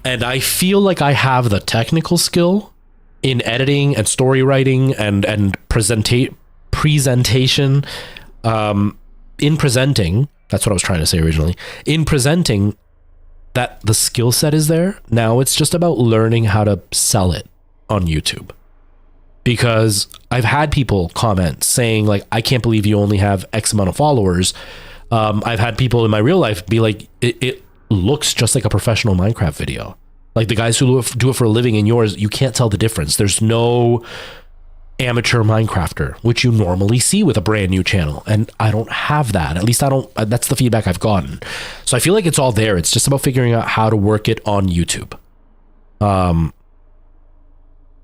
And I feel like I have the technical skill in editing and story writing and presentation, in presenting, that's what I was trying to say originally, in presenting, that the skill set is there. Now it's just about learning how to sell it on YouTube. Because I've had people comment saying like, I can't believe you only have X amount of followers. I've had people in my real life be like, it looks just like a professional Minecraft video. Like the guys who do it for a living in yours, you can't tell the difference. There's no amateur Minecrafter, which you normally see with a brand new channel. And I don't have that. At least I don't, that's the feedback I've gotten. So I feel like it's all there. It's just about figuring out how to work it on YouTube.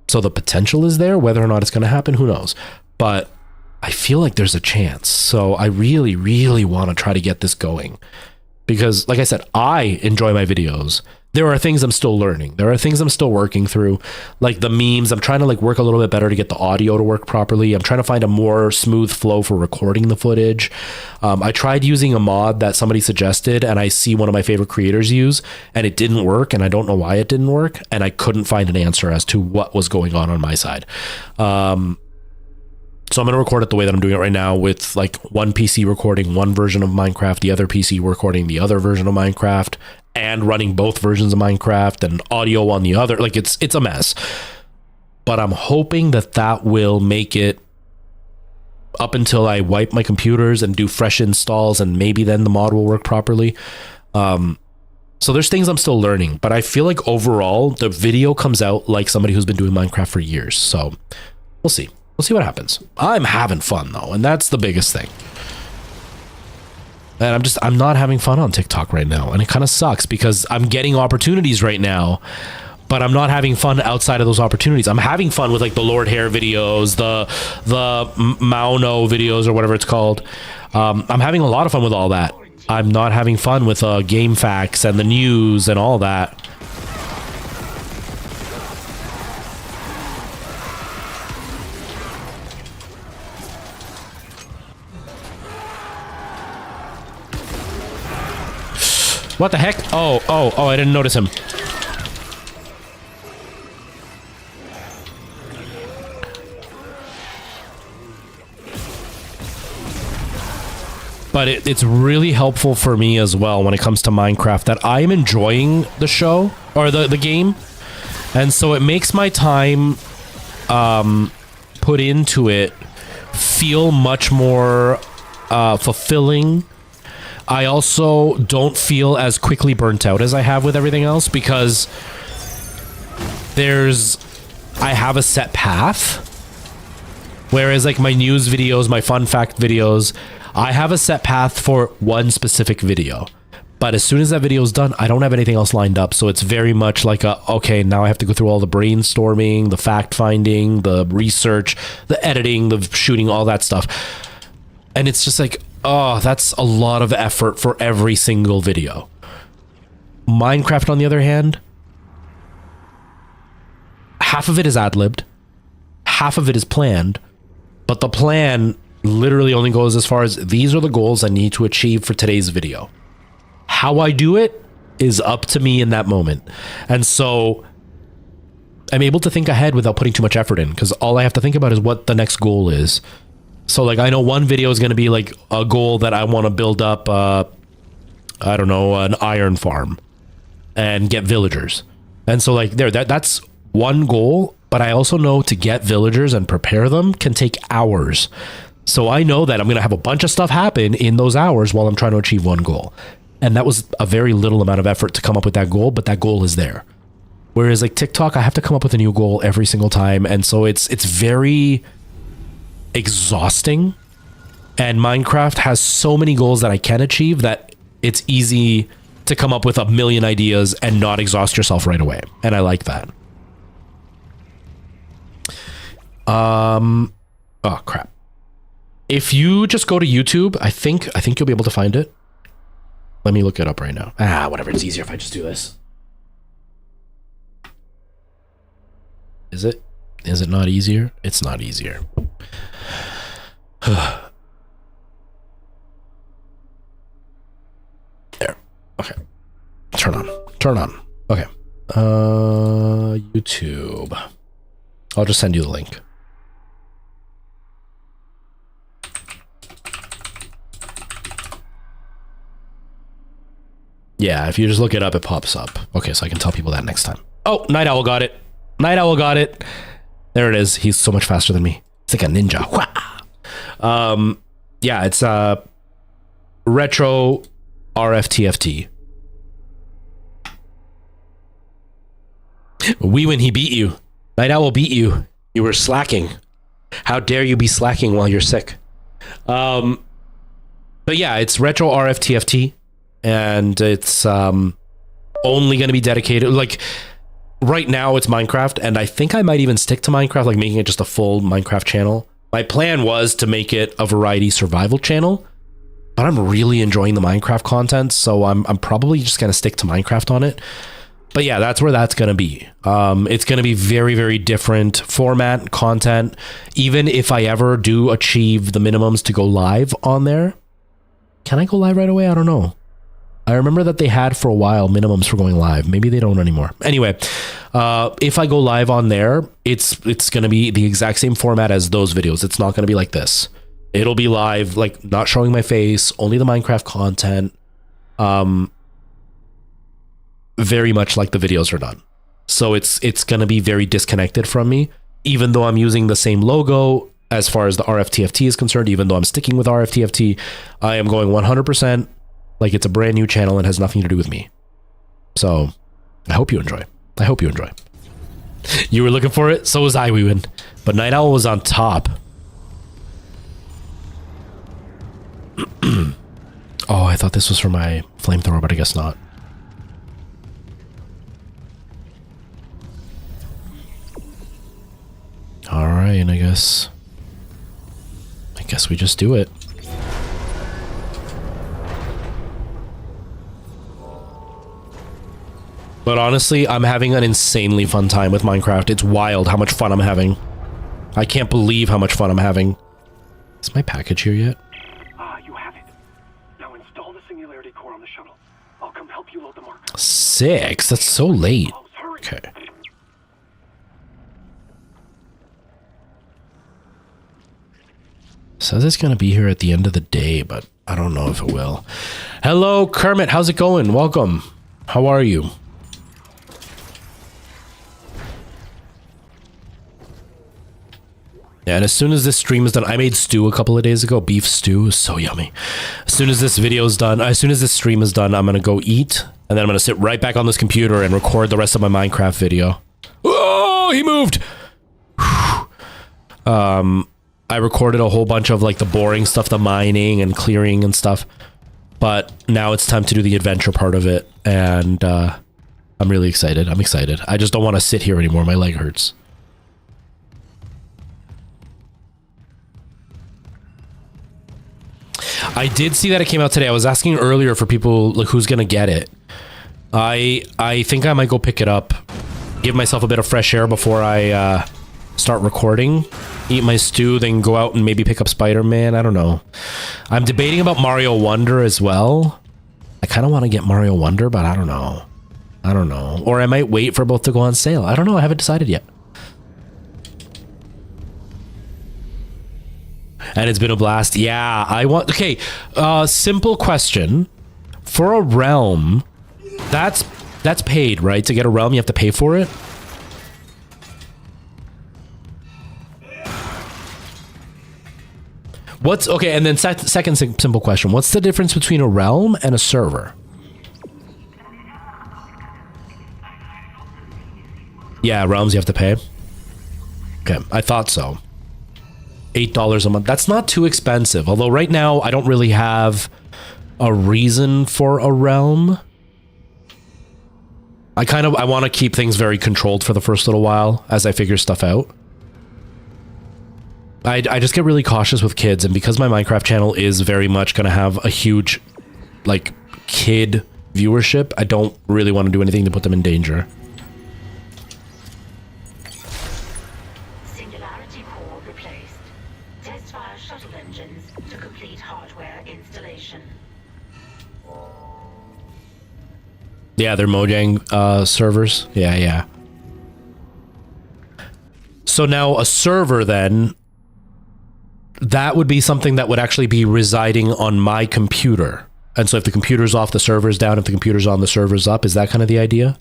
So the potential is there. Whether or not it's going to happen, who knows? But I feel like there's a chance. So I really, really want to try to get this going. Because like I said, I enjoy my videos. There are things I'm still learning. There are things I'm still working through, like the memes. I'm trying to like work a little bit better to get the audio to work properly. I'm trying to find a more smooth flow for recording the footage. I tried using a mod that somebody suggested, and I see one of my favorite creators use, and it didn't work, and I don't know why it didn't work, and I couldn't find an answer as to what was going on my side. So I'm going to record it the way that I'm doing it right now, with like one PC recording one version of Minecraft, the other PC recording the other version of Minecraft, and running both versions of Minecraft and audio on the other. Like it's a mess, but I'm hoping that will make it up until I wipe my computers and do fresh installs, and maybe then the mod will work properly. So there's things I'm still learning, but I feel like overall the video comes out like somebody who's been doing Minecraft for years. So we'll see what happens. I'm having fun though, and that's the biggest thing. And I'm not having fun on TikTok right now. And it kind of sucks because I'm getting opportunities right now, but I'm not having fun outside of those opportunities. I'm having fun with like the Lord Hair videos, the Mauno videos, or whatever it's called. I'm having a lot of fun with all that. I'm not having fun with game facts and the news and all that. What the heck? Oh, I didn't notice him. But it's really helpful for me as well when it comes to Minecraft that I'm enjoying the show or the game. And so it makes my time put into it feel much more fulfilling. I also don't feel as quickly burnt out as I have with everything else because I have a set path. Whereas like my news videos, my fun fact videos, I have a set path for one specific video. But as soon as that video is done, I don't have anything else lined up. So it's very much like okay, now I have to go through all the brainstorming, the fact finding, the research, the editing, the shooting, all that stuff. And it's just like, oh, that's a lot of effort for every single video. Minecraft, on the other hand, half of it is ad-libbed, half of it is planned, but the plan literally only goes as far as these are the goals I need to achieve for today's video. How I do it is up to me in that moment. And so I'm able to think ahead without putting too much effort in because all I have to think about is what the next goal is. So like I know one video is going to be like a goal that I want to build up, I don't know, an iron farm and get villagers. And so like that's one goal, but I also know to get villagers and prepare them can take hours. So I know that I'm going to have a bunch of stuff happen in those hours while I'm trying to achieve one goal. And that was a very little amount of effort to come up with that goal, but that goal is there. Whereas like TikTok, I have to come up with a new goal every single time. And so it's very exhausting. And Minecraft has so many goals that I can achieve that it's easy to come up with a million ideas and not exhaust yourself right away. And I like that. Oh crap. If you just go to YouTube, I think you'll be able to find it. Let me look it up right now. Whatever. It's easier if I just do this. Is it? Is it not easier? It's not easier. There. Okay. Turn on. Okay. YouTube. I'll just send you the link. Yeah, if you just look it up, it pops up. Okay, so I can tell people that next time. Oh, Night Owl got it. Night Owl got it. There it is. He's so much faster than me. It's like a ninja. Yeah, it's retro RFTFT. We when he beat you. Night Owl beat you. You were slacking. How dare you be slacking while you're sick? But yeah, it's retro RFTFT. And it's only going to be dedicated, like right now it's Minecraft, and I think I might even stick to Minecraft, like making it just a full Minecraft channel. My plan was to make it a variety survival channel, but I'm really enjoying the Minecraft content, so I'm probably just going to stick to Minecraft on it. But yeah, that's where that's going to be. It's going to be very, very different format, content. Even if I ever do achieve the minimums to go live on there, can I go live right away? I don't know. I remember that they had for a while minimums for going live. Maybe they don't anymore. Anyway, if I go live on there, it's going to be the exact same format as those videos. It's not going to be like this. It'll be live, like not showing my face, only the Minecraft content. Very much like the videos are done. So it's going to be very disconnected from me, even though I'm using the same logo as far as the RFTFT is concerned. Even though I'm sticking with RFTFT, I am going 100% like it's a brand new channel and has nothing to do with me. So I hope you enjoy. You were looking for it? So was I, Weewin. But Night Owl was on top. Oh, I thought this was for my flamethrower, but I guess not. All right, I guess we just do it. But honestly, I'm having an insanely fun time with Minecraft. It's wild how much fun I'm having. I can't believe how much fun I'm having. Is my package here yet? Ah, you have it. Now install the singularity core on the shuttle. I'll come help you load the marker. 6? That's so late. Close, hurry. Okay. Says it's gonna be here at the end of the day, but I don't know if it will. Hello, Kermit. How's it going? Welcome. How are you? Yeah, and as soon as this stream is done, I made stew a couple of days ago. Beef stew is so yummy. As soon as this video is done, as soon as this stream is done, I'm gonna go eat, and then I'm gonna sit right back on this computer and record the rest of my Minecraft video. Oh, he moved. I recorded a whole bunch of like the boring stuff, the mining and clearing and stuff. But now it's time to do the adventure part of it. And I'm really excited. I'm excited. I just don't want to sit here anymore. My leg hurts. I did see that it came out today. I was asking earlier for people like who's going to get it. I think I might go pick it up. Give myself a bit of fresh air before I start recording. Eat my stew, then go out and maybe pick up Spider-Man. I don't know. I'm debating about Mario Wonder as well. I kind of want to get Mario Wonder, but I don't know. I don't know. Or I might wait for both to go on sale. I don't know. I haven't decided yet. And it's been a blast. Yeah, I want... Okay, simple question. For a realm, that's paid, right? To get a realm, you have to pay for it? What's okay? And then second simple question: what's the difference between a realm and a server? Yeah, realms you have to pay. Okay, I thought so. $8 a month. That's not too expensive. Although right now I don't really have a reason for a realm. I want to keep things very controlled for the first little while as I figure stuff out. I just get really cautious with kids, and because my Minecraft channel is very much going to have a huge, like, kid viewership, I don't really want to do anything to put them in danger. Singularity core replaced. Test fire shuttle engines to complete hardware installation. Yeah, they're Mojang servers. Yeah. So now a server then... that would be something that would actually be residing on my computer. And so if the computer's off, the server's down. If the computer's on, the server's up. Is that kind of the idea?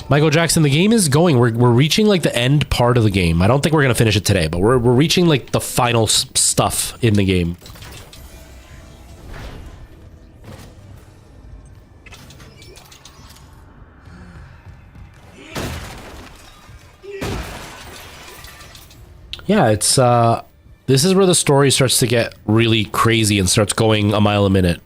Michael Jackson, the game is going. We're reaching like the end part of the game. I don't think we're going to finish it today, but we're reaching like the final stuff in the game. Yeah, it's this is where the story starts to get really crazy and starts going a mile a minute.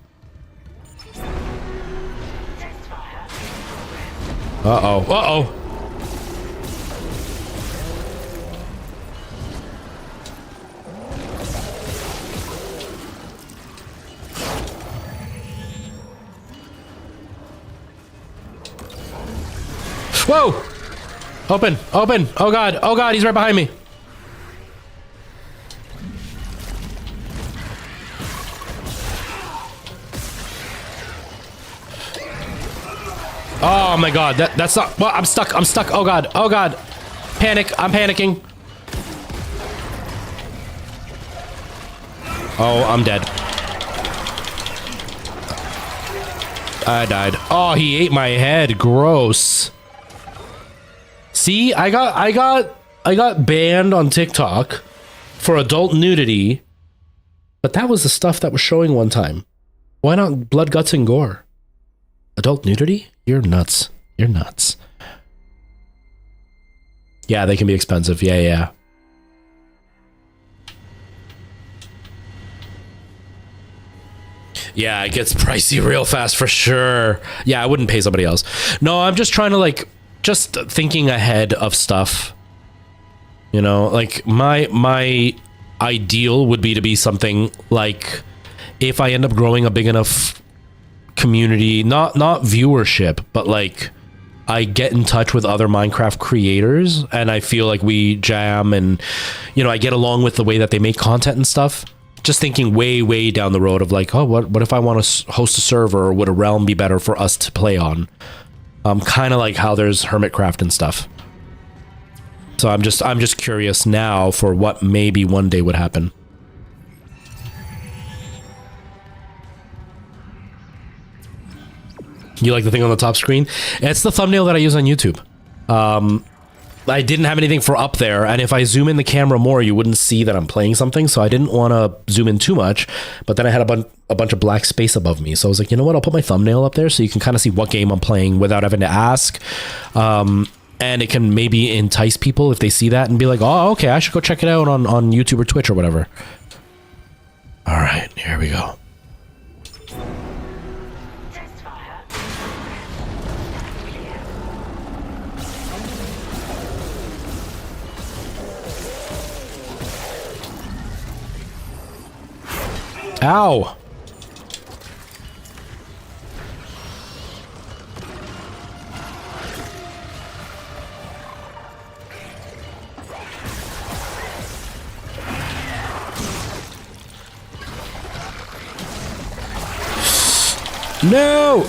Uh-oh. Whoa! Open! Oh god, he's right behind me. Oh my god, that's not... Well, I'm stuck. Oh god. Panic. I'm panicking. Oh, I'm dead. I died. Oh, he ate my head. Gross. See, I got banned on TikTok for adult nudity, but that was the stuff that was showing one time. Why not blood, guts, and gore? Adult nudity? You're nuts. You're nuts. Yeah, they can be expensive. Yeah. Yeah, it gets pricey real fast for sure. Yeah, I wouldn't pay somebody else. No, I'm just trying to like, just thinking ahead of stuff. You know, like my ideal would be to be something like, if I end up growing a big enough community, not viewership, but like I get in touch with other Minecraft creators and I feel like we jam and, you know, I get along with the way that they make content and stuff. just thinking way down the road of like, oh, what if I want to host a server, or would a realm be better for us to play on? Kind of like how there's Hermitcraft and stuff. So I'm just curious now for what maybe one day would happen. You like the thing on the top screen? It's the thumbnail that I use on YouTube. I didn't have anything for up there, and if I zoom in the camera more, you wouldn't see that I'm playing something, so I didn't want to zoom in too much, but then I had a bunch of black space above me, so I was like, you know what, I'll put my thumbnail up there so you can kind of see what game I'm playing without having to ask, and it can maybe entice people if they see that and be like, oh, okay, I should go check it out on YouTube or Twitch or whatever. All right, here we go. Ow! No!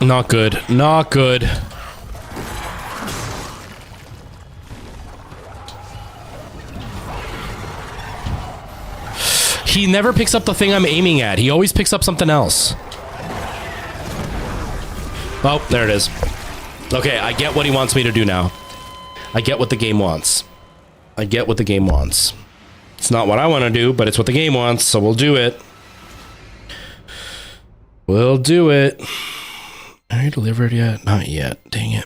Not good. Not good. He never picks up the thing I'm aiming at. He always picks up something else. Oh, there it is. Okay, I get what he wants me to do now. I get what the game wants. I get what the game wants. It's not what I want to do, but it's what the game wants, so we'll do it. We'll do it. Are you delivered yet? Not yet. Dang it.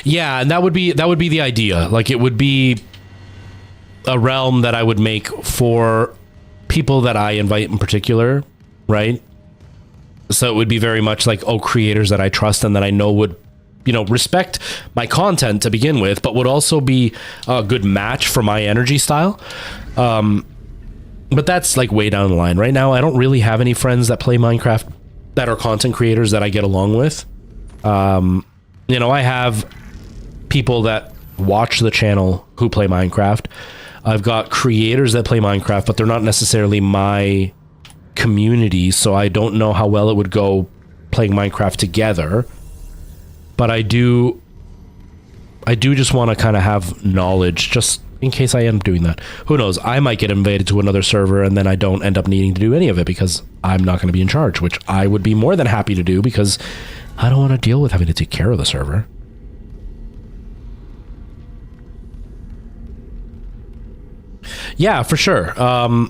Yeah, and that would be the idea. Like, it would be a realm that I would make for people that I invite in particular, right? So it would be very much like, oh, creators that I trust and that I know would, you know, respect my content to begin with, but would also be a good match for my energy style. But that's like way down the line. Right now, I don't really have any friends that play Minecraft that are content creators that I get along with. You know, I have people that watch the channel who play Minecraft. I've got creators that play Minecraft, but they're not necessarily my community, so I don't know how well it would go playing Minecraft together. But I do just want to kind of have knowledge, just in case I end up doing that. Who knows? I might get invited to another server and then I don't end up needing to do any of it because I'm not going to be in charge, which I would be more than happy to do because I don't want to deal with having to take care of the server. Yeah, for sure. I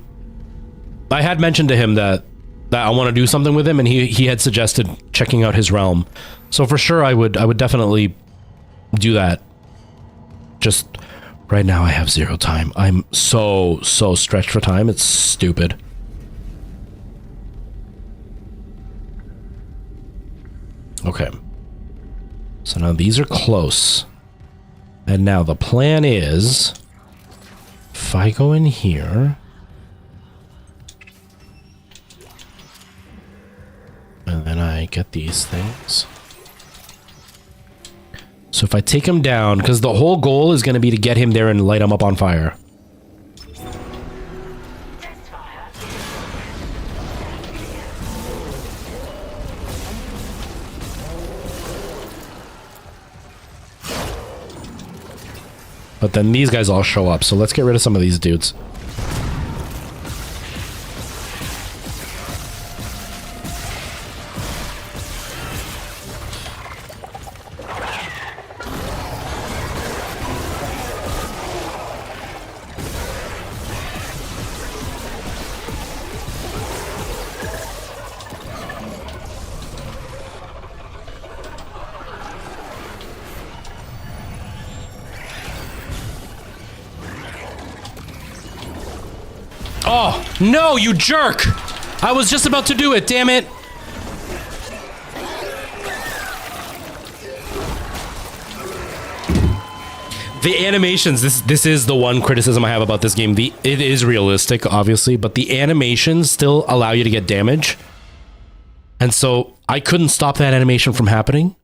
had mentioned to him that I want to do something with him, and he had suggested checking out his realm. So for sure, I would definitely do that. Just right now, I have 0 time. I'm so stretched for time. It's stupid. Okay. So now these are close. And now the plan is, if I go in here, and then I get these things. So if I take him down, because the whole goal is going to be to get him there and light him up on fire. But then these guys all show up, so let's get rid of some of these dudes. Oh, no, you jerk! I was just about to do it, damn it! The animations, this is the one criticism I have about this game. It is realistic, obviously, but the animations still allow you to get damage. And so I couldn't stop that animation from happening,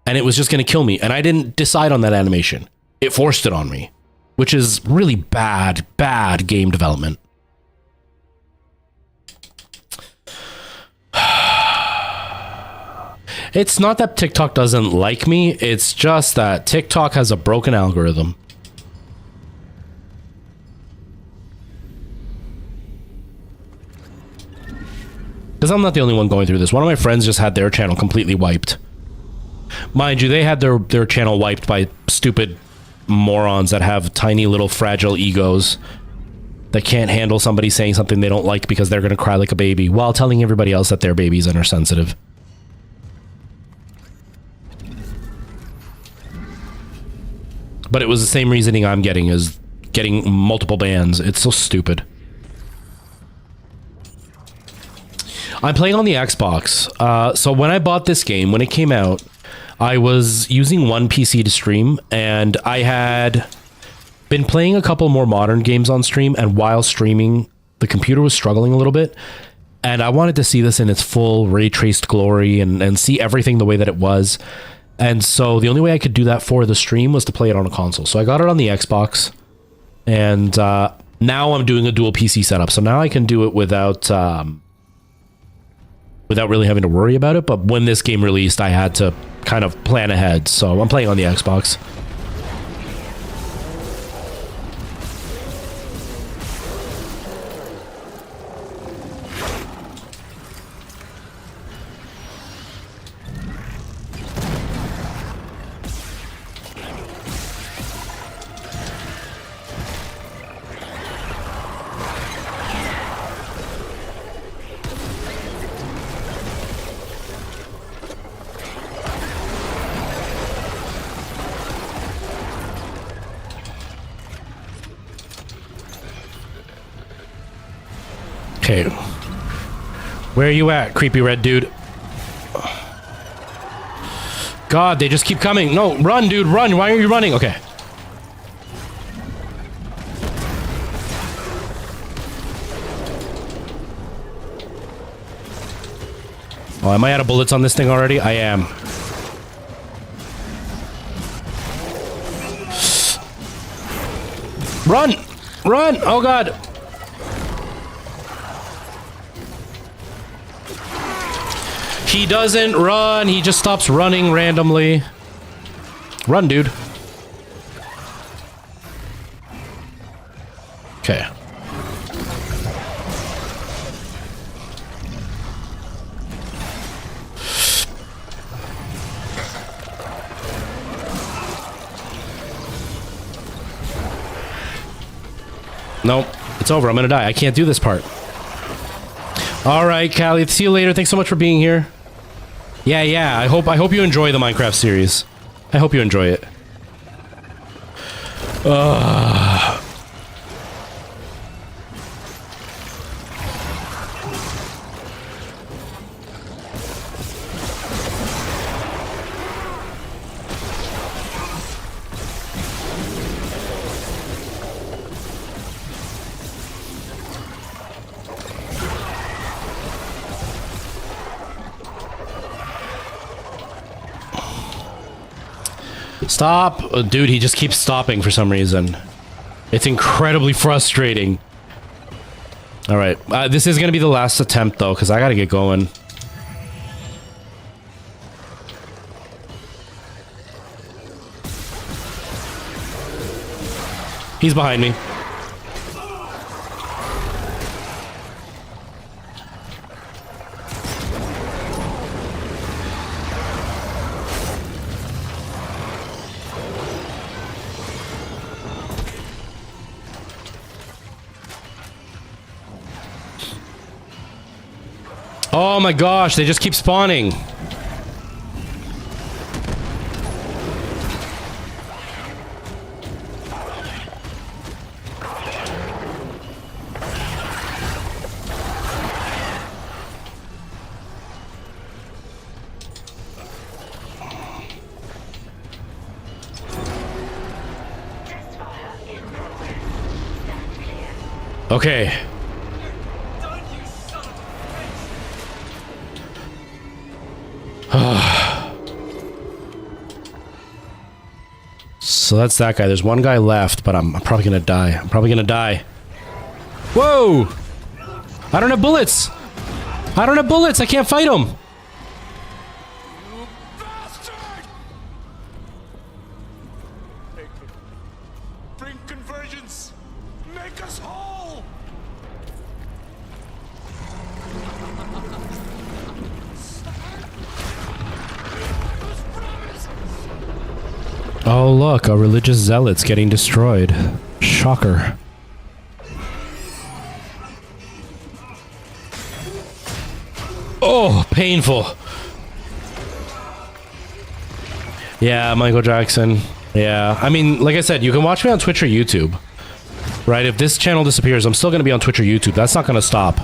and it was just going to kill me. And I didn't decide on that animation. It forced it on me, which is really bad game development. It's not that TikTok doesn't like me, it's just that TikTok has a broken algorithm. Because I'm not the only one going through this. One of my friends just had their channel completely wiped. Mind you, they had their channel wiped by stupid morons that have tiny little fragile egos that can't handle somebody saying something they don't like because they're going to cry like a baby while telling everybody else that they're babies and are sensitive. But it was the same reasoning I'm getting as getting multiple bans. It's so stupid. I'm playing on the Xbox. So when I bought this game, when it came out, I was using one PC to stream, and I had been playing a couple more modern games on stream, and while streaming, the computer was struggling a little bit, and I wanted to see this in its full ray-traced glory and see everything the way that it was. And so the only way I could do that for the stream was to play it on a console. So I got it on the Xbox, and now I'm doing a dual PC setup. So now I can do it without really having to worry about it. But when this game released, I had to kind of plan ahead. So I'm playing on the Xbox. Okay. Where are you at, creepy red dude? God, they just keep coming. No, run, dude, run. Why are you running? Okay. Oh, am I out of bullets on this thing already? I am. Run! Run! Oh, God. He doesn't run. He just stops running randomly. Run, dude. Okay. Nope. It's over. I'm gonna die. I can't do this part. All right, Callie. See you later. Thanks so much for being here. Yeah. I hope you enjoy the Minecraft series. I hope you enjoy it. Stop! Oh, dude, he just keeps stopping for some reason. It's incredibly frustrating. Alright, this is gonna be the last attempt though, because I gotta get going. He's behind me. Oh my gosh, they just keep spawning. Okay. So that's that guy. There's one guy left, but I'm probably gonna die. I'm probably gonna die. Whoa! I don't have bullets! I don't have bullets! I can't fight him! Bring convergence! Make us whole! Oh look, a religious zealot's getting destroyed. Shocker. Oh, painful. Yeah, Michael Jackson. Yeah, I mean, like I said, you can watch me on Twitch or YouTube. Right? If this channel disappears, I'm still going to be on Twitch or YouTube. That's not going to stop.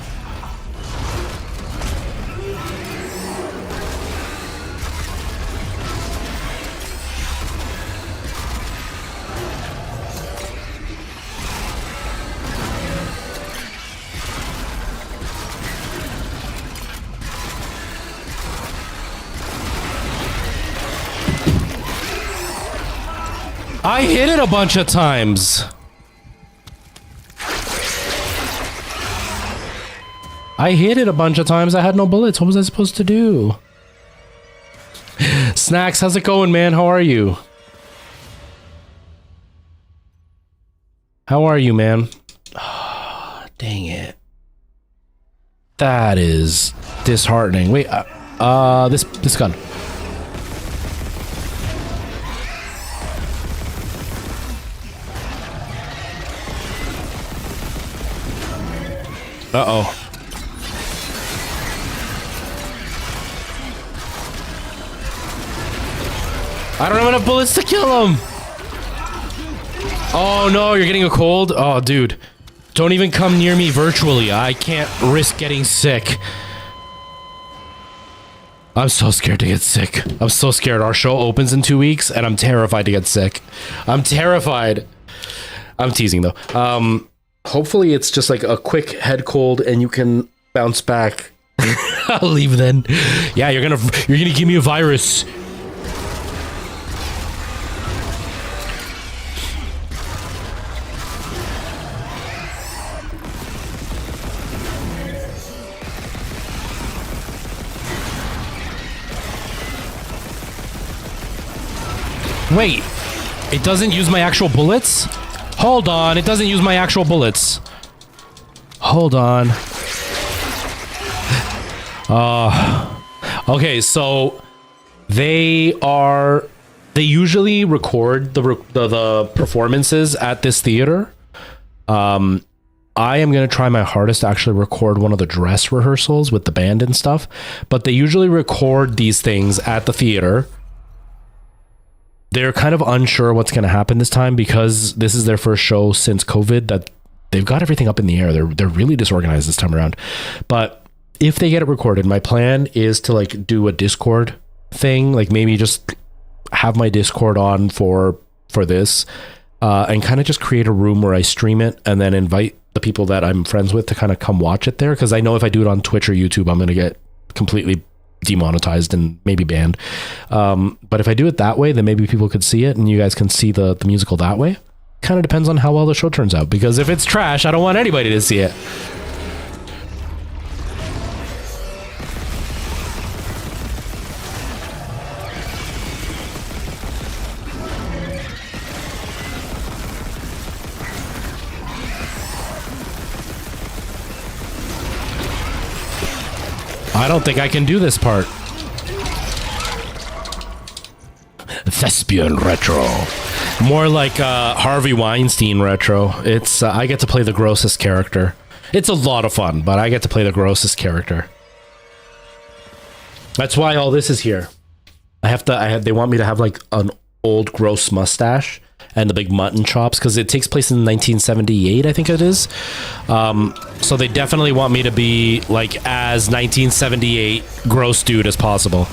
I hit it a bunch of times. I hit it a bunch of times. I had no bullets. What was I supposed to do? Snacks, how's it going, man? How are you? How are you, man? Oh, dang it. That is disheartening. Wait, this gun. Uh-oh. I don't have enough bullets to kill him! Oh no, you're getting a cold? Oh, dude. Don't even come near me virtually. I can't risk getting sick. I'm so scared to get sick. I'm so scared. Our show opens in 2 weeks, and I'm terrified to get sick. I'm terrified. I'm teasing, though. Hopefully it's just like a quick head cold and you can bounce back. I'll leave then. Yeah, you're gonna give me a virus. Wait, it doesn't use my actual bullets? Hold on, it doesn't use my actual bullets. Hold on. Okay, so they usually record the performances at this theater. I am going to try my hardest to actually record one of the dress rehearsals with the band and stuff, but they usually record these things at the theater. They're kind of unsure what's going to happen this time because this is their first show since COVID, that they've got everything up in the air. They're really disorganized this time around. But if they get it recorded, my plan is to like do a Discord thing, like maybe just have my Discord on for this and kind of just create a room where I stream it and then invite the people that I'm friends with to kind of come watch it there. Because I know if I do it on Twitch or YouTube, I'm going to get completely demonetized and maybe banned. But if I do it that way, then maybe people could see it and you guys can see the musical that way. Kind of depends on how well the show turns out, because if it's trash, I don't want anybody to see it. I don't think I can do this part. Thespian retro. More like Harvey Weinstein retro. It's I get to play the grossest character. It's a lot of fun, but I get to play the grossest character. That's why all this is here. They want me to have like an old gross mustache and the big mutton chops, because it takes place in 1978, I think it is. So they definitely want me to be like as 1978 gross dude as possible.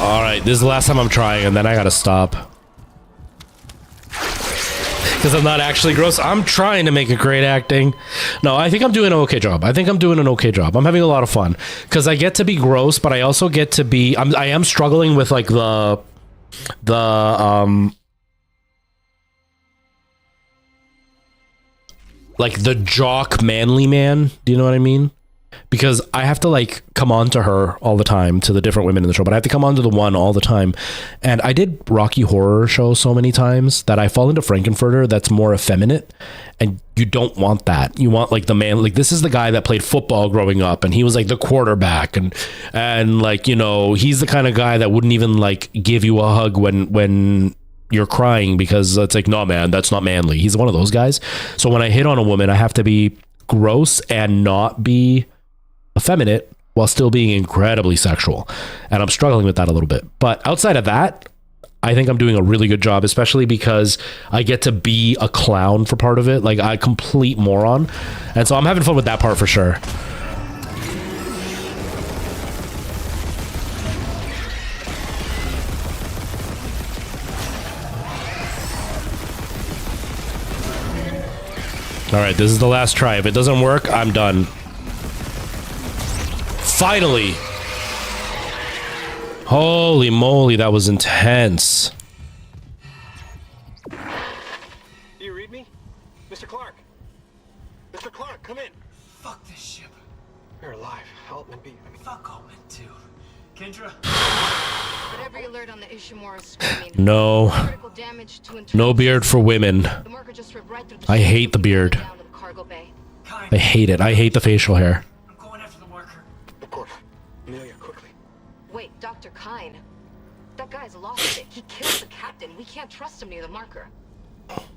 All right, this is the last time I'm trying, and then I gotta stop. Because I'm not actually gross. I'm trying to make a great acting. No, I think I'm doing an okay job. I'm having a lot of fun. Because I get to be gross, but I also get to be... I am struggling with, like, like, the jock manly man. Do you know what I mean? Because I have to, like, come on to her all the time, to the different women in the show, but I have to come on to the one all the time. And I did Rocky Horror Show so many times that I fall into Frankenfurter that's more effeminate, and you don't want that. You want, like, the man, like, this is the guy that played football growing up, and he was, like, the quarterback, and like, you know, he's the kind of guy that wouldn't even, like, give you a hug when you're crying, because it's like, no, man, that's not manly. He's one of those guys. So when I hit on a woman, I have to be gross and not be effeminate while still being incredibly sexual, and I'm struggling with that a little bit. But outside of that, I think I'm doing a really good job, especially because I get to be a clown for part of it, like a complete moron, and so I'm having fun with that part for sure. All right, this is the last try. If it doesn't work, I'm done. Finally! Holy moly, that was intense. Do you read me? Mr. Clark! Mr. Clark, come in! Fuck this ship. You're alive. Altman beat me. Fuck Altman, too. Kendra? But every alert on the Ishimura is screaming. No. Critical damage to No beard for women. The marker just ripped right through the I ship hate the beard. down to the cargo bay. I hate it. I hate the facial hair. I'm going after the marker. Report. Amelia, quickly. Wait, Dr. Kine. That guy's lost it. He killed the captain. We can't trust him near the marker.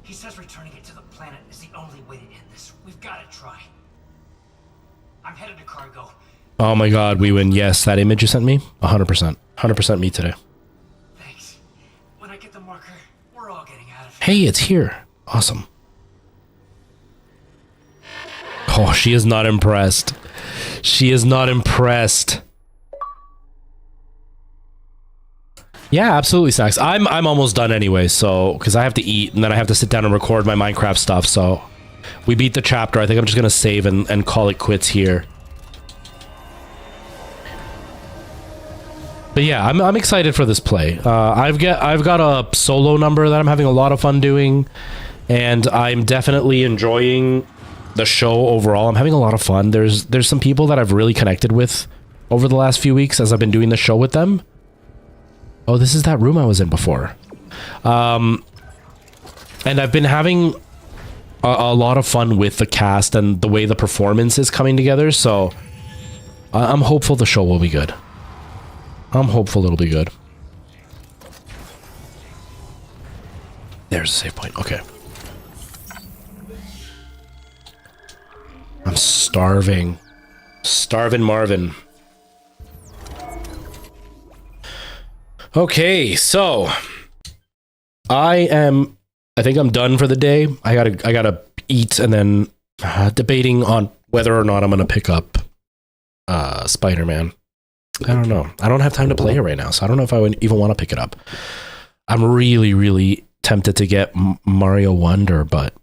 He says returning it to the planet is the only way to end this. We've got to try. I'm headed to cargo. Oh my god, we win. Yes, that image you sent me? 100%. 100% me today. Thanks. When I get the marker, we're all getting out of here. Hey, it's here. Awesome. Oh, she is not impressed. She is not impressed. Yeah, absolutely, Snacks. I'm almost done anyway, so because I have to eat and then I have to sit down and record my Minecraft stuff. So we beat the chapter. I think I'm just gonna save and call it quits here. But yeah, I'm excited for this play. I've got a solo number that I'm having a lot of fun doing, and I'm definitely enjoying the show overall. I'm having a lot of fun. There's some people that I've really connected with over the last few weeks as I've been doing the show with them. Oh, this is that room I was in before. And I've been having a lot of fun with the cast and the way the performance is coming together. So I'm hopeful the show will be good. I'm hopeful it'll be good. There's a save point. Okay. I'm starving. Starving Marvin. Okay, so I think I'm done for the day. I gotta eat, and then debating on whether or not I'm gonna pick up Spider-Man. I don't know. I don't have time to play it right now, so I don't know if I would even want to pick it up. I'm really, really tempted to get Mario Wonder, but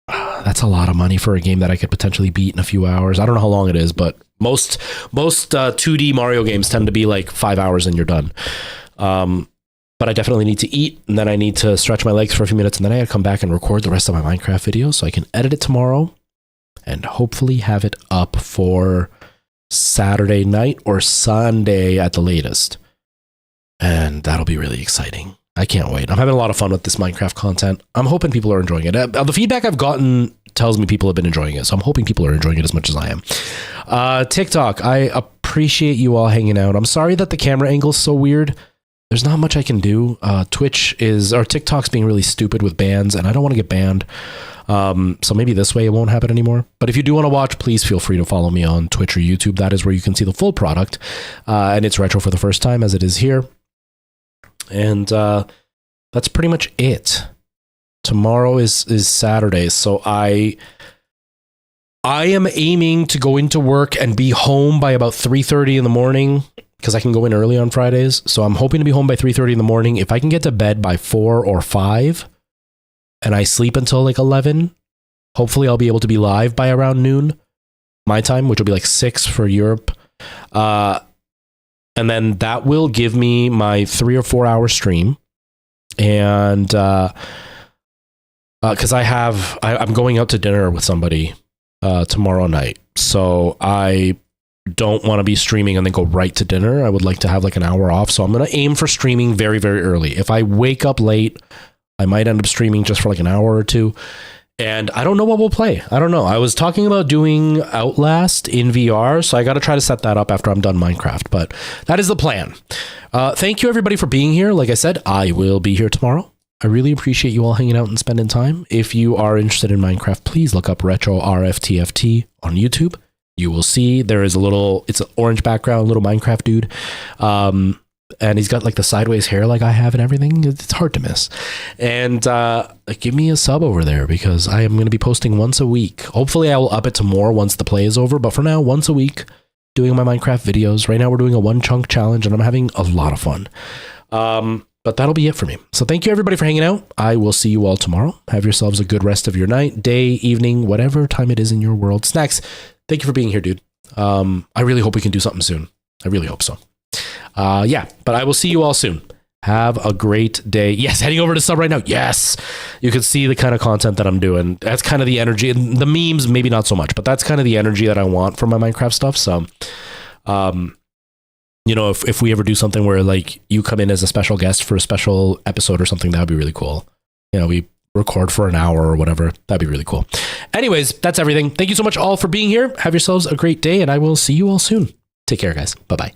that's a lot of money for a game that I could potentially beat in a few hours. I don't know how long it is, but most 2D Mario games tend to be like 5 hours and you're done. But I definitely need to eat, and then I need to stretch my legs for a few minutes, and then I gotta come back and record the rest of my Minecraft videos so I can edit it tomorrow and hopefully have it up for Saturday night or Sunday at the latest. And that'll be really exciting. I can't wait. I'm having a lot of fun with this Minecraft content. I'm hoping people are enjoying it. The feedback I've gotten tells me people have been enjoying it, so I'm hoping people are enjoying it as much as I am. TikTok, I appreciate you all hanging out. I'm sorry that the camera angle's so weird. There's not much I can do. TikTok's being really stupid with bans, and I don't want to get banned. So maybe this way it won't happen anymore. But if you do want to watch, please feel free to follow me on Twitch or YouTube. That is where you can see the full product. And it's retro for the first time, as it is here. And that's pretty much it. Tomorrow is Saturday, so I am aiming to go into work and be home by about 3:30 in the morning. because I can go in early on Fridays. So I'm hoping to be home by 3:30 in the morning. If I can get to bed by 4 or 5 and I sleep until like 11, hopefully I'll be able to be live by around noon my time, which will be like 6 for Europe. And then that will give me my 3 or 4 hour stream. And because I'm going out to dinner with somebody tomorrow night. So I don't want to be streaming and then go right to dinner. I would like to have like an hour off. So I'm going to aim for streaming very, very early. If I wake up late, I might end up streaming just for like an hour or two. And I don't know what we'll play. I don't know. I was talking about doing Outlast in VR. So I got to try to set that up after I'm done Minecraft. But that is the plan. Thank you everybody for being here. Like I said, I will be here tomorrow. I really appreciate you all hanging out and spending time. If you are interested in Minecraft, please look up Retro RFTFT on YouTube. You will see there is it's an orange background, little Minecraft dude. And he's got like the sideways hair like I have and everything. It's hard to miss. And give me a sub over there because I am going to be posting once a week. Hopefully I will up it to more once the play is over. But for now, once a week, doing my Minecraft videos. Right now we're doing a 1 chunk challenge and I'm having a lot of fun. But that'll be it for me. So thank you everybody for hanging out. I will see you all tomorrow. Have yourselves a good rest of your night, day, evening, whatever time it is in your world. Snacks, thank you for being here, dude. I really hope we can do something soon. I really hope so. Yeah, but I will see you all soon. Have a great day. Yes, heading over to sub right now. Yes, you can see the kind of content that I'm doing. That's kind of the energy. And the memes, maybe not so much, but that's kind of the energy that I want for my Minecraft stuff. So, you know, if we ever do something where like you come in as a special guest for a special episode or something, that would be really cool. You know, we record for an hour or whatever. That'd be really cool. Anyways, that's everything. Thank you so much all for being here. Have yourselves a great day and I will see you all soon. Take care, guys. Bye-bye.